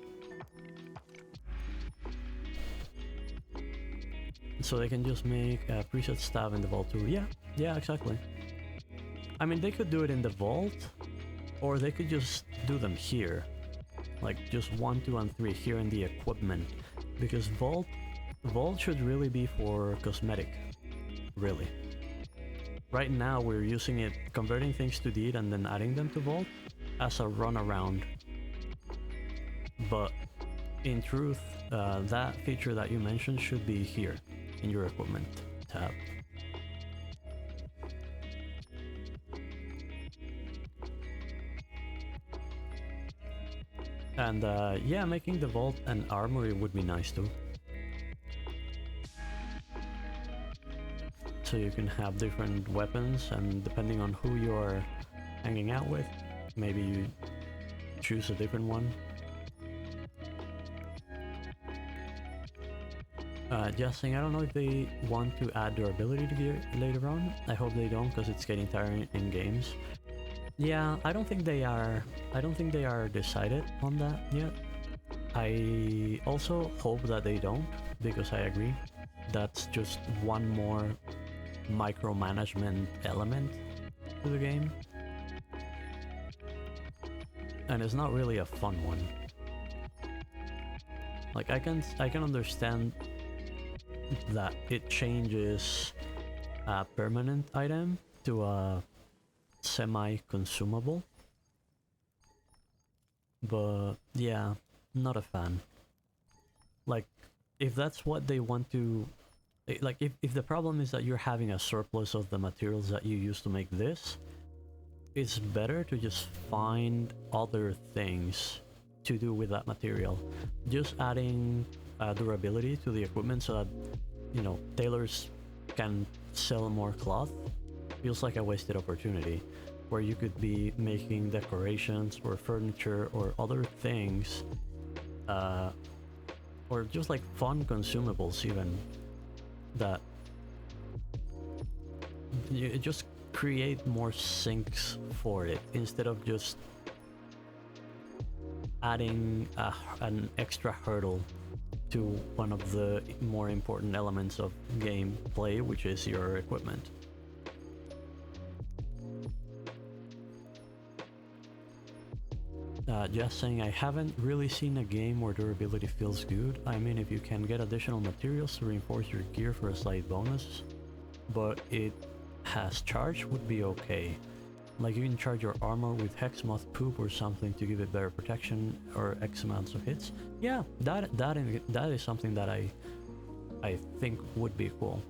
So they can just make a preset staff in the Vault too. Yeah, exactly. I mean, they could do it in the Vault, or they could just do them here. Like, just 1, 2, and 3 here in the equipment. Because Vault should really be for cosmetic. Really. Right now, we're using it, converting things to Deed and then adding them to Vault as a runaround. But in truth, that feature that you mentioned should be here in your equipment tab. And yeah, making the Vault an armory would be nice too. So you can have different weapons, and depending on who you're hanging out with, maybe you choose a different one. Just saying, I don't know if they want to add durability to gear later on. I hope they don't, because it's getting tiring in games. Yeah, I don't think they are decided on that yet. I also hope that they don't, because I agree. That's just one more micromanagement element to the game. And it's not really a fun one. Like, I can understand that it changes a permanent item to a semi-consumable. But yeah, not a fan. Like, if that's what they want to... Like, if the problem is that you're having a surplus of the materials that you use to make this, it's better to just find other things to do with that material. Just adding durability to the equipment so that, you know, tailors can sell more cloth feels like a wasted opportunity, where you could be making decorations or furniture or other things, or just like fun consumables even, that you just create more sinks for it instead of just adding an extra hurdle to one of the more important elements of gameplay, which is your equipment. Just saying, I haven't really seen a game where durability feels good. I mean, if you can get additional materials to reinforce your gear for a slight bonus, but it has charge would be okay. Like, you can charge your armor with Hexmoth poop or something to give it better protection or X amounts of hits. Yeah, that is something that I think would be cool.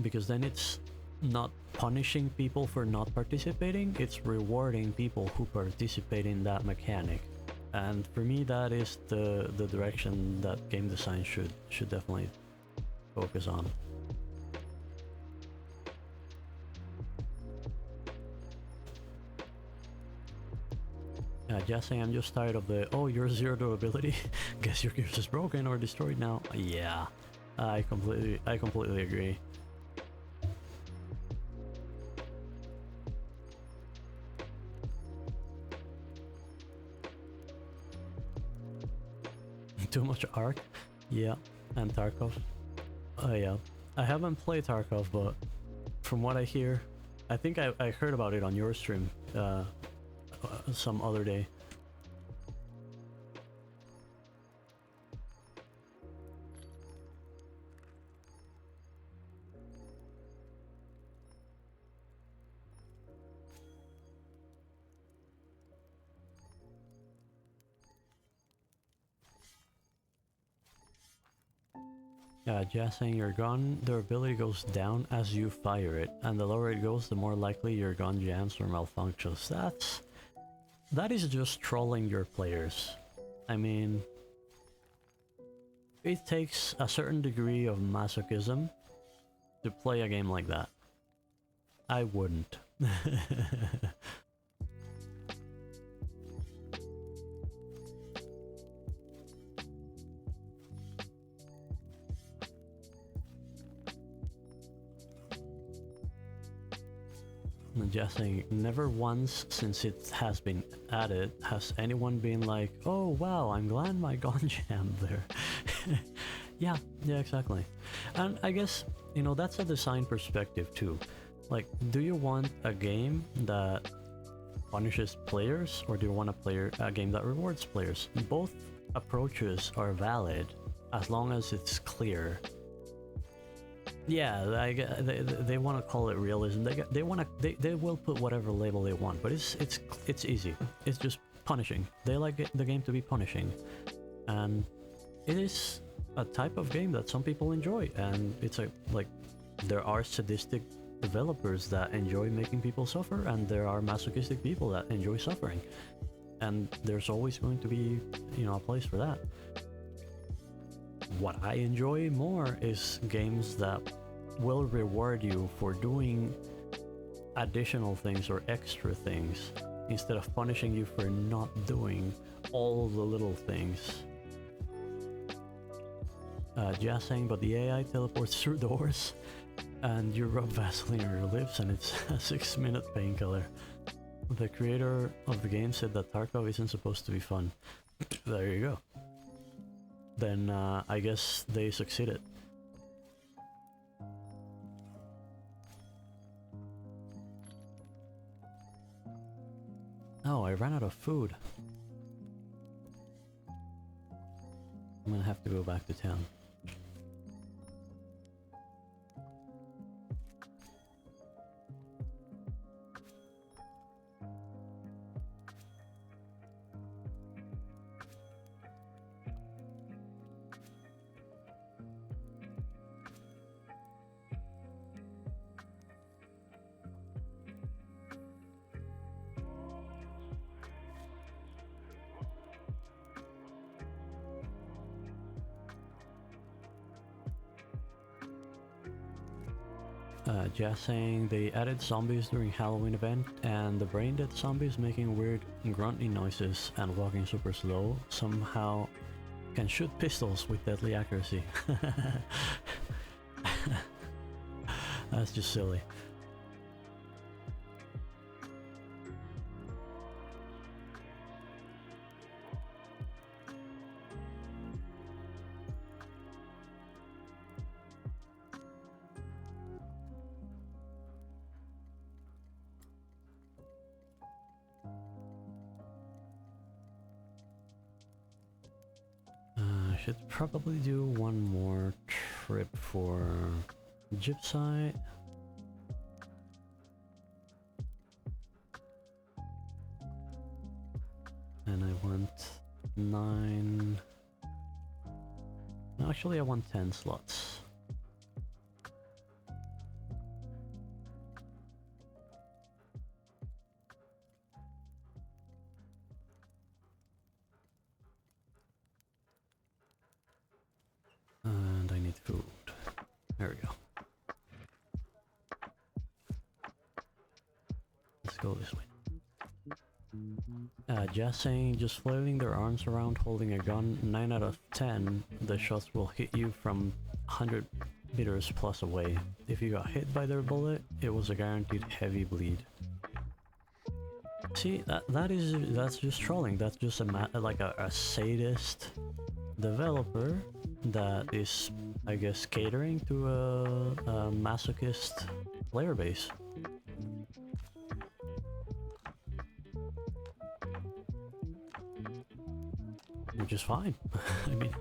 Because then it's not punishing people for not participating, it's rewarding people who participate in that mechanic. And for me, that is the direction that game design should definitely focus on. Just saying, I'm just tired of the, oh, you're zero durability, guess your gear is broken or destroyed now. Yeah, I completely agree. Too much Ark? Yeah, and Tarkov. Oh yeah, I haven't played Tarkov, but from what I hear, I think I heard about it on your stream some other day. Just saying, your gun durability goes down as you fire it, and the lower it goes, the more likely your gun jams or malfunctions. That is just trolling your players. I mean, it takes a certain degree of masochism to play a game like that. I wouldn't. Just saying, never once since it has been added has anyone been like, oh wow, I'm glad my gun jammed there. yeah, exactly. And I guess, you know, that's a design perspective too. Like, do you want a game that punishes players, or do you want a game that rewards players? Both approaches are valid as long as it's clear. Yeah, they want to call it realism. They will put whatever label they want, but it's easy. It's just punishing. They like the game to be punishing, and it is a type of game that some people enjoy. And it's like there are sadistic developers that enjoy making people suffer, and there are masochistic people that enjoy suffering, and there's always going to be, you know, a place for that. What I enjoy more is games that will reward you for doing additional things or extra things instead of punishing you for not doing all the little things. Just saying, but the AI teleports through doors and you rub Vaseline on your lips and it's a 6-minute painkiller. The creator of the game said that Tarkov isn't supposed to be fun. There you go. Then I guess they succeeded. Oh, I ran out of food. I'm gonna have to go back to town. Just saying, they added zombies during Halloween event, and the brain dead zombies making weird grunting noises and walking super slow somehow can shoot pistols with deadly accuracy. That's just silly. Should probably do one more trip for Gypsite. And I want 9... No, actually I want 10 slots. There we go. Let's go this way. Just saying, just flailing their arms around holding a gun, 9 out of 10, the shots will hit you from 100 meters plus away. If you got hit by their bullet, it was a guaranteed heavy bleed. See, that's just trolling. That's just a sadist developer that is, I guess, catering to a masochist player base. Which is fine. I mean,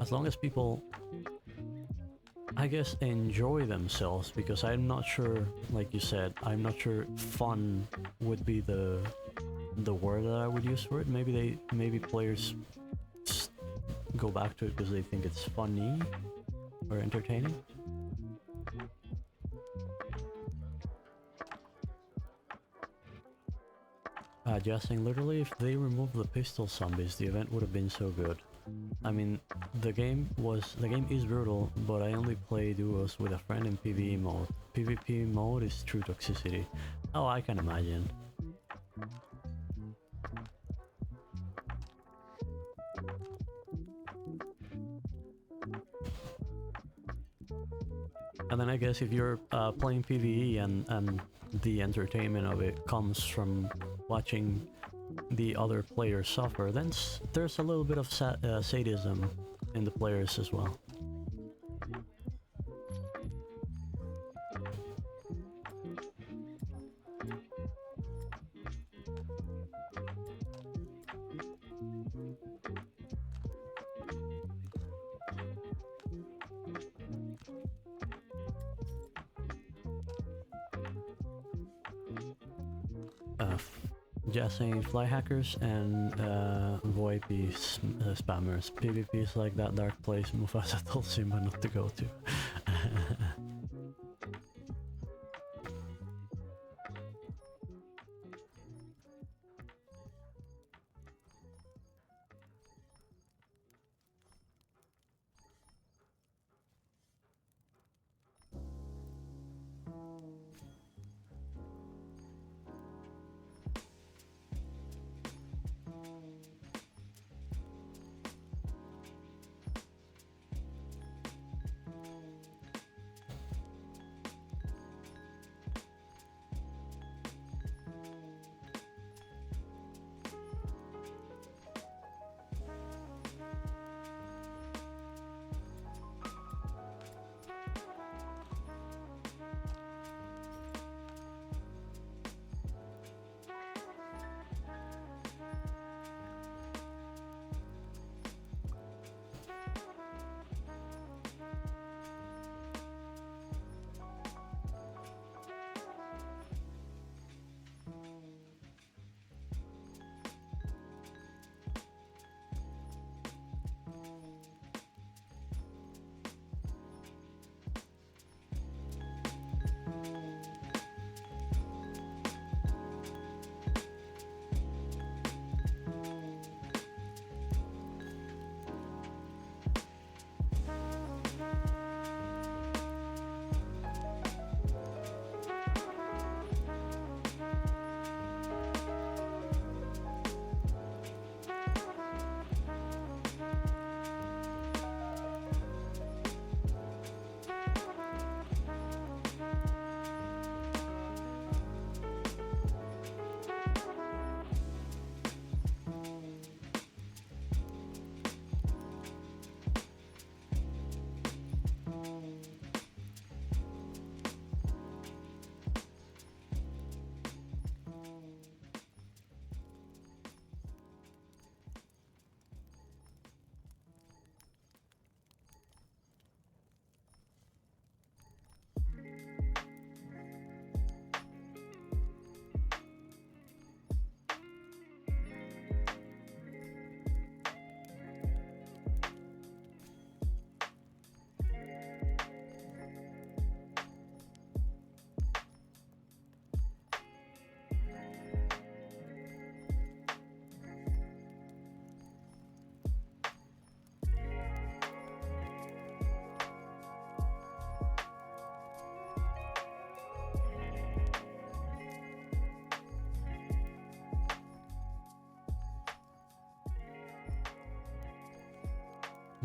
as long as people, I guess, enjoy themselves, because I'm not sure, like you said, I'm not sure fun would be the word that I would use for it. Maybe players just go back to it because they think it's funny or entertaining. Just saying, literally, if they removed the pistol zombies, the event would have been so good. I mean, the game is brutal, but I only play duos with a friend in PvE mode. PvP mode is true toxicity. Oh, I can imagine. And then I guess if you're playing PvE and the entertainment of it comes from watching the other players suffer, then there's a little bit of sadism in the players as well. Just saying, fly hackers and VoIP spammers. PvP is like that dark place Mufasa told Simba not to go to.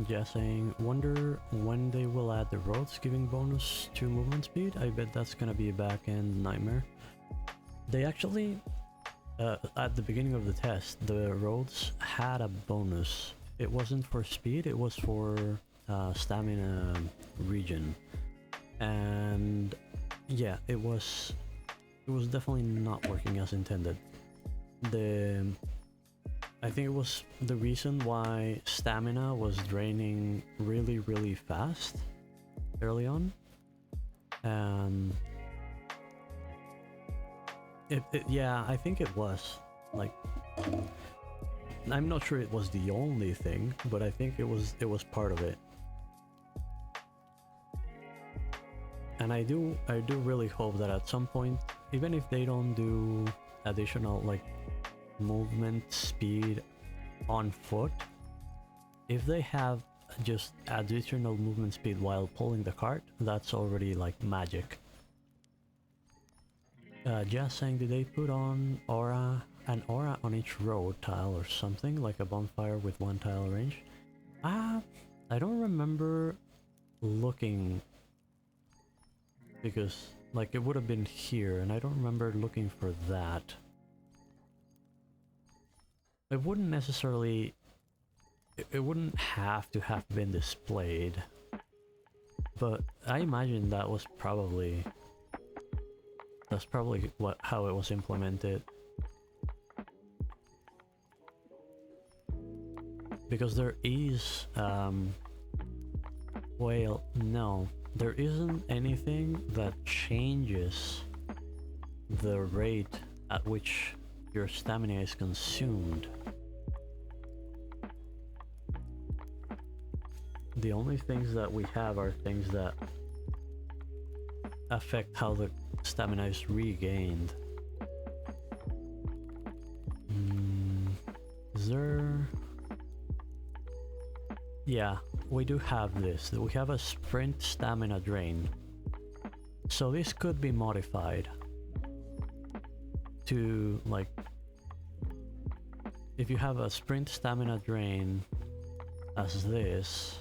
Just saying, wonder when they will add the roads giving bonus to movement speed. I bet that's gonna be a back-end nightmare. They actually, at the beginning of the test, the roads had a bonus. It wasn't for speed, it was for stamina regen. And yeah, it was definitely not working as intended. I think it was the reason why stamina was draining really fast early on. Yeah, I think it was. Like, I'm not sure it was the only thing, but I think it was part of it. And I do really hope that at some point, even if they don't do additional like movement speed on foot, if they have just additional movement speed while pulling the cart, that's already like magic. Just saying, did they put on an aura on each road tile or something, like a bonfire with one tile range? I don't remember looking, because like it would have been here and I don't remember looking for that. It wouldn't necessarily, it wouldn't have to have been displayed, but I imagine that's probably how it was implemented. Because there is, well, no, there isn't anything that changes the rate at which your stamina is consumed. The only things that we have are things that affect how the stamina is regained. Is there... Yeah, we do have this. We have a sprint stamina drain. So this could be modified to, like, if you have a sprint stamina drain as this,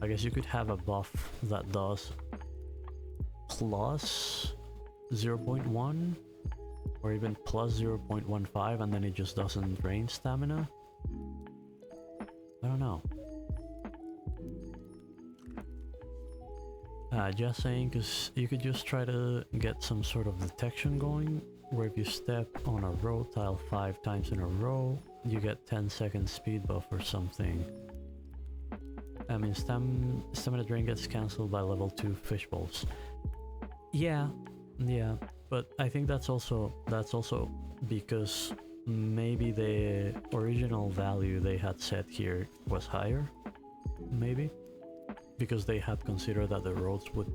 I guess you could have a buff that does plus 0.1 or even plus 0.15 and then it just doesn't drain stamina. I don't know. Just saying, because you could just try to get some sort of detection going, where if you step on a road tile 5 times in a row, you get 10-second speed buff or something. I mean, stamina drain gets cancelled by level 2 fishbowls. Yeah, but I think that's also because maybe the original value they had set here was higher, maybe, because they had considered that the roads would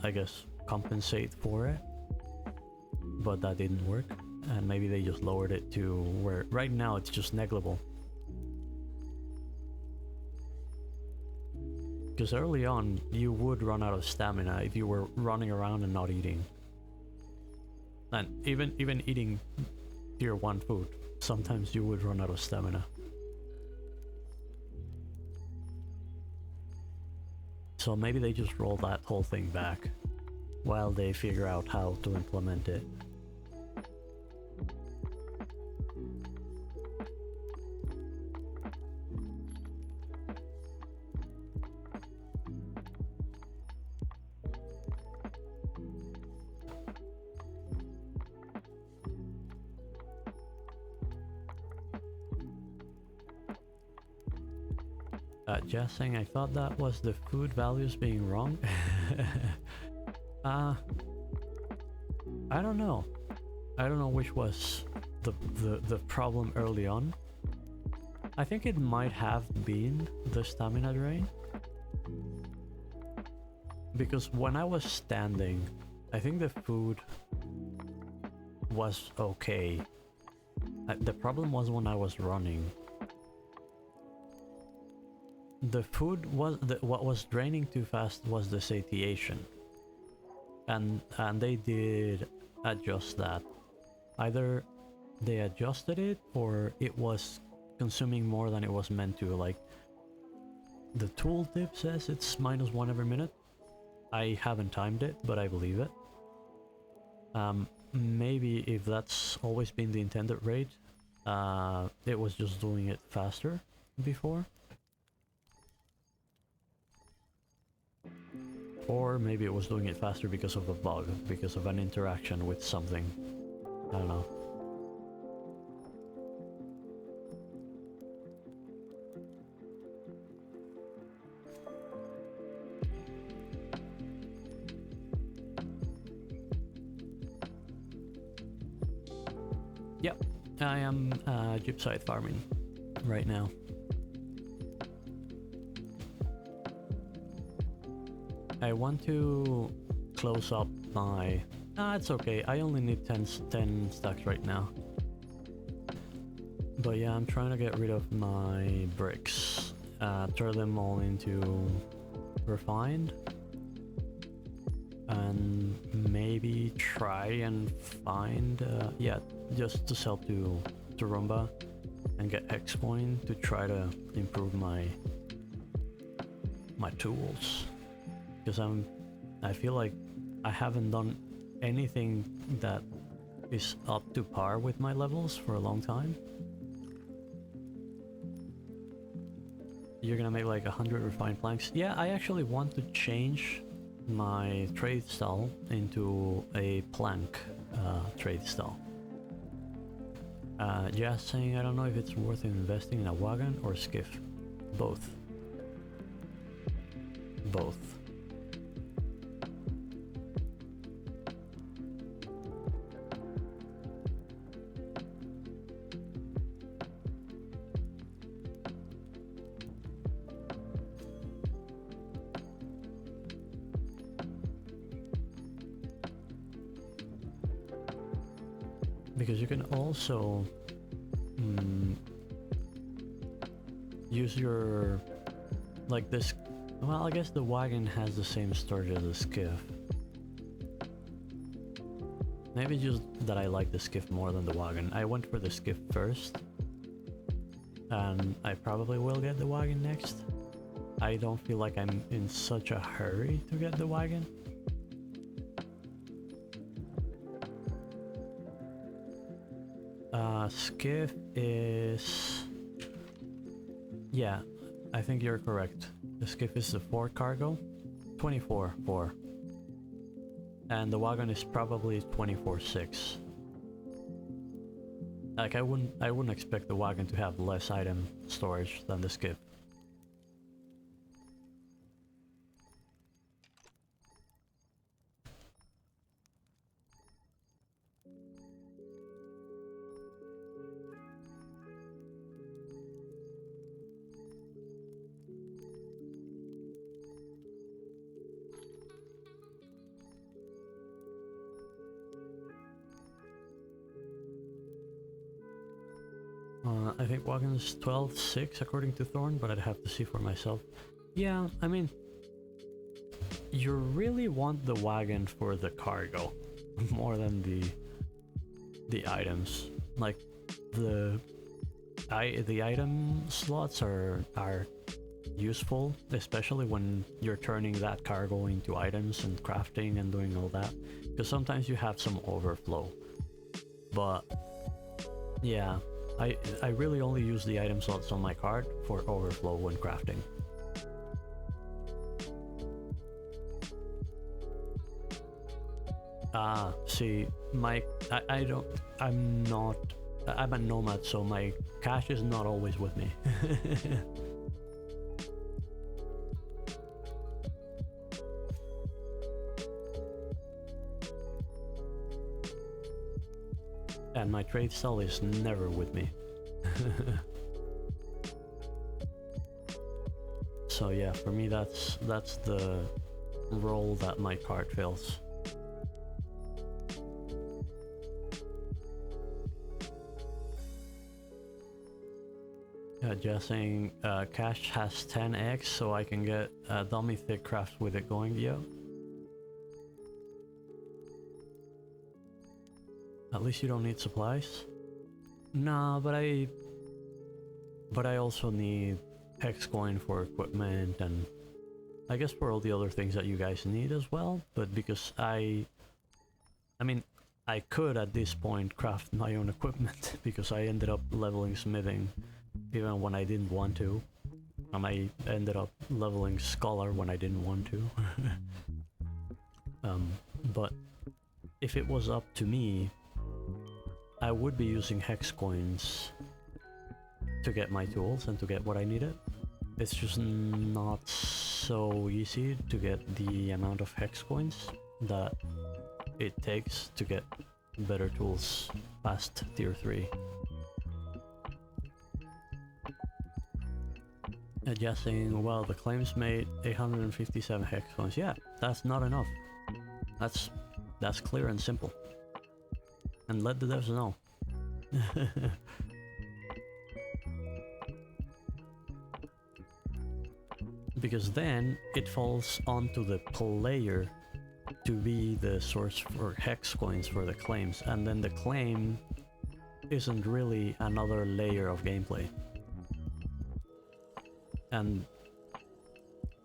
I guess compensate for it, but that didn't work, and maybe they just lowered it to where right now it's just negligible. Because early on you would run out of stamina if you were running around and not eating. And even eating tier 1 food, sometimes you would run out of stamina. So maybe they just roll that whole thing back while they figure out how to implement it. Just saying, I thought that was the food values being wrong. I don't know. I don't know which was the problem early on. I think it might have been the stamina drain. Because when I was standing, I think the food was okay. The problem was when I was running. The food was what was draining too fast was the satiation, and they did adjust that. Either they adjusted it or it was consuming more than it was meant to. Like, the tooltip says it's -1 every minute. I haven't timed it, but I believe it. Maybe if that's always been the intended rate, it was just doing it faster before. Or maybe it was doing it faster because of a bug, because of an interaction with something. I don't know. Yep, I am gypsite farming right now. I want to close up my... it's okay, I only need 10 stacks right now. But yeah, I'm trying to get rid of my bricks. Turn them all into refined. And maybe try and find... yeah, just to sell to Roomba and get X coin to try to improve my tools. Because I feel like I haven't done anything that is up to par with my levels for a long time. You're gonna make like 100 refined planks. Yeah, I actually want to change my trade style into a plank trade style. Just saying, I don't know if it's worth investing in a wagon or skiff. Both. Both. Because you can also use your, like this, well, I guess the wagon has the same storage as the skiff. Maybe just that I like the skiff more than the wagon. I went for the skiff first, and I probably will get the wagon next. I don't feel like I'm in such a hurry to get the wagon. Skiff is... yeah, I think you're correct. The skiff is the 4 cargo, 24/4, and the wagon is probably 24/6. Like I wouldn't expect the wagon to have less item storage than the skiff. I think wagon's 12/6 according to Thorn, but I'd have to see for myself. Yeah, I mean, you really want the wagon for the cargo more than the items. Like the item slots are useful, especially when you're turning that cargo into items and crafting and doing all that, because sometimes you have some overflow. But yeah, I really only use the item slots on my cart for overflow when crafting. See, I'm a nomad, so my cash is not always with me. And my trade style is never with me. So yeah, for me that's the role that my cart fills. Just saying, Cash has 10x, so I can get dummy thick craft with it going, yo. At least you don't need supplies. Nah, but I also need hex coin for equipment and I guess for all the other things that you guys need as well. But because I mean, I could at this point craft my own equipment because I ended up leveling smithing even when I didn't want to. And I ended up leveling scholar when I didn't want to. But if it was up to me, I would be using hex coins to get my tools and to get what I needed. It's just not so easy to get the amount of hex coins that it takes to get better tools past tier 3. Adjusting, well, the claims made 857 hex coins. Yeah, that's not enough. That's clear and simple. And let the devs know. Because then it falls onto the player to be the source for hex coins for the claims, and then the claim isn't really another layer of gameplay. And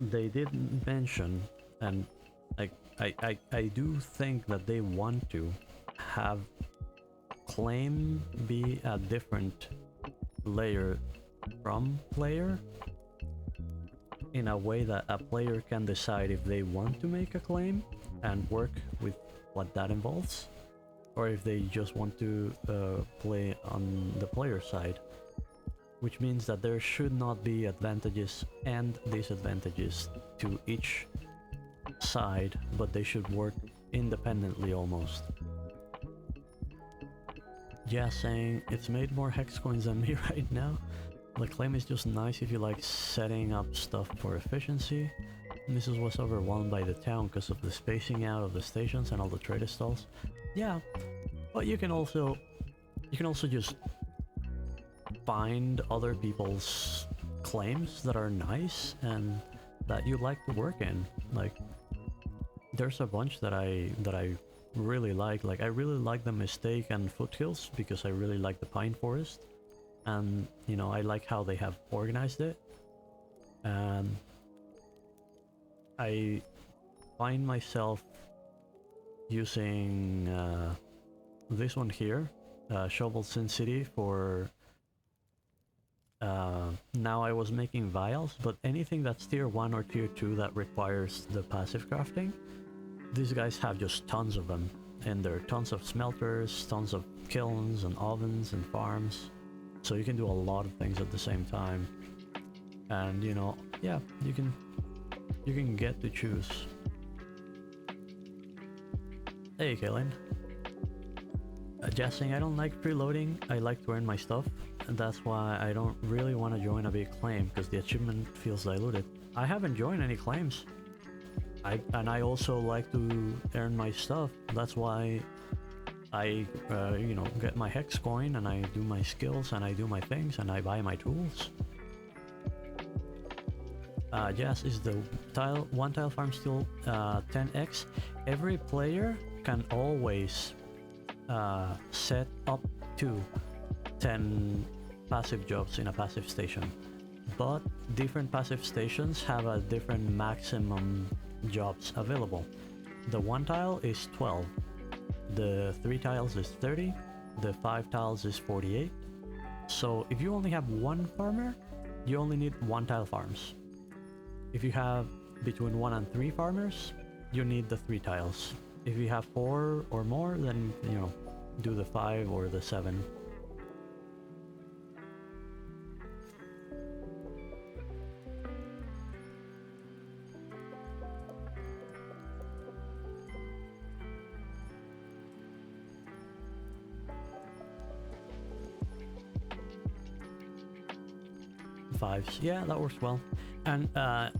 they did mention, and I do think that they want to have claim be a different layer from player, in a way that a player can decide if they want to make a claim and work with what that involves, or if they just want to play on the player side. Which means that there should not be advantages and disadvantages to each side, but they should work independently almost. Yeah, saying it's made more hex coins than me right now. The claim is just nice if you like setting up stuff for efficiency. Mrs. was overwhelmed by the town because of the spacing out of the stations and all the trader stalls. Yeah, but you can also just find other people's claims that are nice and that you like to work in. Like, there's a bunch that I really like. Like, I really like the Mistake and Foothills because I really like the Pine Forest, and you know, I like how they have organized it. And I find myself using this one here, Shovel Sin City, for now I was making vials, but anything that's tier 1 or tier 2 that requires the passive crafting, these guys have just tons of them. And there are tons of smelters, tons of kilns and ovens and farms. So you can do a lot of things at the same time. And you know, yeah, you can get to choose. Hey Kaylin. Just saying, I don't like preloading, I like to earn my stuff, and that's why I don't really want to join a big claim, because the achievement feels diluted. I haven't joined any claims. I also like to earn my stuff. That's why I, you know, get my hex coin and I do my skills and I do my things and I buy my tools. Yes, is the one tile farm still 10x? Every player can always set up to 10 passive jobs in a passive station, but different passive stations have a different maximum jobs available. The 1 tile is 12, the 3 tiles is 30, the 5 tiles is 48. So if you only have 1 farmer, you only need 1 tile farms. If you have between 1 and 3 farmers, you need the 3 tiles. If you have 4 or more, then, you know, do the 5 or the 7. Fives, yeah, that works well. And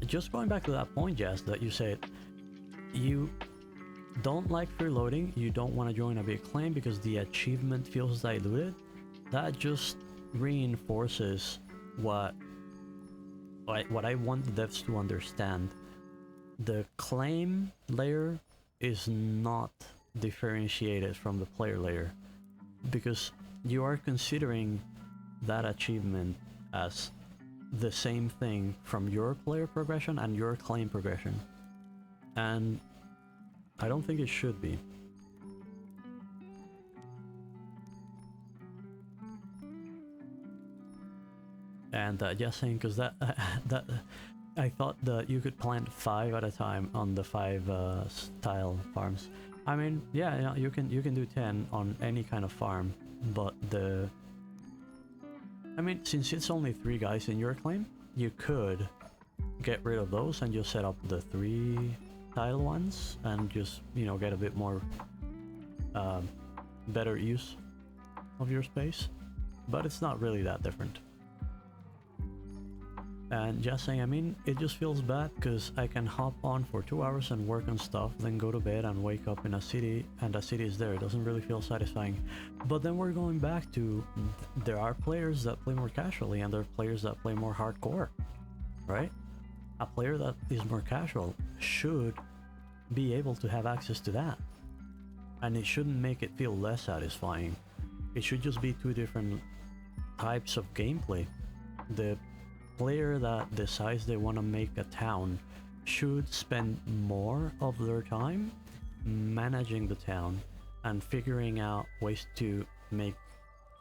just going back to that point, Jess, that you said you don't like freeloading, you don't want to join a big claim because the achievement feels diluted. That just reinforces what I want the devs to understand. The claim layer is not differentiated from the player layer. because you are considering that achievement as the same thing from your player progression and your claim progression, and I don't think it should be. And just saying, because that that I thought that you could plant 5 at a time on the 5 tile farms. I mean, yeah, you can do 10 on any kind of farm, but I mean, since it's only 3 guys in your claim, you could get rid of those and just set up the 3 tile ones and just, you know, get a bit more better use of your space, but it's not really that different. And just saying, I mean, it just feels bad because I can hop on for 2 hours and work on stuff, then go to bed and wake up in a city, and the city is there. It doesn't really feel satisfying. But then we're going back to, there are players that play more casually and there are players that play more hardcore, right? A player that is more casual should be able to have access to that. And it shouldn't make it feel less satisfying. It should just be 2 different types of gameplay. The player that decides they want to make a town should spend more of their time managing the town and figuring out ways to make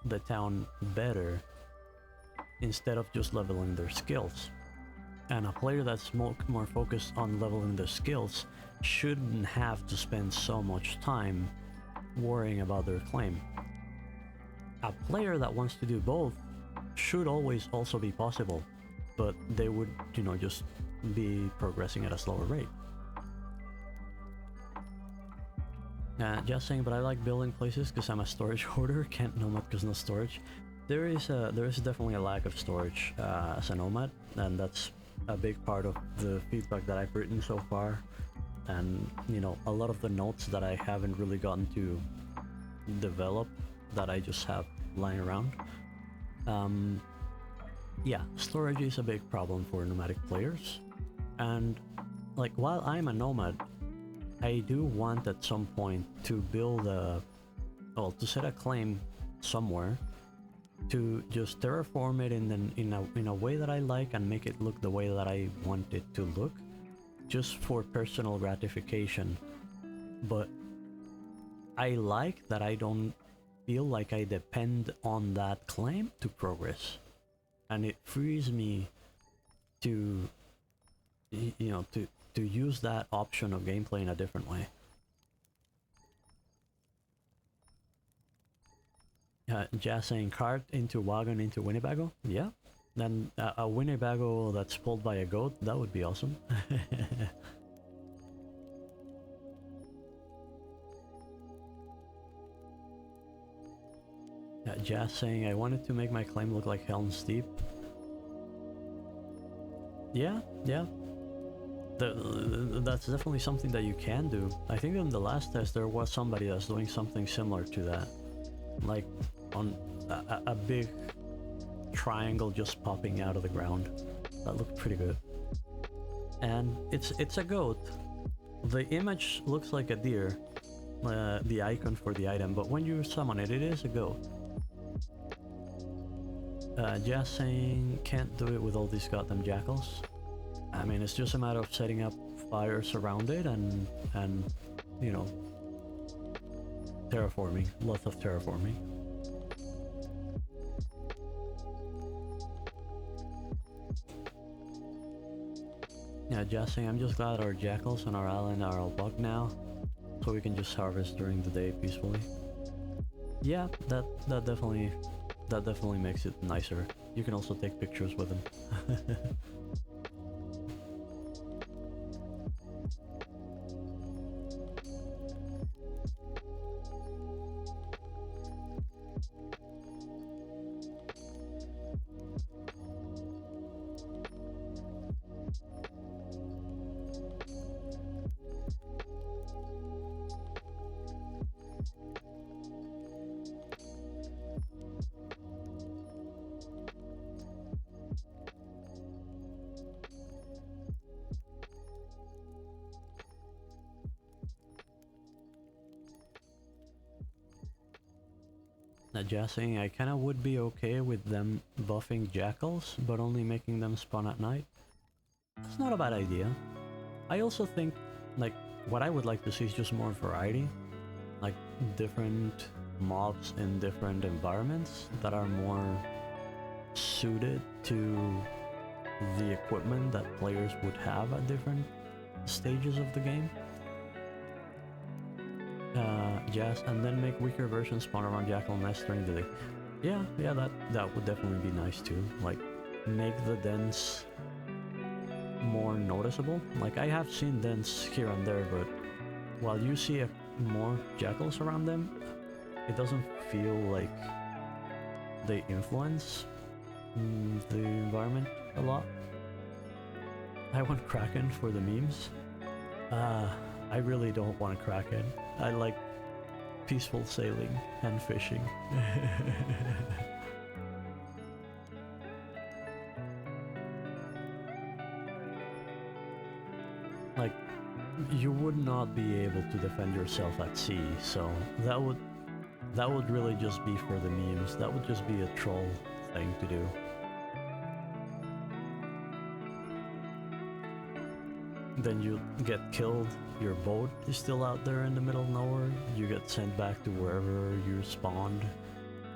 the town better instead of just leveling their skills. And a player that's more focused on leveling their skills shouldn't have to spend so much time worrying about their claim. A player that wants to do both should always also be possible, but they would, you know, just be progressing at a slower rate. Just saying, but I like building places because I'm a storage hoarder, can't nomad because no storage. There is definitely a lack of storage as a nomad, and that's a big part of the feedback that I've written so far, and, you know, a lot of the notes that I haven't really gotten to develop that I just have lying around. Yeah, storage is a big problem for nomadic players, and like, while I'm a nomad, I do want at some point to build to set a claim somewhere, to just terraform it in a way that I like and make it look the way that I want it to look, just for personal gratification. But I like that I don't feel like I depend on that claim to progress. And it frees me to, you know, to use that option of gameplay in a different way. Just saying, cart into wagon into Winnebago? Yeah. Then a Winnebago that's pulled by a goat, that would be awesome. Just saying, I wanted to make my claim look like Helm's Deep. Yeah, yeah. That's definitely something that you can do. I think in the last test there was somebody that's doing something similar to that. Like on a big triangle just popping out of the ground. That looked pretty good. And it's a goat. The image looks like a deer, the icon for the item, but when you summon it, it is a goat. Just saying, can't do it with all these goddamn jackals. I mean, it's just a matter of setting up fires around it and you know, terraforming, lots of terraforming. Yeah, just saying, I'm just glad our jackals on our island are all bugged now, so we can just harvest during the day peacefully. Yeah, that definitely makes it nicer. You can also take pictures with them. Adjusting, I kinda would be okay with them buffing jackals, but only making them spawn at night. It's not a bad idea. I also think, like, what I would like to see is just more variety. Like, different mobs in different environments that are more suited to the equipment that players would have at different stages of the game. Yes, and then make weaker versions spawn around Jackal Nest during the day. Yeah, that would definitely be nice too. Like, make the dens more noticeable. Like, I have seen dens here and there, but while you see more jackals around them, it doesn't feel like they influence the environment a lot. I want Kraken for the memes. I really don't want Kraken. I like peaceful sailing and fishing. Like, you would not be able to defend yourself at sea, so that would really just be for the memes. That would just be a troll thing to do. Then you get killed, your boat is still out there in the middle of nowhere, you get sent back to wherever you spawned,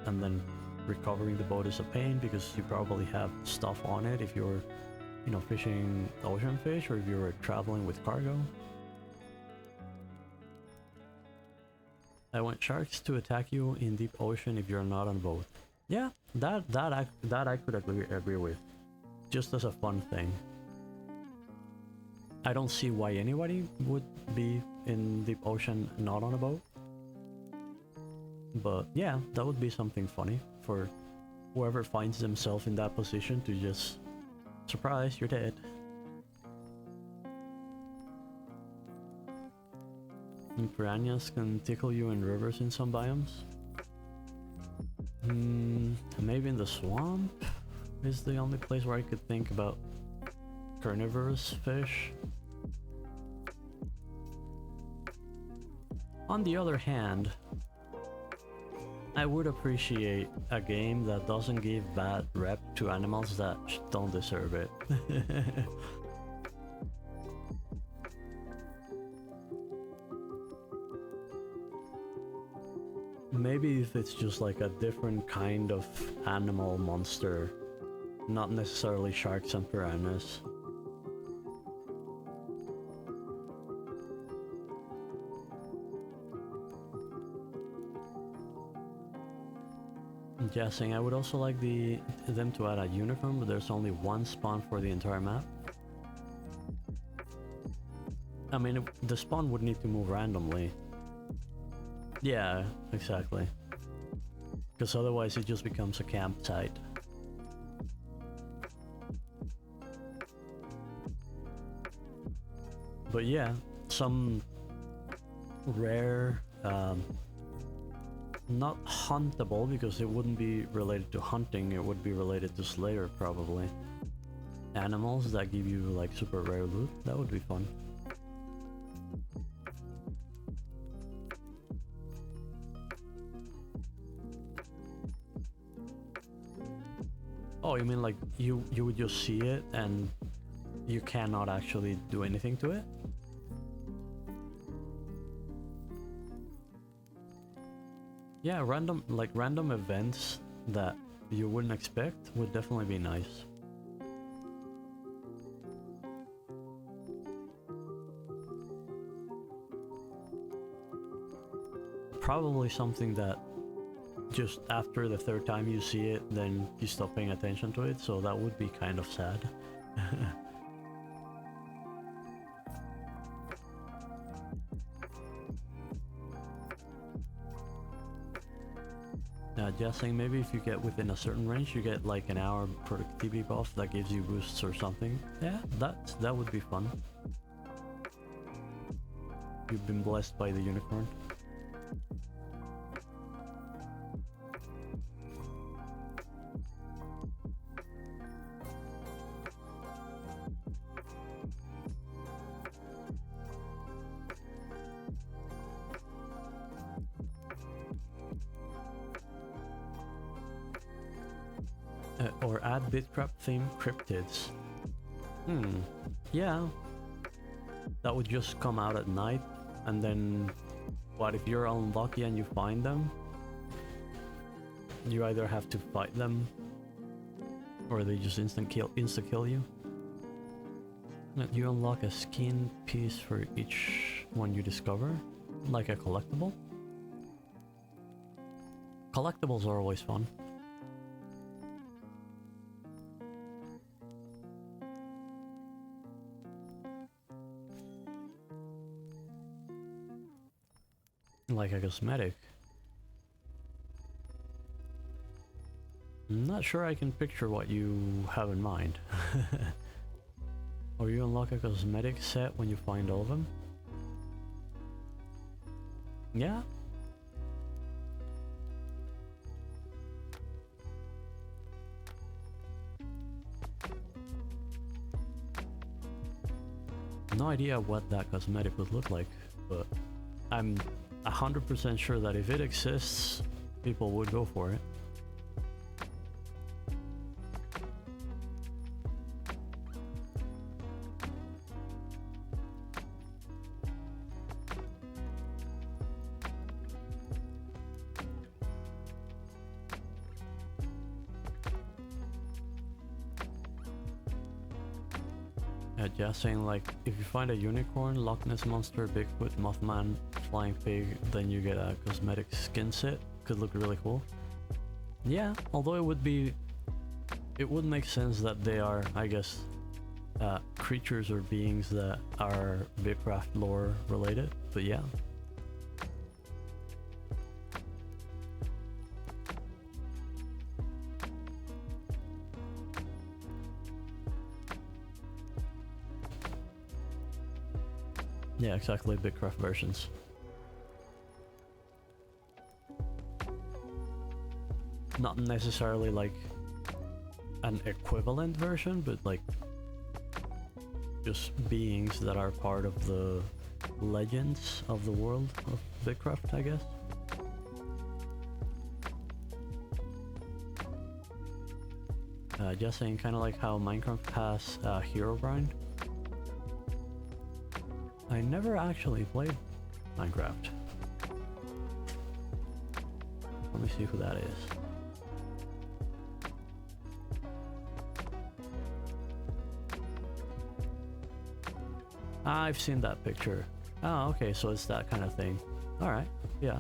and then recovering the boat is a pain because you probably have stuff on it if you're, you know, fishing ocean fish or if you're traveling with cargo. I want sharks to attack you in deep ocean if you're not on a boat. Yeah, that I could agree with. Just as a fun thing. I don't see why anybody would be in deep ocean not on a boat. But yeah, that would be something funny for whoever finds themselves in that position to just... Surprise, you're dead. And piranhas can tickle you in rivers in some biomes. Maybe in the swamp is the only place where I could think about carnivorous fish. On the other hand, I would appreciate a game that doesn't give bad rep to animals that don't deserve it. Maybe if it's just like a different kind of animal monster, not necessarily sharks and piranhas. I'm guessing I would also like them to add a unicorn, but there's only one spawn for the entire map. I mean, the spawn would need to move randomly. Yeah, exactly. Because otherwise it just becomes a campsite. But yeah, some rare, not huntable, because it wouldn't be related to hunting, it would be related to Slayer probably. Animals that give you like super rare loot, that would be fun. Oh, you mean like you would just see it and you cannot actually do anything to it? Yeah, random events that you wouldn't expect would definitely be nice. Probably something that just after the third time you see it, then you stop paying attention to it, so that would be kind of sad. Just saying, maybe if you get within a certain range, you get like an hour productivity buff that gives you boosts or something. Yeah, that would be fun. You've been blessed by the unicorn. Or add Bitcraft themed cryptids. Yeah. That would just come out at night, and then what if you're unlucky and you find them? You either have to fight them, or they just insta kill you. You unlock a skin piece for each one you discover, like a collectible. Collectibles are always fun. Like a cosmetic. I'm not sure I can picture what you have in mind. Or you unlock a cosmetic set when you find all of them? Yeah? No idea what that cosmetic would look like, but I'm 100% sure that if it exists, people would go for it. Just saying, like, if you find a unicorn, Loch Ness Monster, Bigfoot, Mothman, Flying Pig, then you get a cosmetic skin set. Could look really cool. Yeah, although it would make sense that they are, I guess, creatures or beings that are Bitcraft lore related, but yeah. Yeah, exactly, Bitcraft versions. Not necessarily like an equivalent version, but like just beings that are part of the legends of the world of Bitcraft, I guess. Just saying, kind of like how Minecraft has Herobrine. I never actually played Minecraft. Let me see who that is. I've seen that picture. Oh, okay, so it's that kind of thing. Alright, yeah.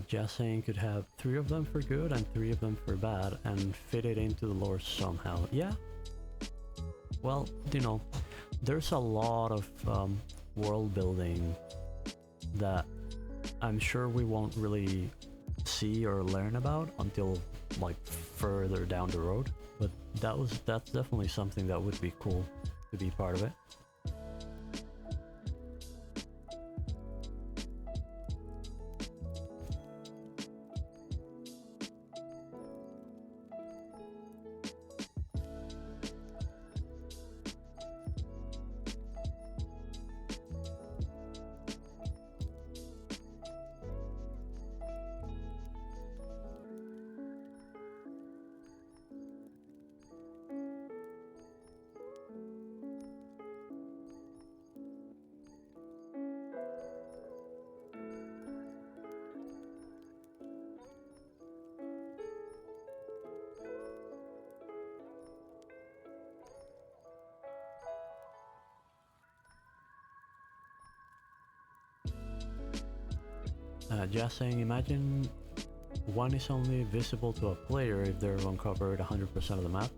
Just saying could have 3 of them for good and 3 of them for bad and fit it into the lore somehow. Yeah. Well, you know, there's a lot of world building that I'm sure we won't really see or learn about until like further down the road. But that's definitely something that would be cool to be part of it. Just saying, imagine one is only visible to a player if they've uncovered 100% of the map,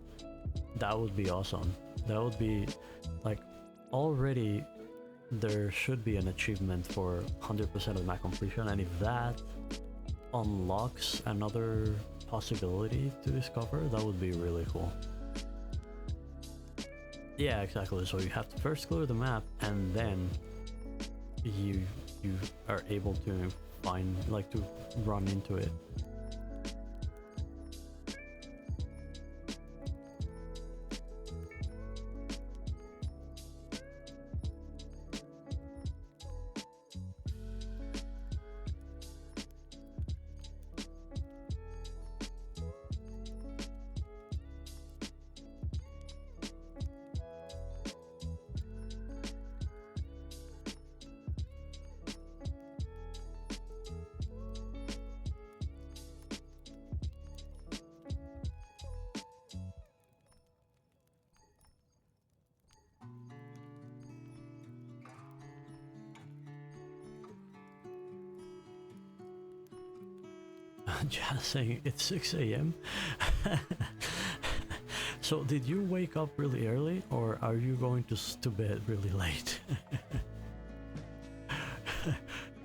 that would be awesome. That would be like, already there should be an achievement for 100% of the map completion, and if that unlocks another possibility to discover, that would be really cool. Yeah, exactly. So you have to first clear the map, and then you are able to find, like, to run into it. Just saying it's 6 a.m. So did you wake up really early, or are you going to bed really late?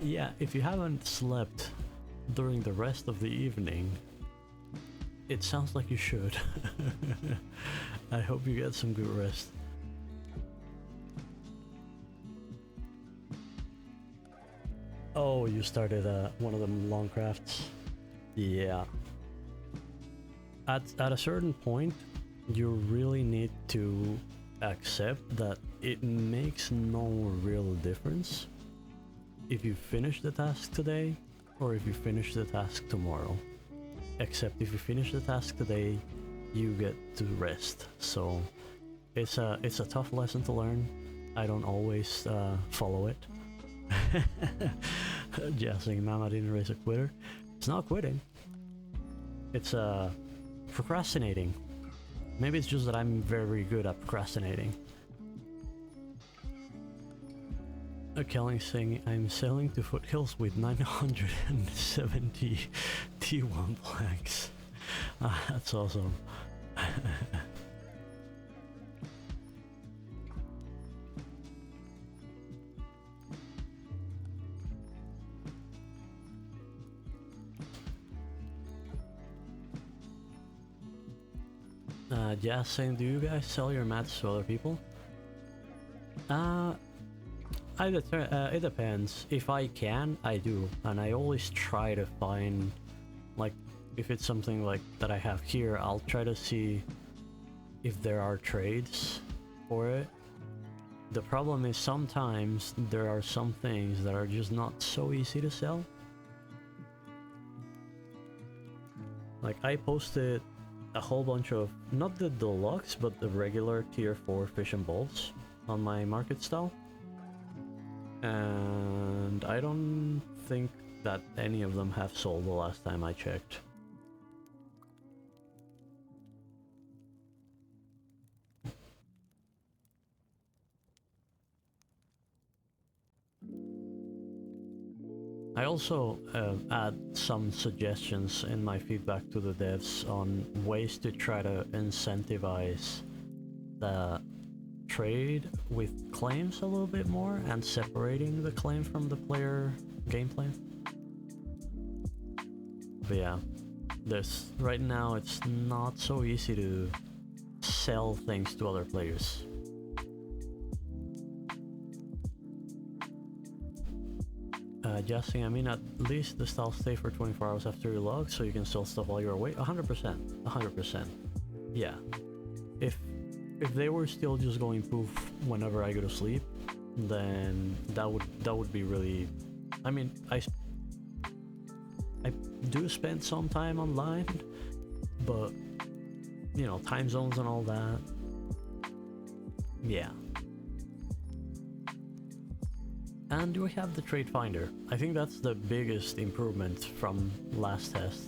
Yeah, if you haven't slept during the rest of the evening, it sounds like you should. I hope you get some good rest. Oh, you started one of them long crafts. Yeah. At a certain point, you really need to accept that it makes no real difference if you finish the task today or if you finish the task tomorrow. Except if you finish the task today, you get to rest. So it's a tough lesson to learn. I don't always follow it. Just saying, Mama didn't raise a quitter. It's not quitting. It's procrastinating. Maybe it's just that I'm very good at procrastinating. Kelly saying, I'm sailing to foothills with 970 T1 planks. That's awesome. Just saying, do you guys sell your mats to other people? It depends. If I can, I do, and I always try to find, like, if it's something like that I have here, I'll try to see if there are trades for it. The problem is sometimes there are some things that are just not so easy to sell. Like, I posted a whole bunch of, not the deluxe, but the regular tier 4 fishing bowls on my market stall. And I don't think that any of them have sold the last time I checked. I also add some suggestions in my feedback to the devs on ways to try to incentivize the trade with claims a little bit more and separating the claim from the player gameplay. But yeah, right now it's not so easy to sell things to other players. Justin, I mean, at least the styles stay for 24 hours after you log, so you can sell stuff while you're awake. 100%, 100%. Yeah. If they were still just going poof whenever I go to sleep, then that would be really. I mean, I do spend some time online, but you know, time zones and all that. Yeah. And we have the trade finder. I think that's the biggest improvement from last test.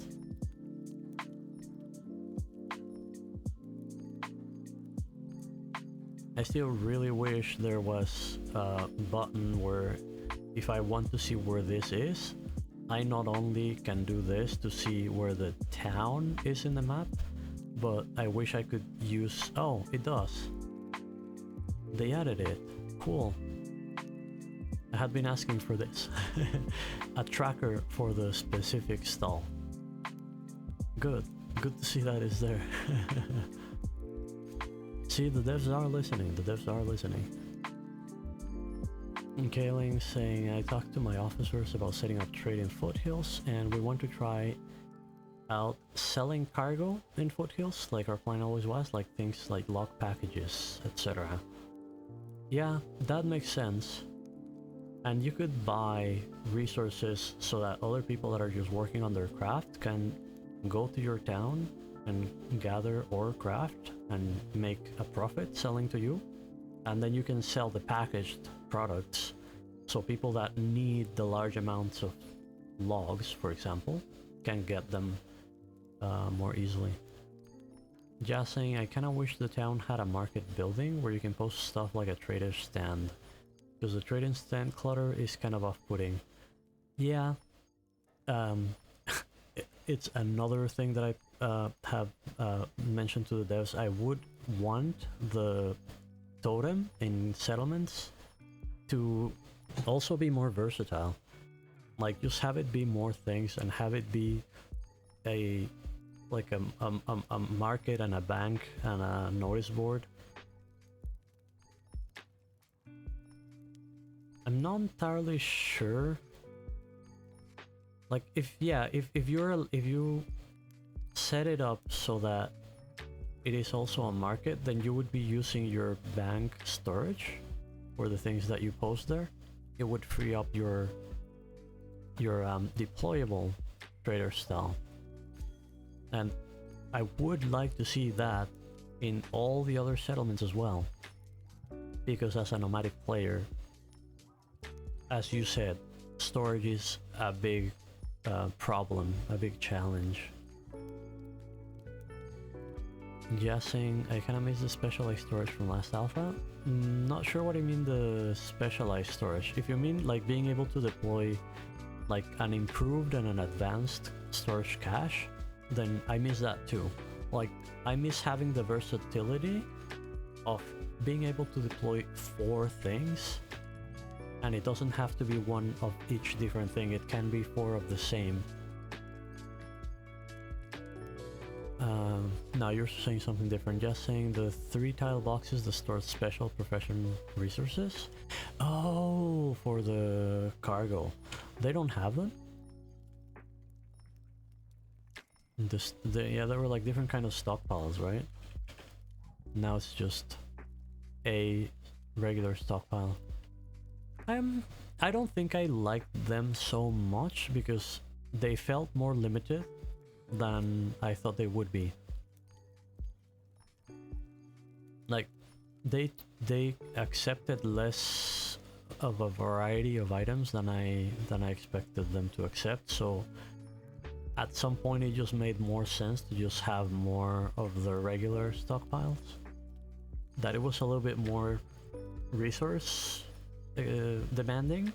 I still really wish there was a button where if I want to see where this is, I not only can do this to see where the town is in the map, but I wish I could use... Oh, it does. They added it. Cool. I had been asking for this. A tracker for the specific stall. Good. Good to see that is there. See, the devs are listening. The devs are listening. And Kaling saying, I talked to my officers about setting up trade in Foothills, and we want to try out selling cargo in Foothills, like our plan always was, like things like lock packages, etc. Yeah, that makes sense. And you could buy resources so that other people that are just working on their craft can go to your town and gather or craft and make a profit selling to you. And then you can sell the packaged products, so people that need the large amounts of logs, for example, can get them more easily. Just saying, I kinda wish the town had a market building where you can post stuff like a trader stand, because the trading stand clutter is kind of off-putting. Yeah, it's another thing that I have mentioned to the devs. I would want the totem in settlements to also be more versatile. Like, just have it be more things and have it be a market and a bank and a notice board. I'm not entirely sure. Like, if you set it up so that it is also a market, then you would be using your bank storage for the things that you post there. It would free up your deployable trader style. And I would like to see that in all the other settlements as well, because as a nomadic player, as you said, storage is a big problem, a big challenge. Guessing I kinda miss the specialized storage from last alpha. Not sure what you mean the specialized storage. If you mean like being able to deploy like an improved and an advanced storage cache, then I miss that too. Like, I miss having the versatility of being able to deploy 4 things, and it doesn't have to be one of each different thing, it can be 4 of the same. Now you're saying something different, just saying the 3 tile boxes that store special professional resources? Oh, for the cargo. They don't have them? Yeah, there were like different kind of stockpiles, right? Now it's just a regular stockpile. I don't think I liked them so much because they felt more limited than I thought they would be. Like, they accepted less of a variety of items than I expected them to accept, so at some point it just made more sense to just have more of the regular stockpiles. That it was a little bit more resource demanding,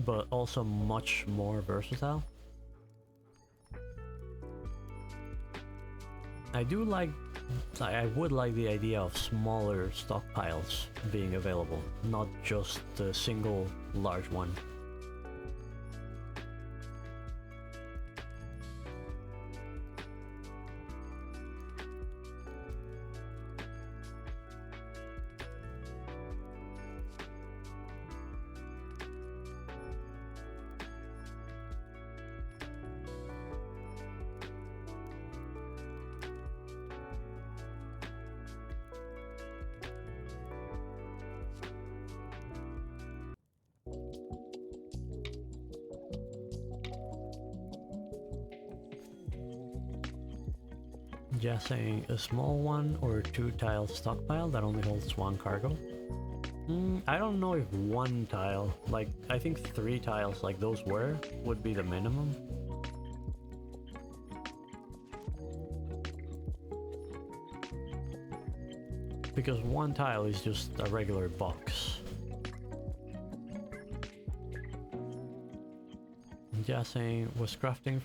but also much more versatile. I would like the idea of smaller stockpiles being available, not just a single large one. Just saying, a small 1 or 2 tile stockpile that only holds 1 cargo. I don't know if 1 tile, like I think 3 tiles like those would be the minimum. Because 1 tile is just a regular box. Yeah, saying was crafting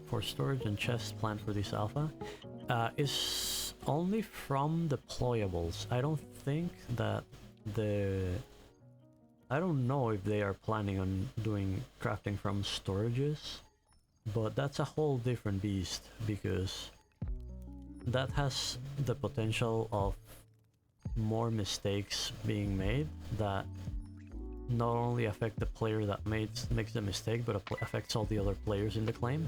for storage and chest planned for this alpha. Is only from deployables. I don't think that I don't know if they are planning on doing crafting from storages, but that's a whole different beast because that has the potential of more mistakes being made that not only affect the player that makes the mistake, but affects all the other players in the claim.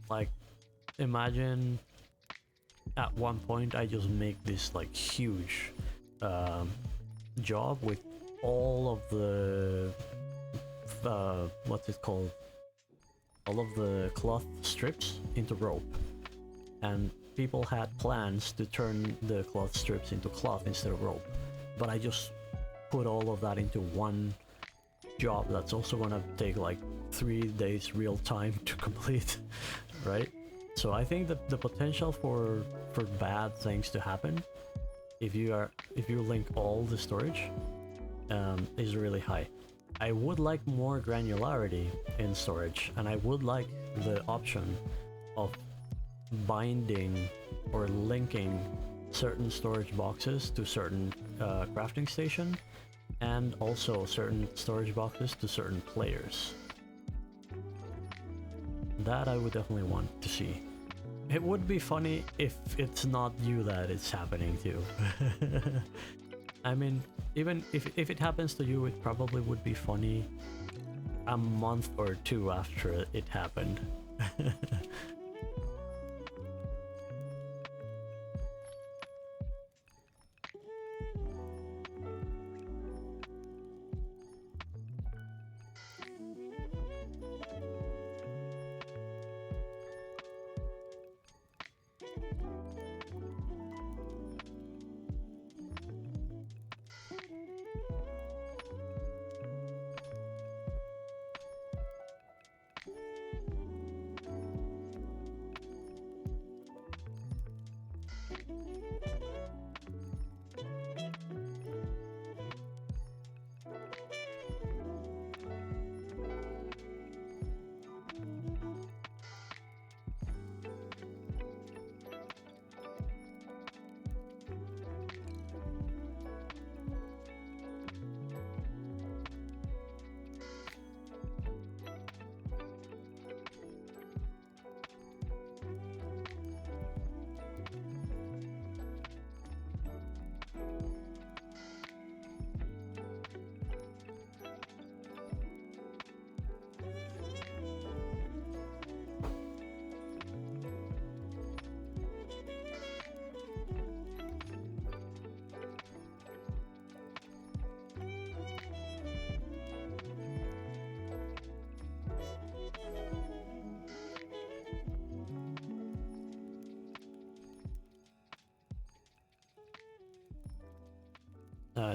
Like, imagine at one point I just make this like huge job with all of the what's it called? All of the cloth strips into rope, and people had plans to turn the cloth strips into cloth instead of rope, but I just put all of that into one job that's also gonna take like 3 days real time to complete, right? So I think that the potential for bad things to happen if you link all the storage is really high. I would like more granularity in storage, and I would like the option of binding or linking certain storage boxes to certain crafting station, and also certain storage boxes to certain players. That I would definitely want to see. It would be funny if it's not you that it's happening to. I mean, even if it happens to you, it probably would be funny a month or two after it happened.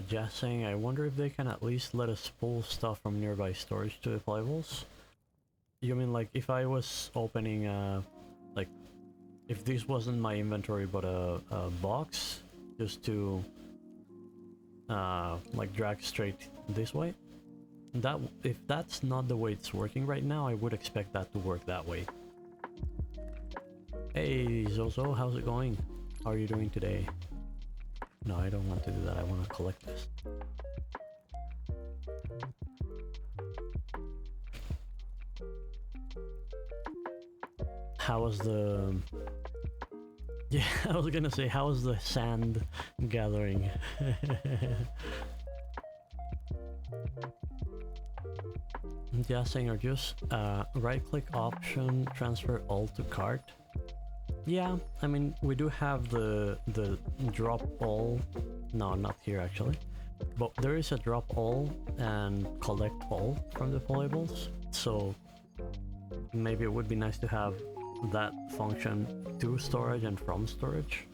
Just saying, I wonder if they can at least let us pull stuff from nearby storage to the playables. You mean like if I was opening like if this wasn't my inventory but a box just to like drag straight this way? That if that's not the way it's working right now, I would expect that to work that way. Hey Zozo, how's it going? How are you doing today? No, I don't want to do that. I want to collect this. How was the... Yeah, I was gonna say, how was the sand gathering? Just saying, or just right-click option, transfer all to cart. Yeah, I mean, we do have the drop all. No, not here actually. But there is a drop all and collect all from the playables. So maybe it would be nice to have that function to storage and from storage.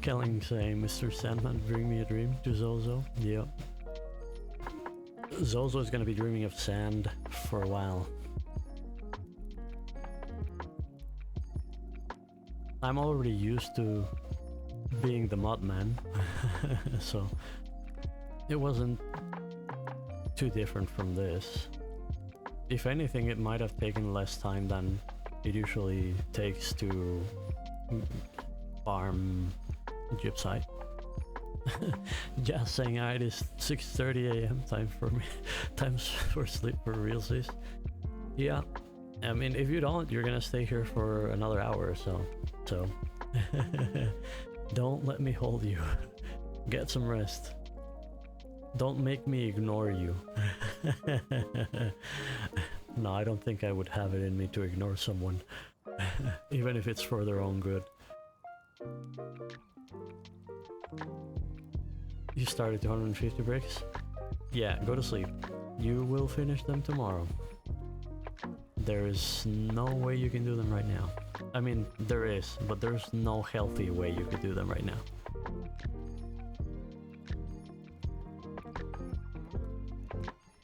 Kelling saying, Mr. Sandman, bring me a dream to Zozo. Yep. Zozo is gonna be dreaming of sand for a while. I'm already used to being the mod man. So it wasn't too different from this. If anything, it might have taken less time than it usually takes to farm gypsite. Just saying, it is 6:30 a.m. time for me. Times for sleep for realsies. Yeah, I mean, if you don't, you're gonna stay here for another hour or so. So don't let me hold you. Get some rest. Don't make me ignore you. No, I don't think I would have it in me to ignore someone, even if it's for their own good. You started 250 bricks? Yeah, go to sleep. You will finish them tomorrow. There is no way you can do them right now. I mean, there is, but there's no healthy way you could do them right now.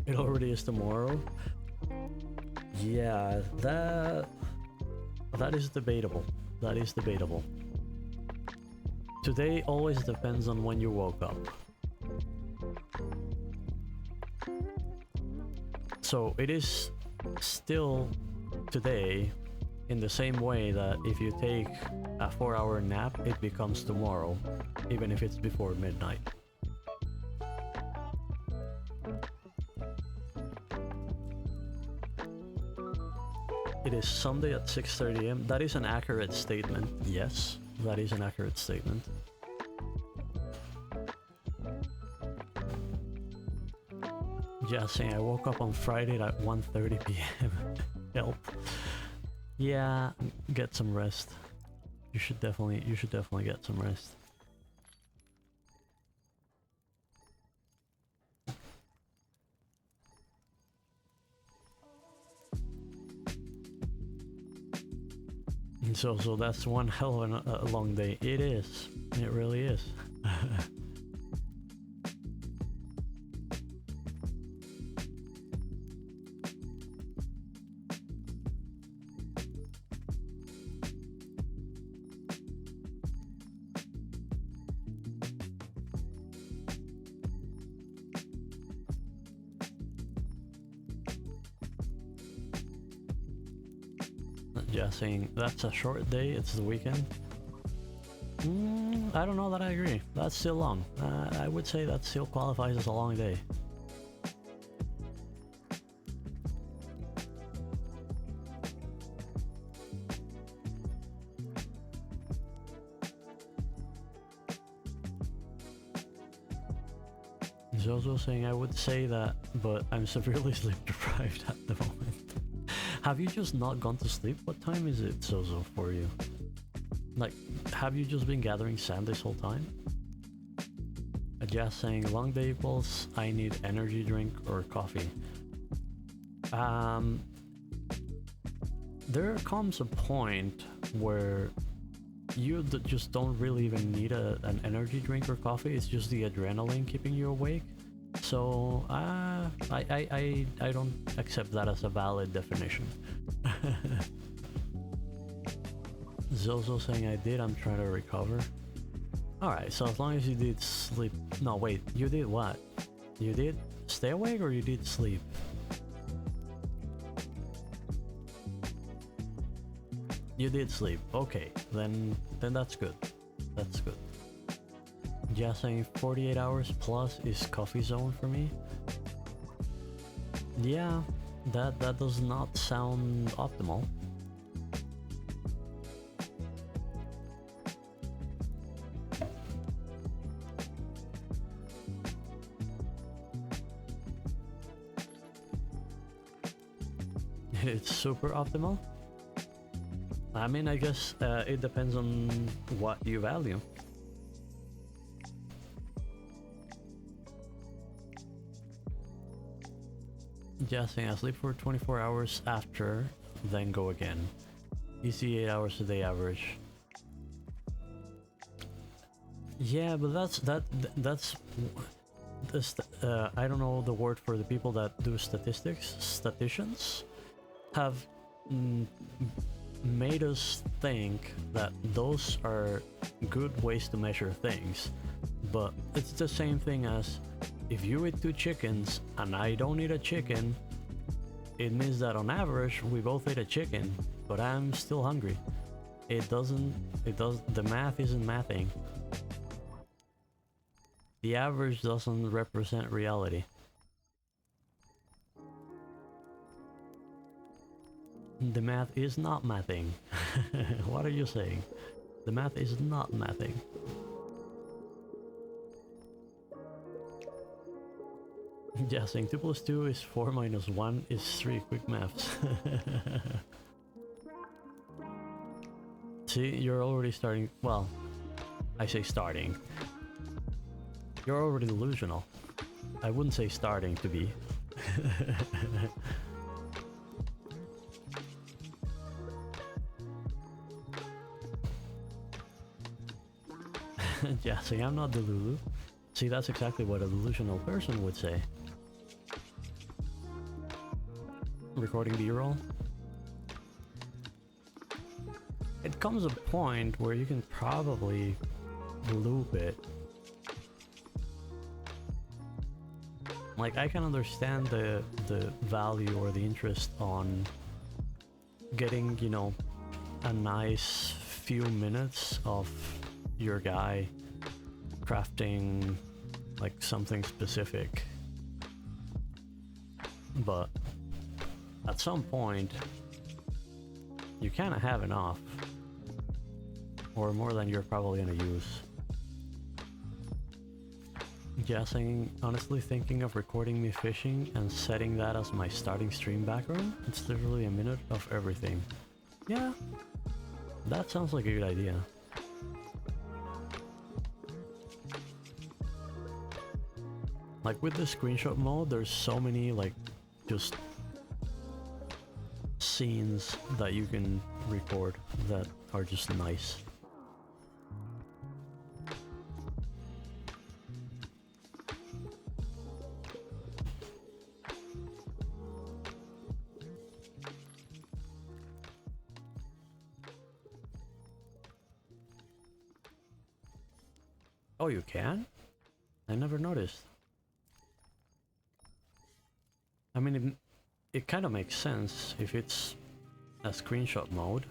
It already is tomorrow? Yeah, that is debatable. That is debatable. Today always depends on when you woke up. So it is still today in the same way that if you take a 4-hour nap, it becomes tomorrow, even if it's before midnight. It is Sunday at 6:30 am. That is an accurate statement. Yes, that is an accurate statement. Just saying, I woke up on Friday at 1:30 p.m. Help. Yeah, get some rest. You should definitely get some rest. So that's one hell of a long day. It is. It really is. Just saying, that's a short day, it's the weekend. I don't know that I agree. That's still long. I would say that still qualifies as a long day. Zozo saying, I would say that, but I'm severely sleep deprived at the moment. Have you just not gone to sleep? What time is it, Zozo, for you? Like, have you just been gathering sand this whole time? Just saying, long day equals I need energy drink or coffee. There comes a point where you just don't really even need an energy drink or coffee. It's just the adrenaline keeping you awake. So I don't accept that as a valid definition. Zozo saying I did, I'm trying to recover. Alright, so as long as you did sleep... No, wait, you did what? You did stay awake or you did sleep? You did sleep, okay, then that's good. That's good. Just saying 48 hours plus is coffee zone for me. Yeah, that does not sound optimal. It's super optimal. I mean, I guess it depends on what you value. Just saying, I sleep for 24 hours after, then go again. Easy 8 hours a day average. Yeah, but that's I don't know the word for the people that do statistics. Statisticians have made us think that those are good ways to measure things, but it's the same thing as if you eat 2 chickens and I don't eat a chicken, it means that on average we both ate a chicken, but I'm still hungry. The math isn't mathing. The average doesn't represent reality. The math is not mathing. What are you saying? The math is not mathing. Yeah, saying 2 plus 2 is 4 minus 1 is 3. Quick maths. See, you're already starting. Well, I say starting. You're already delusional. I wouldn't say starting to be. Yeah, see, I'm not delulu. See, that's exactly what a delusional person would say. Recording B-roll. It comes a point where you can probably loop it. Like, I can understand the value or the interest on getting, you know, a nice few minutes of your guy crafting like something specific, but at some point you kind of have enough, or more than you're probably gonna use. Guessing, honestly thinking of recording me fishing and setting that as my starting stream background. It's literally a minute of everything. Yeah, that sounds like a good idea. Like with the screenshot mode, there's so many like just scenes that you can record that are just nice. Oh, you can? I never noticed. I mean, it kind of makes sense if it's a screenshot mode.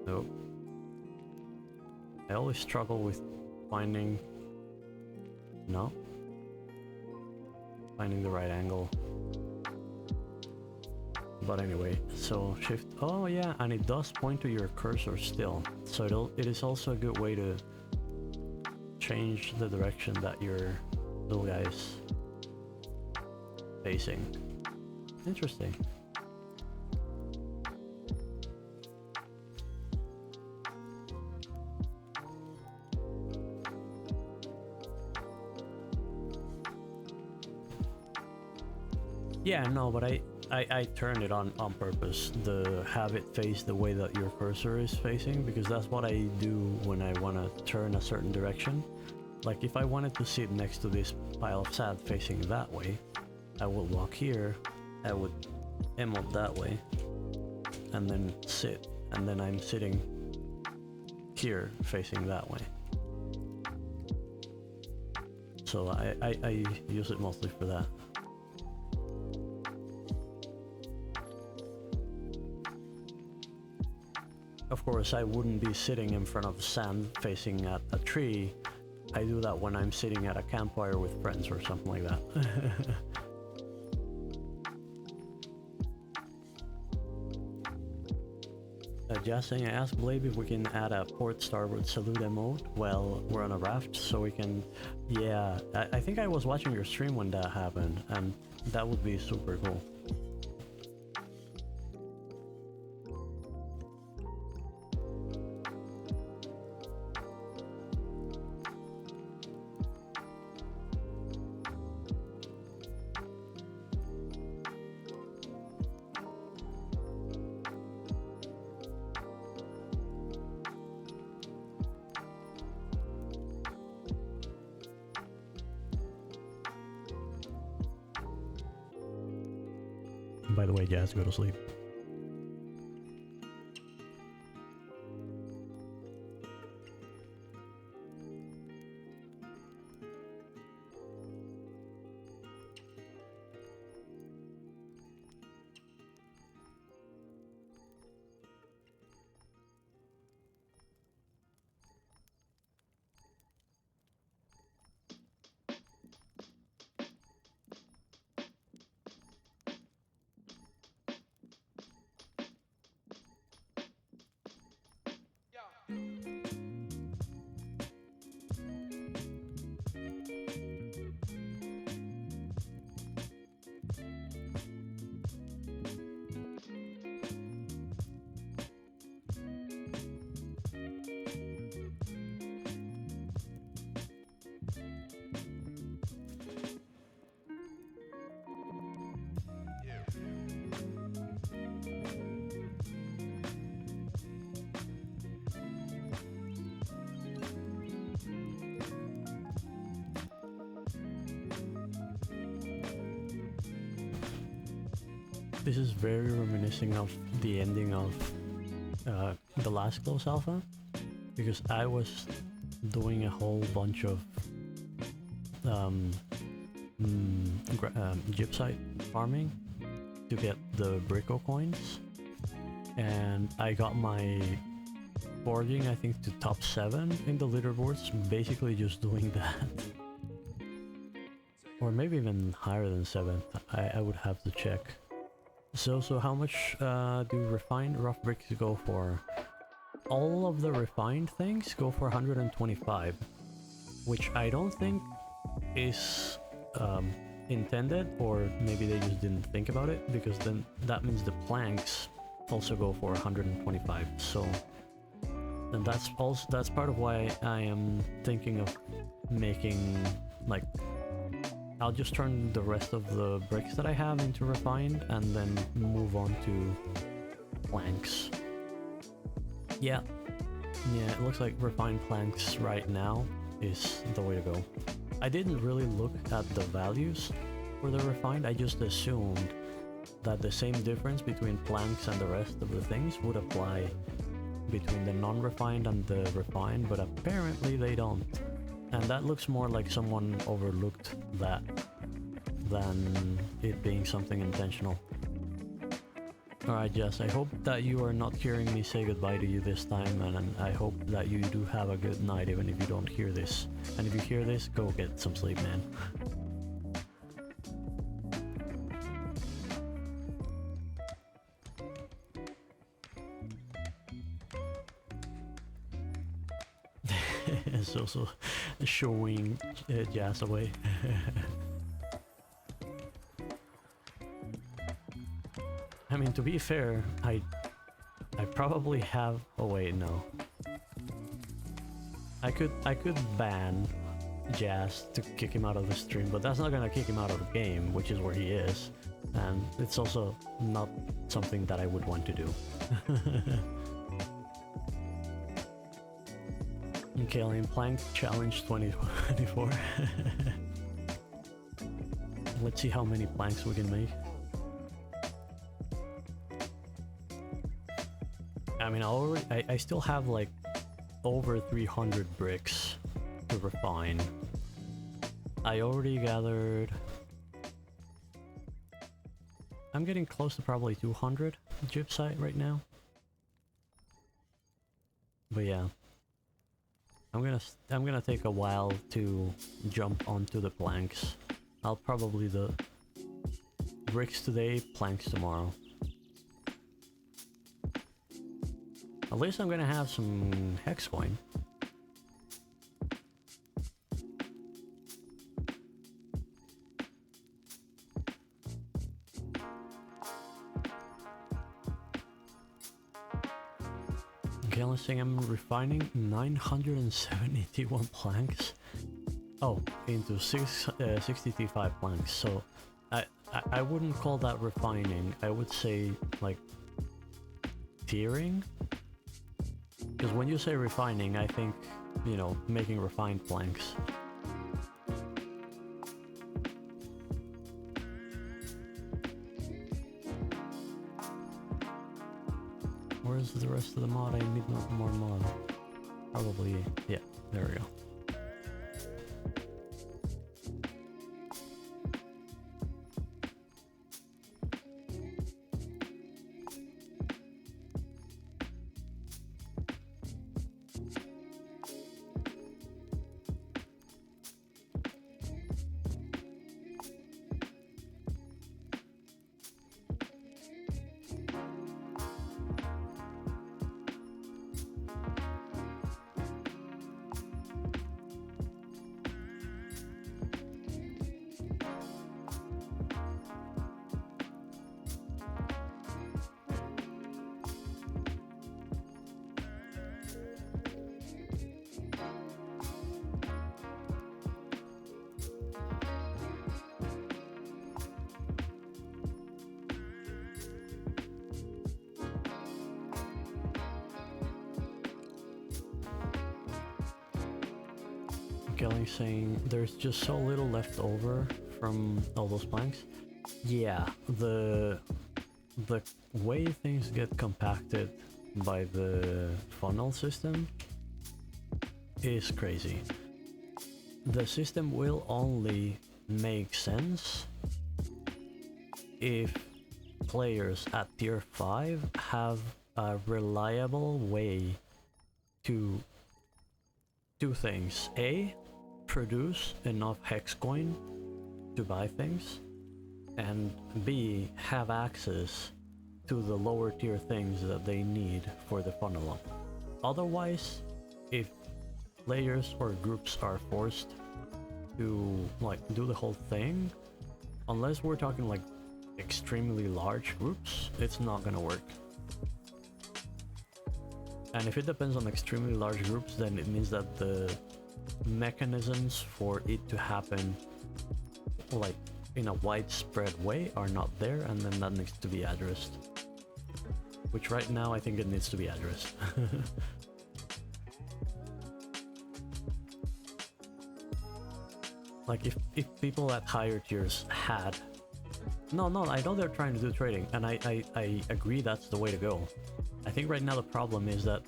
Nope. I always struggle with finding... No? Finding the right angle. But anyway, so shift. Oh yeah, and it does point to your cursor still, so it is also a good way to change the direction that your little guy is facing. Interesting. Yeah, no, but I turned it on purpose, to have it face the way that your cursor is facing, because that's what I do when I want to turn a certain direction. Like if I wanted to sit next to this pile of sand facing that way, I would walk here, I would emote that way, and then sit, and then I'm sitting here facing that way. So I use it mostly for that. Of course, I wouldn't be sitting in front of sand facing at a tree. I do that when I'm sitting at a campfire with friends or something like that. Just saying, I asked Blade if we can add a port starboard salute emote while we're on a raft, so we can... Yeah, I think I was watching your stream when that happened, and that would be super cool. by the way, Jazz, go to sleep. This is very reminiscent of the ending of the last close alpha, because I was doing a whole bunch of gypsite farming to get the Brico coins, and I got my forging, I think, to top 7 in the leaderboards, basically just doing that. Or maybe even higher than 7th, I would have to check. So how much do refined rough bricks go for? All of the refined things go for 125, which I don't think is intended, or maybe they just didn't think about it, because then that means the planks also go for 125. So, and that's part of why I am thinking of making, like, I'll just turn the rest of the bricks that I have into refined and then move on to planks. Yeah, it looks like refined planks right now is the way to go. I didn't really look at the values for the refined, I just assumed that the same difference between planks and the rest of the things would apply between the non-refined and the refined, but apparently they don't. And that looks more like someone overlooked that than it being something intentional. Alright, Jess, I hope that you are not hearing me say goodbye to you this time, and I hope that you do have a good night even if you don't hear this. And if you hear this, go get some sleep, man. It's also showing Jazz away. I mean, to be fair, I probably have... Oh wait, no. I could ban Jazz to kick him out of the stream, but that's not gonna kick him out of the game, which is where he is. And it's also not something that I would want to do. Okay, Alien Plank Challenge 2024. Let's see how many planks we can make. I mean, I still have like over 300 bricks to refine. I already gathered... I'm getting close to probably 200 gypsite right now. But yeah. I'm gonna take a while to jump onto the planks. I'll probably do bricks today, planks tomorrow. At least I'm gonna have some hex coin. Okay, let's see, I'm refining 971 planks. Oh, into 65 planks. So I wouldn't call that refining. I would say like tiering. Because when you say refining, I think, you know, making refined planks. Where's the rest of the mod? I need more mod. Probably, yeah, there we go. Kelly saying there's just so little left over from all those planks. Yeah, the way things get compacted by the funnel system is crazy. The system will only make sense if players at tier 5 have a reliable way to do things. A, produce enough hex coin to buy things, and B, have access to the lower tier things that they need for the funnel up. Otherwise, if players or groups are forced to like do the whole thing, unless we're talking like extremely large groups, it's not gonna work. And if it depends on extremely large groups, then it means that the mechanisms for it to happen like in a widespread way are not there, and then that needs to be addressed. Which right now I think it needs to be addressed. Like if people at higher tiers had... No, I know they're trying to do trading, and I agree that's the way to go. I think right now the problem is that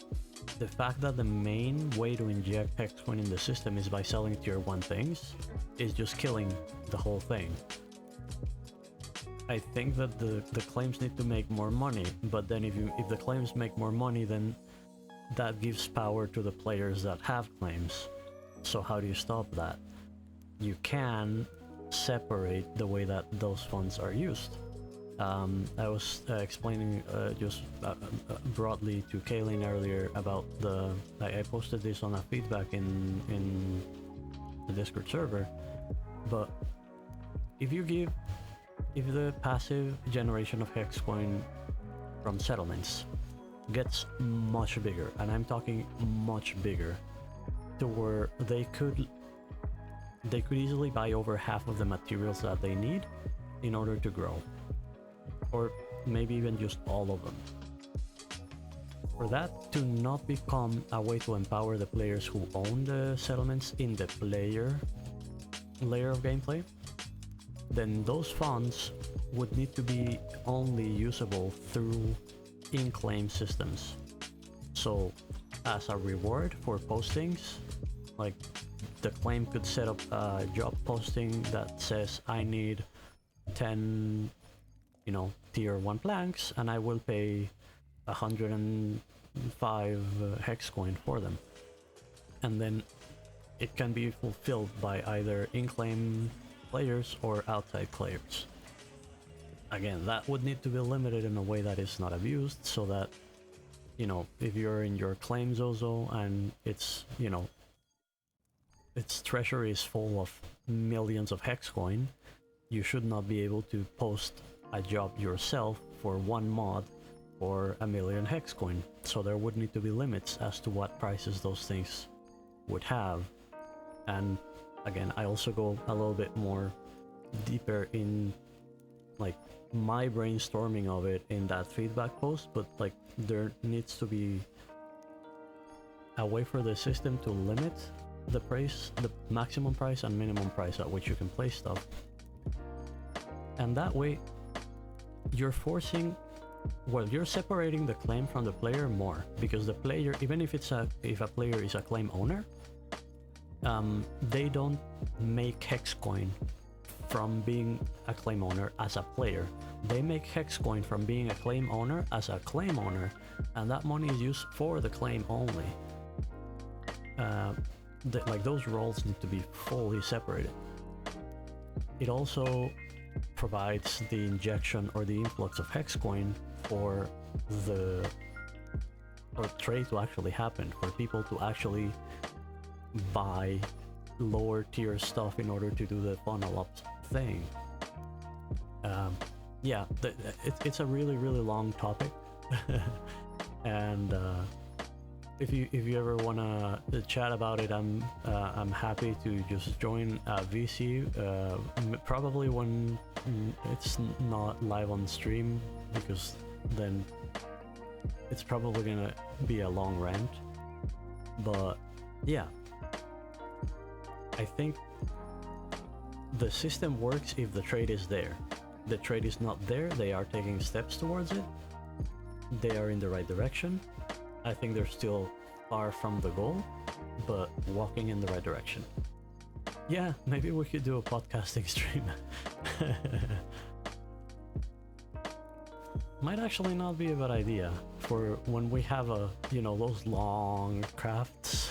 the fact that the main way to inject hex coin in the system is by selling tier 1 things is just killing the whole thing. I think that the claims need to make more money, but then if the claims make more money, then that gives power to the players that have claims. So how do you stop that? You can separate the way that those funds are used. I was explaining just broadly to Kaylin earlier about I posted this on a feedback in the Discord server, but if the passive generation of hex coin from settlements gets much bigger, and I'm talking much bigger, to where they could easily buy over half of the materials that they need in order to grow. Or maybe even just all of them. For that to not become a way to empower the players who own the settlements in the player layer of gameplay, then those funds would need to be only usable through in-claim systems. So as a reward for postings, like the claim could set up a job posting that says I need 10 tier 1 planks, and I will pay 105 hex coin for them. And then it can be fulfilled by either in-claim players or outside players. Again, that would need to be limited in a way that is not abused, so that, if you're in your claim Zozo and its treasury is full of millions of hex coin, you should not be able to post a job yourself for one mod for 1,000,000 hex coin. So there would need to be limits as to what prices those things would have. And again, I also go a little bit more deeper in like my brainstorming of it in that feedback post, but like there needs to be a way for the system to limit the price, the maximum price and minimum price at which you can place stuff. And that way you're forcing well, you're separating the claim from the player more, because the player, even if a player is a claim owner, they don't make hex coin from being a claim owner as a player. They make hex coin from being a claim owner as a claim owner, and that money is used for the claim only. Like those roles need to be fully separated. It also provides the injection or the influx of hex coin for trade to actually happen, for people to actually buy lower tier stuff in order to do the funnel up thing. Yeah, it's a really long topic. And if you ever wanna chat about it, I'm happy to just join VC, probably when it's not live on stream, because then it's probably gonna be a long rant. But yeah, I think the system works if the trade is there. The trade is not there, they are taking steps towards it. They are in the right direction. I think they're still far from the goal, but walking in the right direction. Yeah, maybe we could do a podcasting stream. Might actually not be a bad idea for when we have those long crafts.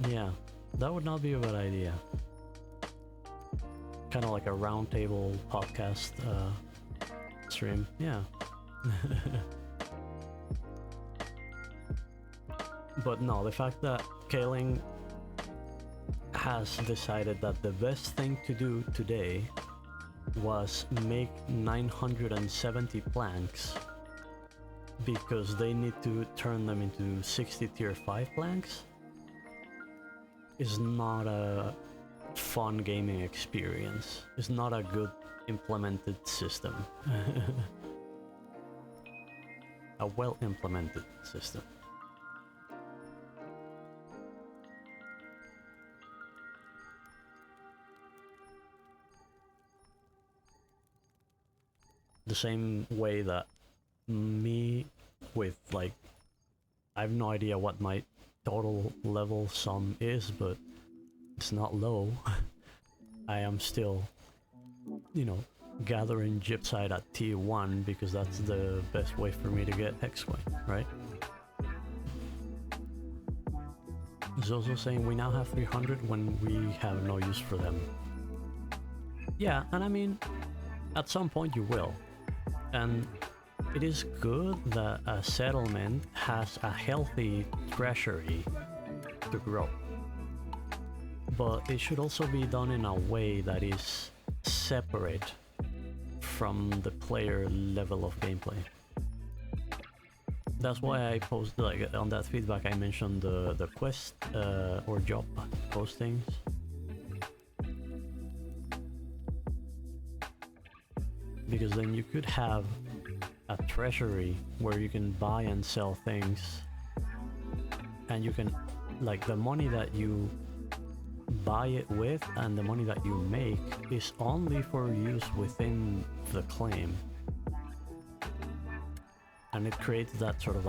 Yeah, that would not be a bad idea. Kind of like a roundtable podcast stream, yeah. But no, the fact that Kaling has decided that the best thing to do today was make 970 planks, because they need to turn them into 60 tier 5 planks, is not a fun gaming experience. It's not a good implemented system. A well implemented system. The same way that me with I have no idea what my total level sum is, but it's not low. I am still, gathering gypsite at T1 because that's the best way for me to get hex coin, right? Zozo saying we now have 300 when we have no use for them. Yeah, and I mean, at some point you will. And it is good that a settlement has a healthy treasury to grow. But it should also be done in a way that is separate from the player level of gameplay. That's why I post, on that feedback I mentioned the quest or job postings. Because then you could have a treasury where you can buy and sell things, and you can, the money that you buy it with and the money that you make is only for use within the claim, and it creates that sort of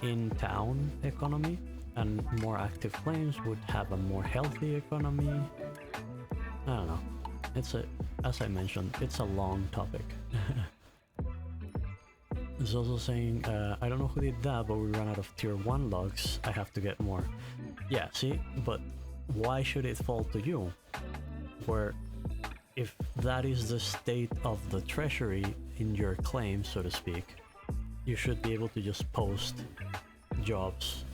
in-town economy, and more active claims would have a more healthy economy. I don't know, as I mentioned, it's a long topic. Zozo saying, I don't know who did that, but we ran out of tier 1 logs, I have to get more. Yeah, see, but why should it fall to you? Where if that is the state of the treasury in your claim, so to speak, you should be able to just post jobs,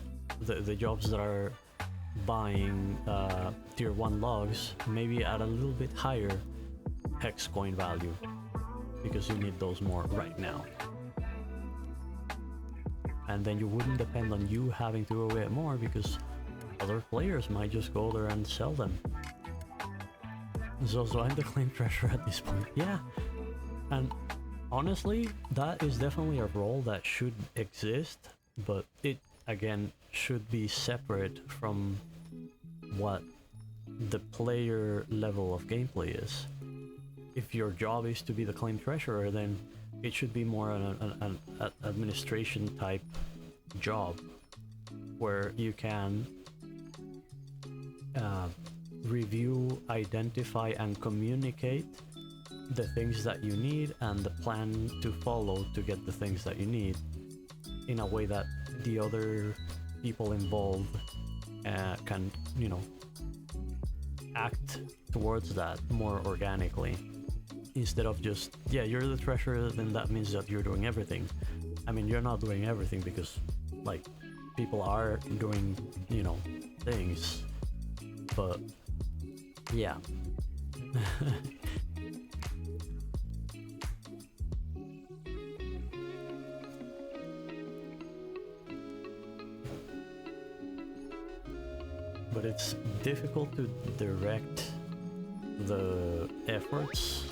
the jobs that are buying tier 1 logs, maybe at a little bit higher hex coin value, because you need those more right now. And then you wouldn't depend on you having to go get more, because other players might just go there and sell them. So I'm the claim treasurer at this point. Yeah, and honestly, that is definitely a role that should exist, but it, again, should be separate from what the player level of gameplay is. if your job is to be the claim treasurer, then it should be more an administration type job where you can review, identify, and communicate the things that you need and the plan to follow to get the things that you need in a way that the other people involved can, you know, act towards that more organically, instead of just, yeah, you're the treasurer, then that means that you're doing everything. I mean, you're not doing everything, because like people are doing, you know, things, but yeah. But it's difficult to direct the efforts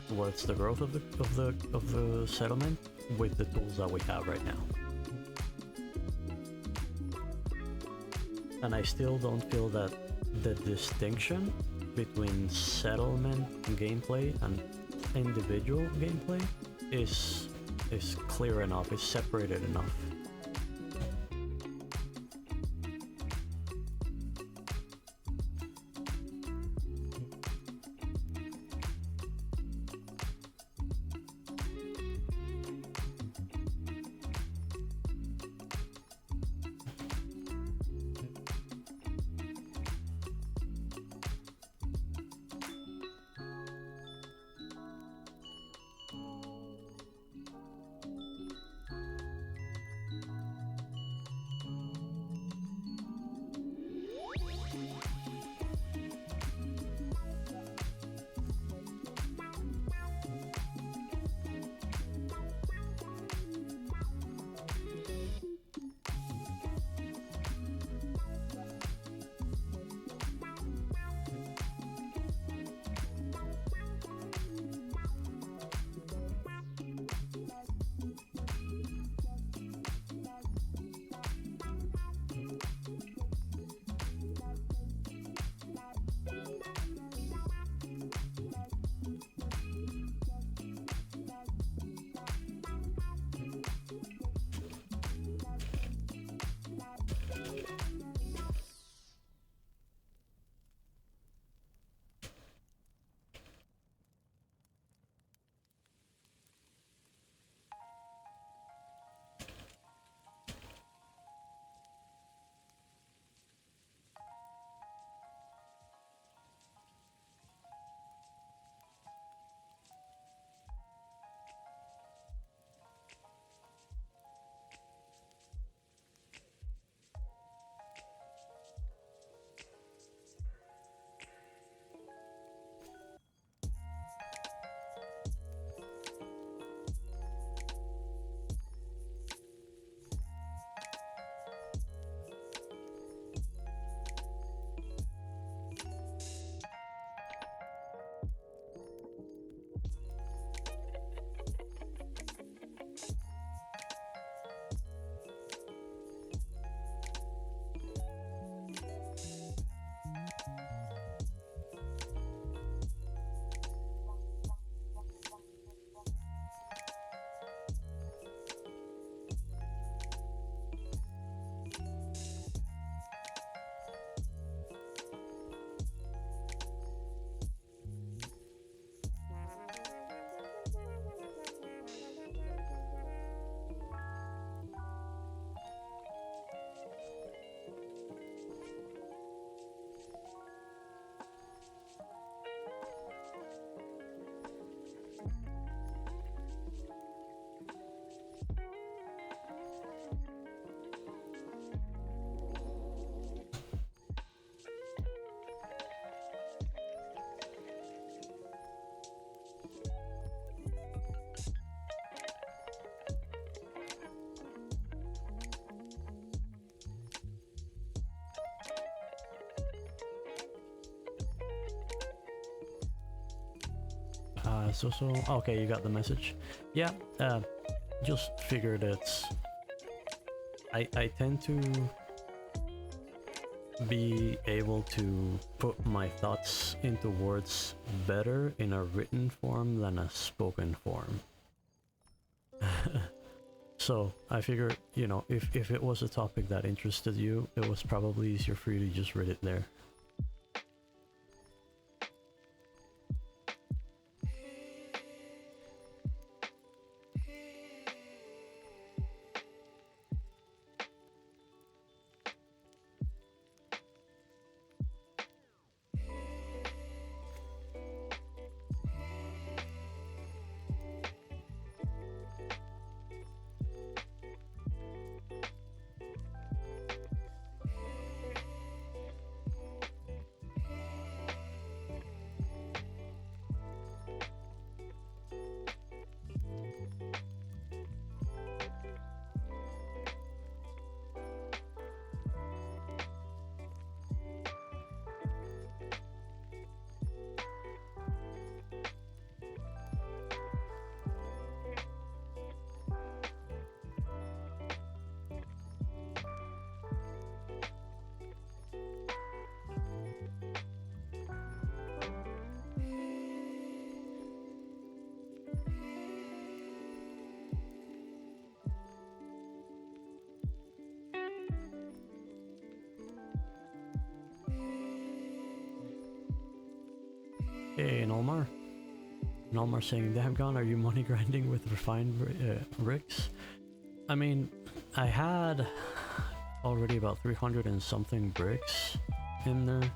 towards the growth of the settlement with the tools that we have right now. And I still don't feel that the distinction between settlement gameplay and individual gameplay is clear enough, is separated enough. Okay, you got the message. Yeah, just figured it's... I tend to be able to put my thoughts into words better in a written form than a spoken form. So I figured, you know, if it was a topic that interested you, it was probably easier for you to just read it there. Hey, Nolmar. Nolmar saying, damn gone, are you money grinding with refined bricks? I mean, I had already about 300 and something bricks in there.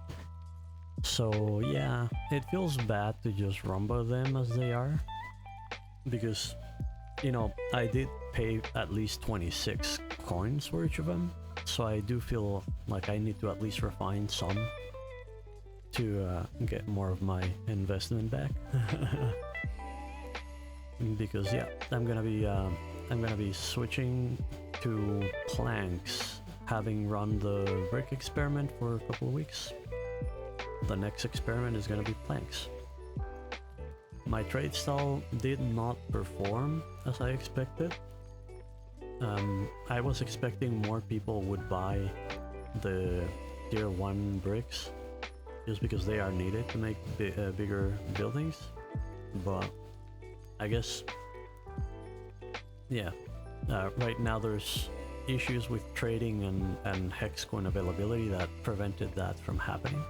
So yeah, it feels bad to just rumble them as they are. Because, you know, I did pay at least 26 coins for each of them. So I do feel like I need to at least refine some to get more of my investment back. Because yeah, I'm gonna be switching to planks, having run the brick experiment for a couple of weeks. The next experiment is gonna be planks. My trade stall did not perform as I expected. I was expecting more people would buy the tier 1 bricks just because they are needed to make bigger buildings, but I guess, yeah, right now there's issues with trading and hex coin availability that prevented that from happening.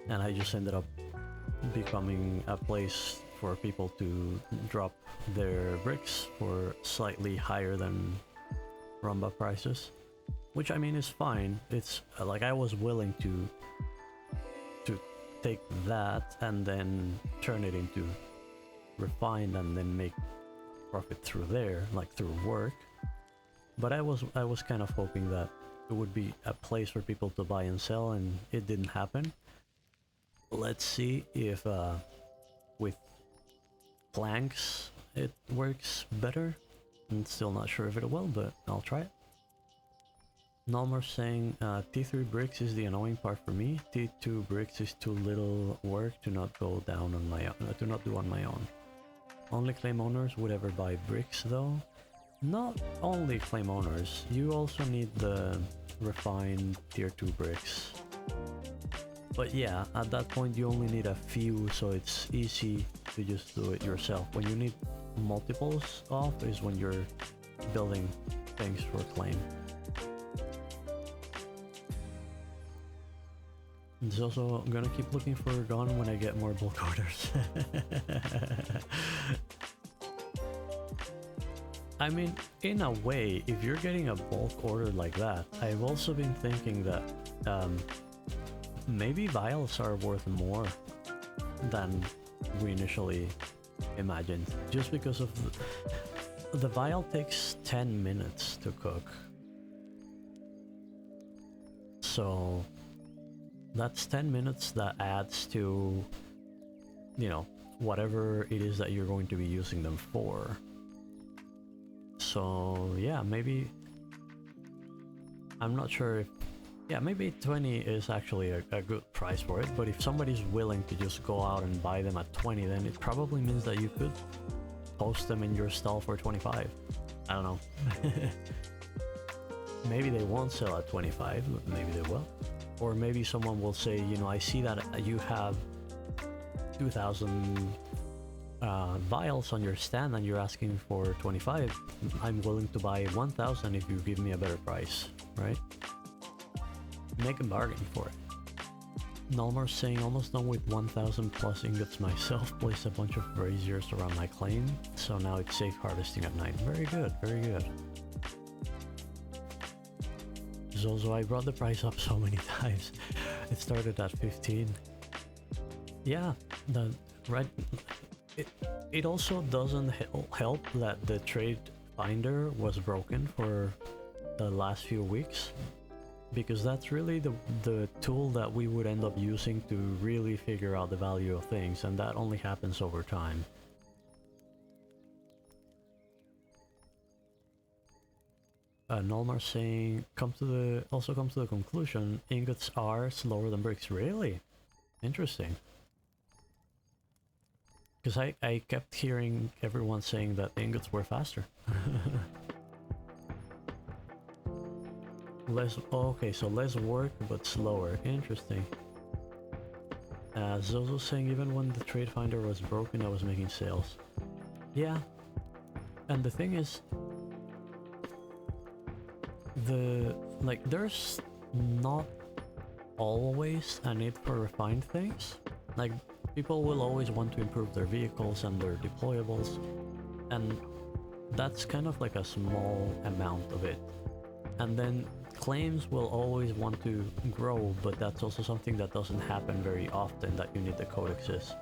And I just ended up becoming a place for people to drop their bricks for slightly higher than Rumba prices. Which I mean is fine. It's like I was willing to take that and then turn it into refined and then make profit through there, like through work. But I was kind of hoping that it would be a place for people to buy and sell, and it didn't happen. Let's see if with planks it works better. I'm still not sure if it will, but I'll try it. Nolmar saying, T3 bricks is the annoying part for me. T2 bricks is too little work to not go down on my own, to not do on my own. Only claim owners would ever buy bricks though. Not only claim owners, you also need the refined tier 2 bricks. But yeah, at that point you only need a few, so it's easy to just do it yourself. When you need multiples of is when you're building things for claim. It's also gonna keep looking for a gun when I get more bulk orders. I mean, in a way, if you're getting a bulk order like that, I've also been thinking that maybe vials are worth more than we initially imagined. Just because of the vial takes 10 minutes to cook. So that's 10 minutes that adds to, you know, whatever it is that you're going to be using them for. So yeah, maybe, I'm not sure if, yeah, maybe 20 is actually a good price for it, but if somebody's willing to just go out and buy them at 20, then it probably means that you could post them in your stall for 25. I don't know. maybe they won't sell at 25, but maybe they will. Or maybe someone will say, you know, I see that you have 2,000 vials on your stand and you're asking for 25. I'm willing to buy 1,000 if you give me a better price, right? Make a bargain for it. Nalmar saying, almost done with 1,000 plus ingots myself. Placed a bunch of braziers around my claim, so now it's safe harvesting at night. Very good, very good. Zozo, I brought the price up so many times. It started at 15. Yeah, the red. It also doesn't help that the trade finder was broken for the last few weeks, because that's really the tool that we would end up using to really figure out the value of things, and that only happens over time. Nolmar saying, come to the conclusion, ingots are slower than bricks. Really? Interesting. Because I kept hearing everyone saying that ingots were faster. Okay, so less work but slower. Interesting. Zozo saying, even when the trade finder was broken, I was making sales. Yeah. And the thing is, there's not always a need for refined things. Like, people will always want to improve their vehicles and their deployables, and that's kind of like a small amount of it. And then claims will always want to grow, but that's also something that doesn't happen very often, that you need the codexes.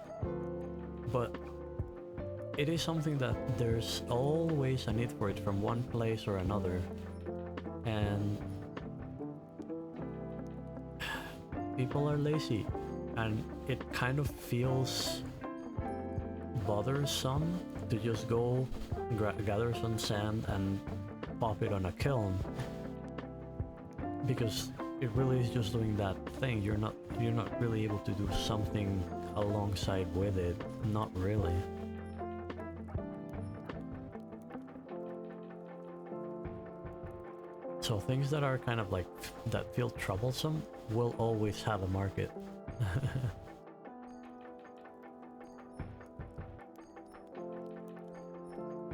But it is something that there's always a need for it from one place or another. And people are lazy, and it kind of feels bothersome to just go gather some sand and pop it on a kiln, because it really is just doing that thing. You're not really able to do something alongside with it. Not really. So things that are kind of like, that feel troublesome will always have a market.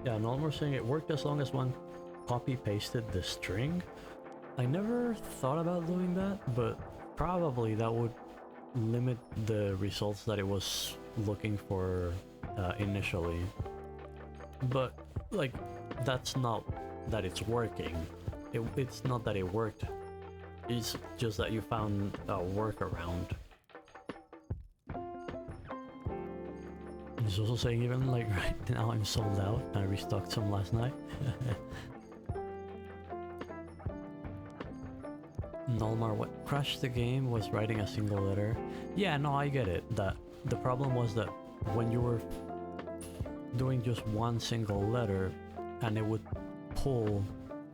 Yeah, Nolmar saying it worked as long as one copy pasted the string. I never thought about doing that, but probably that would limit the results that it was looking for initially. But like, that's not that it's working. It's not that it worked. It's just that you found a workaround. He's also saying, even like right now I'm sold out. I restocked some last night. Nolmar, what crashed the game was writing a single letter. Yeah, no, I get it. That the problem was that when you were doing just one single letter, and it would pull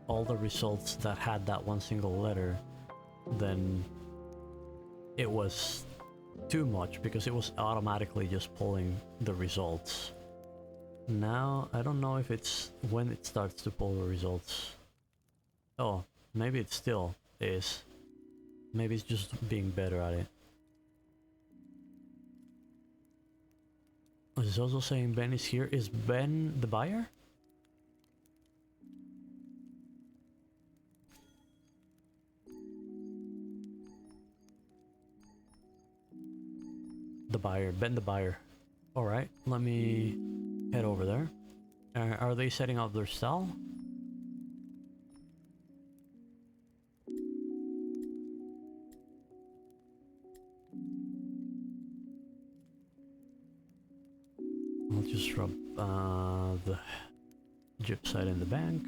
all the results that had that one single letter, then it was too much, because it was automatically just pulling the results. Now, I don't know if it's when it starts to pull the results. Oh, maybe it still is. Maybe it's just being better at it. Is also saying Ben is here. Is Ben the buyer? The buyer, Ben the buyer. Alright, let me head over there. Are they setting up their stall? I'll just rub the gypsite in the bank.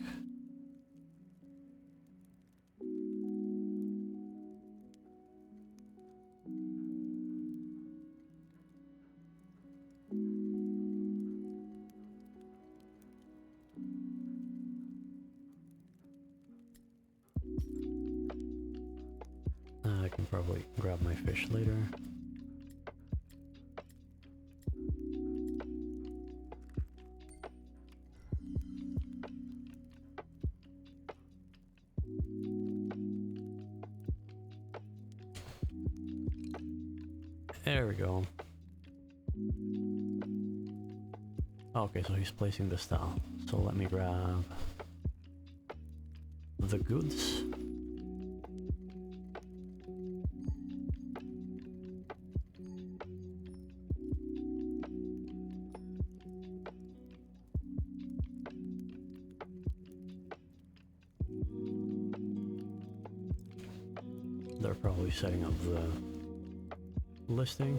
I can probably grab my fish later. There we go. Okay, so he's placing this down. So let me grab the goods. They're probably setting up the listing.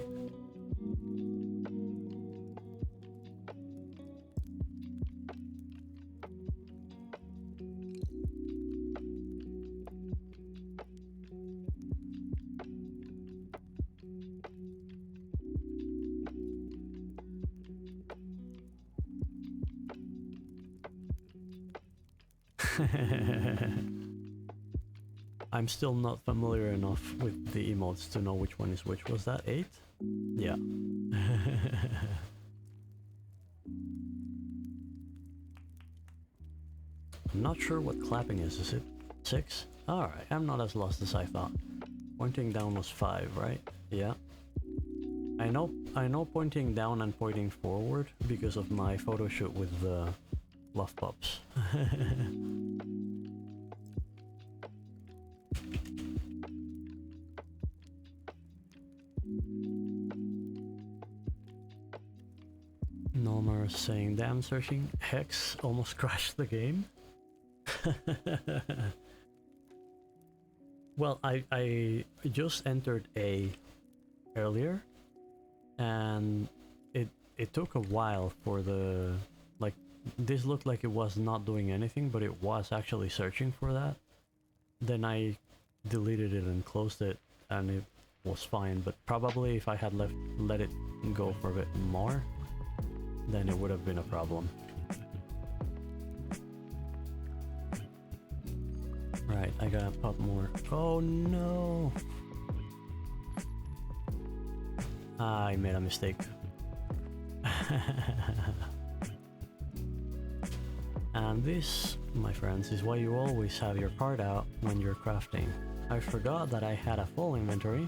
I'm still not familiar enough with the emotes to know which one is which. Was that 8? Yeah. I'm not sure what clapping is. Is it 6? Alright, I'm not as lost as I thought. Pointing down was 5, right? Yeah. I know pointing down and pointing forward because of my photo shoot with the fluff pups. Norma saying, damn, searching hex almost crashed the game. Well, I just entered A earlier, and it took a while for the, like, this looked like it was not doing anything, but it was actually searching for that. Then I deleted it and closed it, and it was fine, but probably if I had let it go for a bit more, then it would have been a problem. Right, I gotta pop more. Oh no! I made a mistake. And this, my friends, is why you always have your card out when you're crafting. I forgot that I had a full inventory,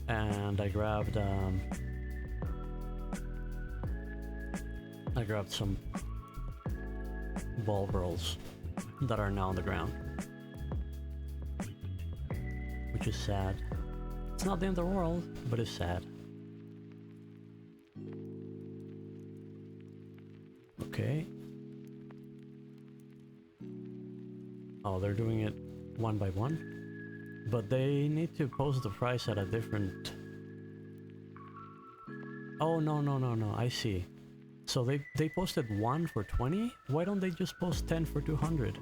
and I grabbed some ball pearls that are now on the ground, which is sad. It's not the end of the world, but it's sad. Okay. Oh, they're doing it one by one, but they need to post the price at a different... Oh, no, I see. So they posted 1 for 20? Why don't they just post 10 for 200?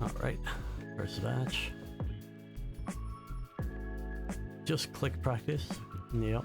Alright, first batch. Just click practice. Yep.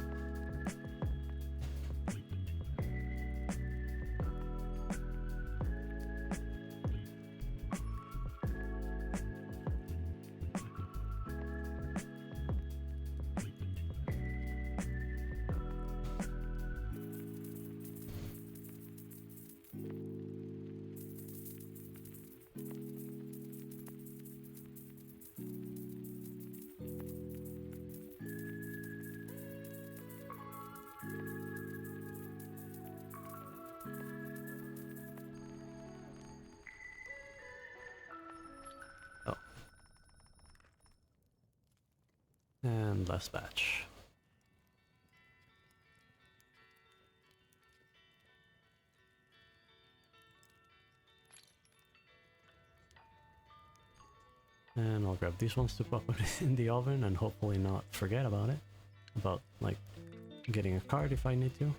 And last batch. And I'll grab these ones to pop it in the oven and hopefully not forget about it. About, like, getting a card if I need to.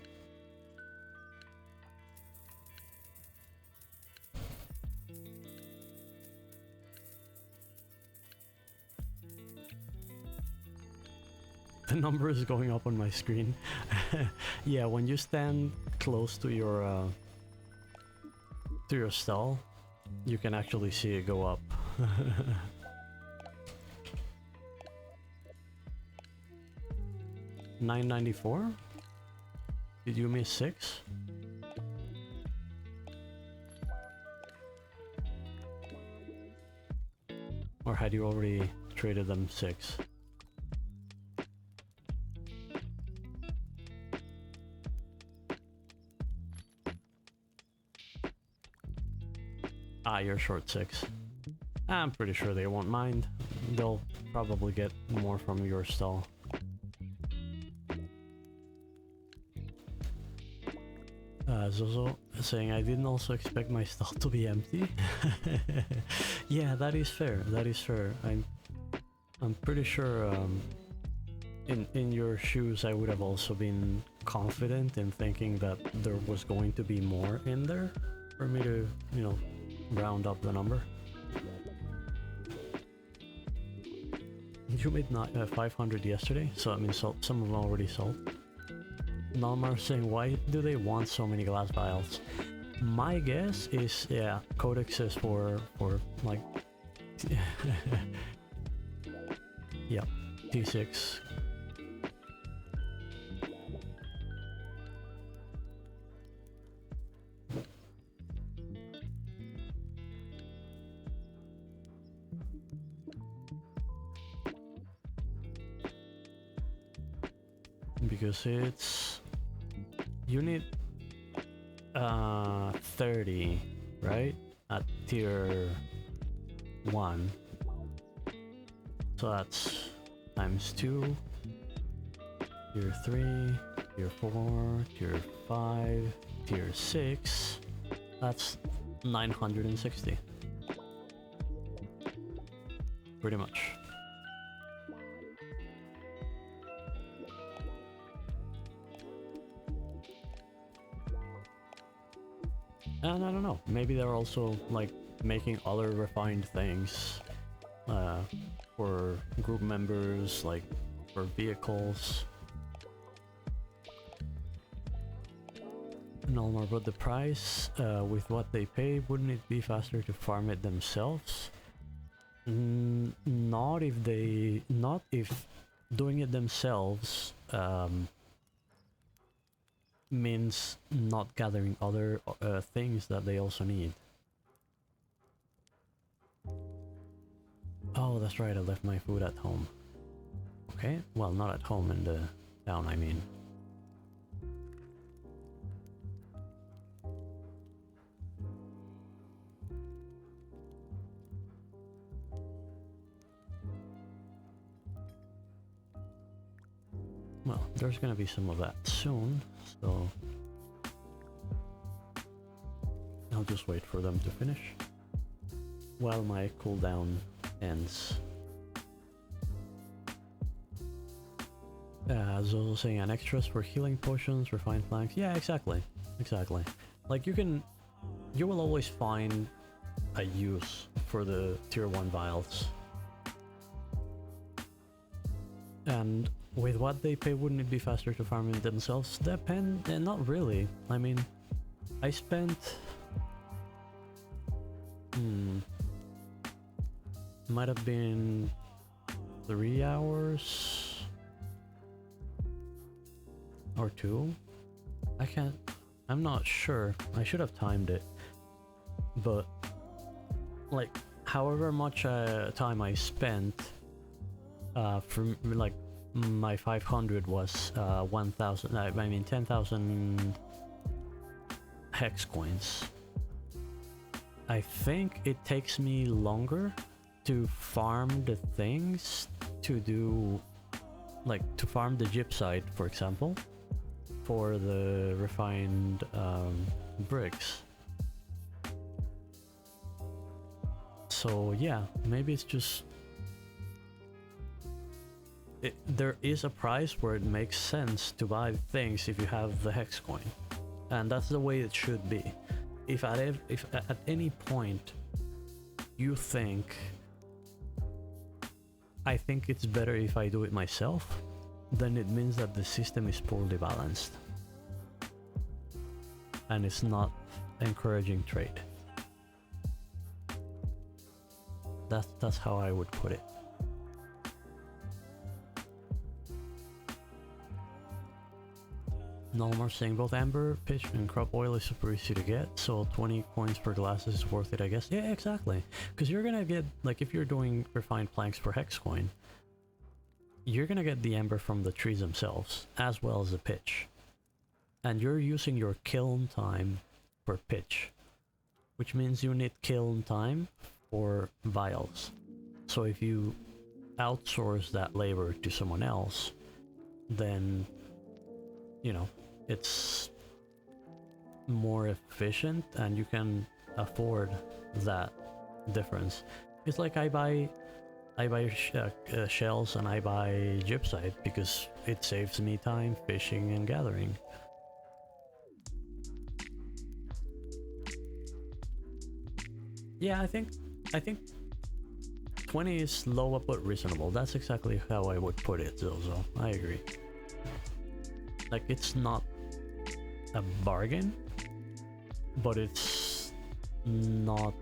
The number is going up on my screen. Yeah, when you stand close to your stall, you can actually see it go up. $9.94? Did you miss 6? Or had you already traded them 6? Ah, you're short 6. I'm pretty sure they won't mind. They'll probably get more from your stall. Zozo saying, I didn't also expect my stall to be empty. Yeah, that is fair. That is fair. I'm pretty sure in your shoes I would have also been confident in thinking that there was going to be more in there for me to, you know, round up the number. You made 500 yesterday, so I mean, some of them already sold. Nalmar saying, why do they want so many glass vials? My guess is, yeah, codexes for like, yeah, T6. Because it's, you need 30, right, at tier 1, so that's times 2, tier 3, tier 4, tier 5, tier 6, that's 960, pretty much. And I don't know, maybe they're also like making other refined things for group members, like for vehicles. No more, but the price with what they pay, wouldn't it be faster to farm it themselves? Not if doing it themselves means not gathering other things that they also need. Oh, that's right, I left my food at home. Okay, well, not at home, in the town, I mean. Well, there's gonna be some of that soon, so I'll just wait for them to finish while my cooldown ends. Zozo saying, an extras for healing potions, refined planks. Yeah, exactly. Exactly. Like, you will always find a use for the tier 1 vials. And with what they pay, wouldn't it be faster to farm it themselves? Not really. I mean, I spent... might have been 3 hours or 2. I'm not sure. I should have timed it, but like however much time I spent from like my 500 was 1,000, I mean 10,000 hex coins. I think it takes me longer to farm the things to do, like to farm the gypsite, for example, for the refined bricks. So yeah, maybe it's just there is a price where it makes sense to buy things if you have the hex coin, and that's the way it should be. If at any point you think, I think it's better if I do it myself, then it means that the system is poorly balanced and it's not encouraging trade. that's how I would put it. Nolmar saying both amber, pitch, and crop oil is super easy to get, so 20 coins per glass is worth it, I guess. Yeah, exactly. Because you're gonna get, like, if you're doing refined planks for hex coin, you're gonna get the amber from the trees themselves, as well as the pitch. And you're using your kiln time for pitch, which means you need kiln time for vials. So if you outsource that labor to someone else, then, you know, it's more efficient and you can afford that difference. It's like I buy shells and I buy gypsite because it saves me time fishing and gathering. Yeah, I think 20 is low but reasonable. That's exactly how I would put it, Zozo. I agree. Like, it's not a bargain, but it's not...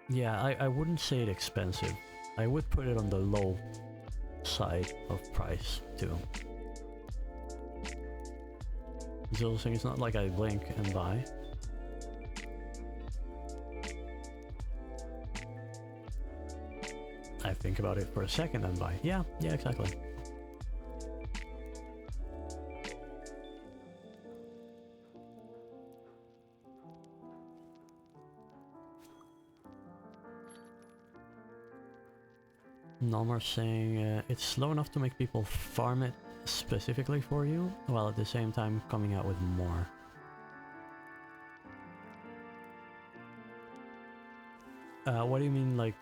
Yeah, I wouldn't say it expensive. I would put it on the low side of price, too. Zozo saying it's not like I blink and buy. I think about it for a second and buy. Yeah, exactly. Nalmar saying it's slow enough to make people farm it specifically for you, while at the same time coming out with more. What do you mean, like,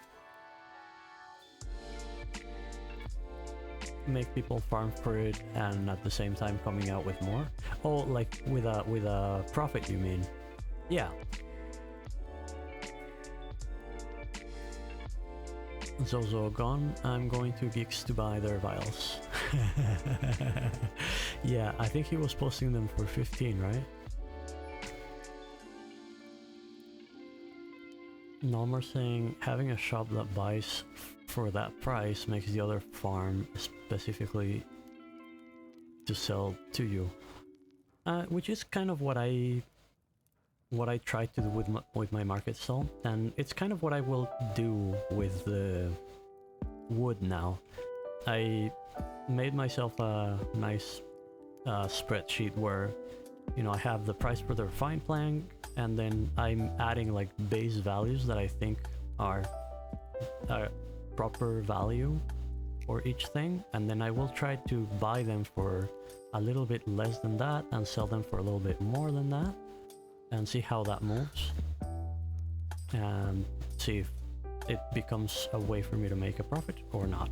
make people farm for it and at the same time coming out with more? Oh, like with a profit, you mean? Yeah. Zozo gone. I'm going to Geeks to buy their vials. Yeah, I think he was posting them for 15, right? Nalmar saying having a shop that buys for that price makes the other farm specifically to sell to you, which is kind of what I try to do with my market stall, and it's kind of what I will do with the wood now. I made myself a nice spreadsheet where, you know, I have the price for the refined plank, and then I'm adding like base values that I think are proper value for each thing, and then I will try to buy them for a little bit less than that and sell them for a little bit more than that, and see how that moves, and see if it becomes a way for me to make a profit or not.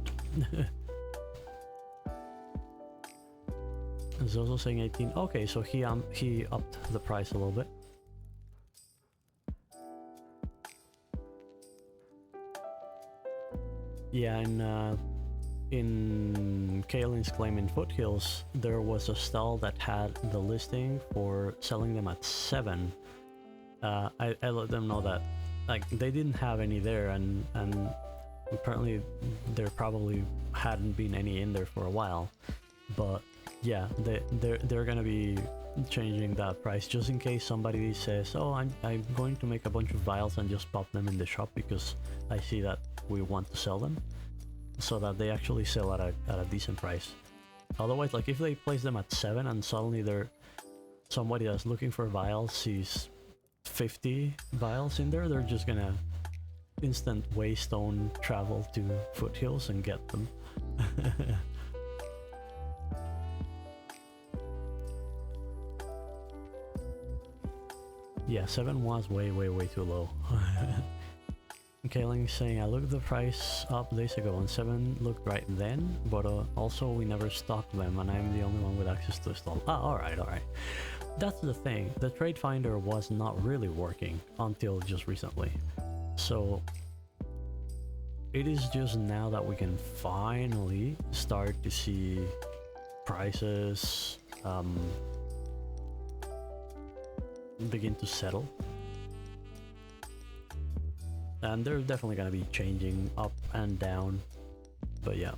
Zozo saying 18. Okay, so he upped the price a little bit. Yeah, and in Kaelin's claim in Foothills, there was a stall that had the listing for selling them at 7. I let them know that, like, they didn't have any there, and apparently there probably hadn't been any in there for a while. But yeah, they're gonna be changing that price just in case somebody says, oh, I'm going to make a bunch of vials and just pop them in the shop because I see that we want to sell them, so that they actually sell at a decent price. Otherwise, like, if they place them at 7 and suddenly somebody that's looking for vials sees 50 vials in there, they're just gonna instant waystone travel to Foothills and get them. Yeah, 7 was way too low. Kaeling saying, I looked the price up days ago and 7 looked right then, but also we never stocked them and I'm the only one with access to the stall. Ah, alright. That's the thing, the trade finder was not really working until just recently. So it is just now that we can finally start to see prices begin to settle. And they're definitely gonna be changing up and down, but yeah.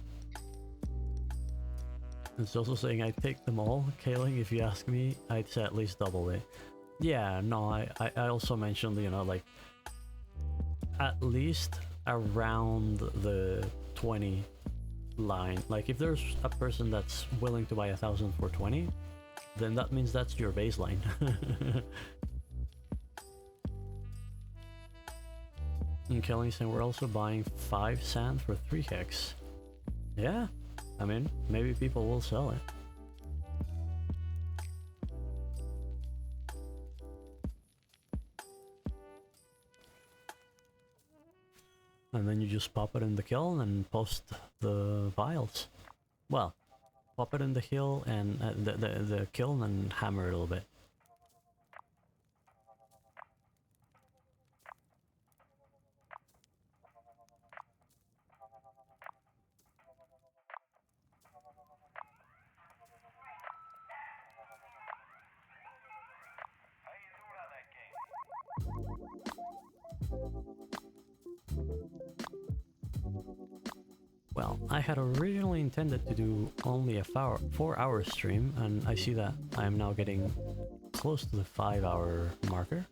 It's also saying I take them all, Kaling. If you ask me, I'd say at least double it. Yeah, no, I also mentioned, you know, like at least around the 20 line. Like if there's a person that's willing to buy 1,000 for 20, then that means that's your baseline. And Kelly saying we're also buying 5 sand for 3 hex. Yeah, I mean, maybe people will sell it. And then you just pop it in the kiln and post the vials. Well, pop it in the hill and the kiln and hammer it a little bit. Well, I had originally intended to do only a 4-hour stream, and I see that I'm now getting close to the 5-hour marker.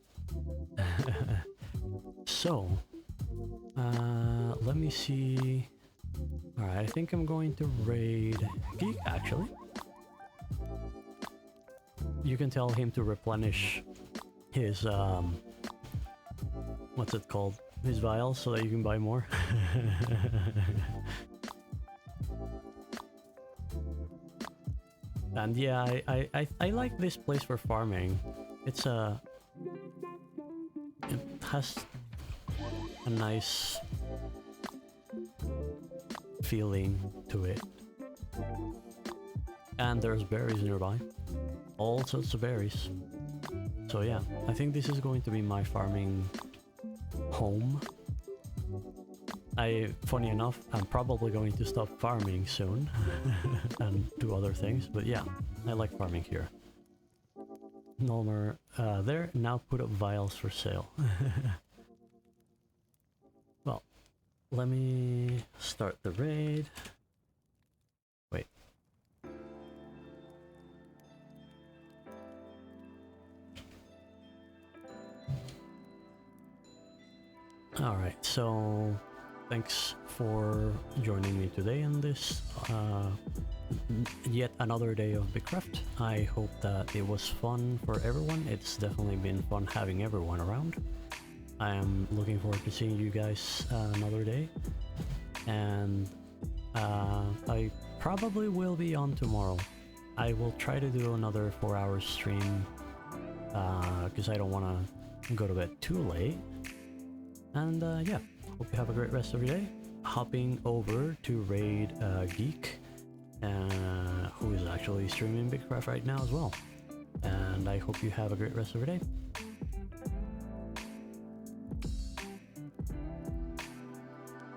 So, let me see. Alright, I think I'm going to raid Geek, actually. You can tell him to replenish his, what's it called? His vials, so that you can buy more. And yeah, I like this place for farming. It's it has a nice feeling to it. And there's berries nearby. All sorts of berries. So yeah, I think this is going to be my farming home. Funny enough, I'm probably going to stop farming soon and do other things, but yeah, I like farming here. Nolmer, there, now put up vials for sale. Well, let me start the raid. Wait. Alright, so thanks for joining me today in this yet another day of Bigcraft. I hope that it was fun for everyone. It's definitely been fun having everyone around. I am looking forward to seeing you guys another day. And I probably will be on tomorrow. I will try to do another 4-hour stream because I don't want to go to bed too late. And yeah, hope you have a great rest of your day. Hopping over to raid Geek, who is actually streaming Bigcraft right now as well. And I hope you have a great rest of your day.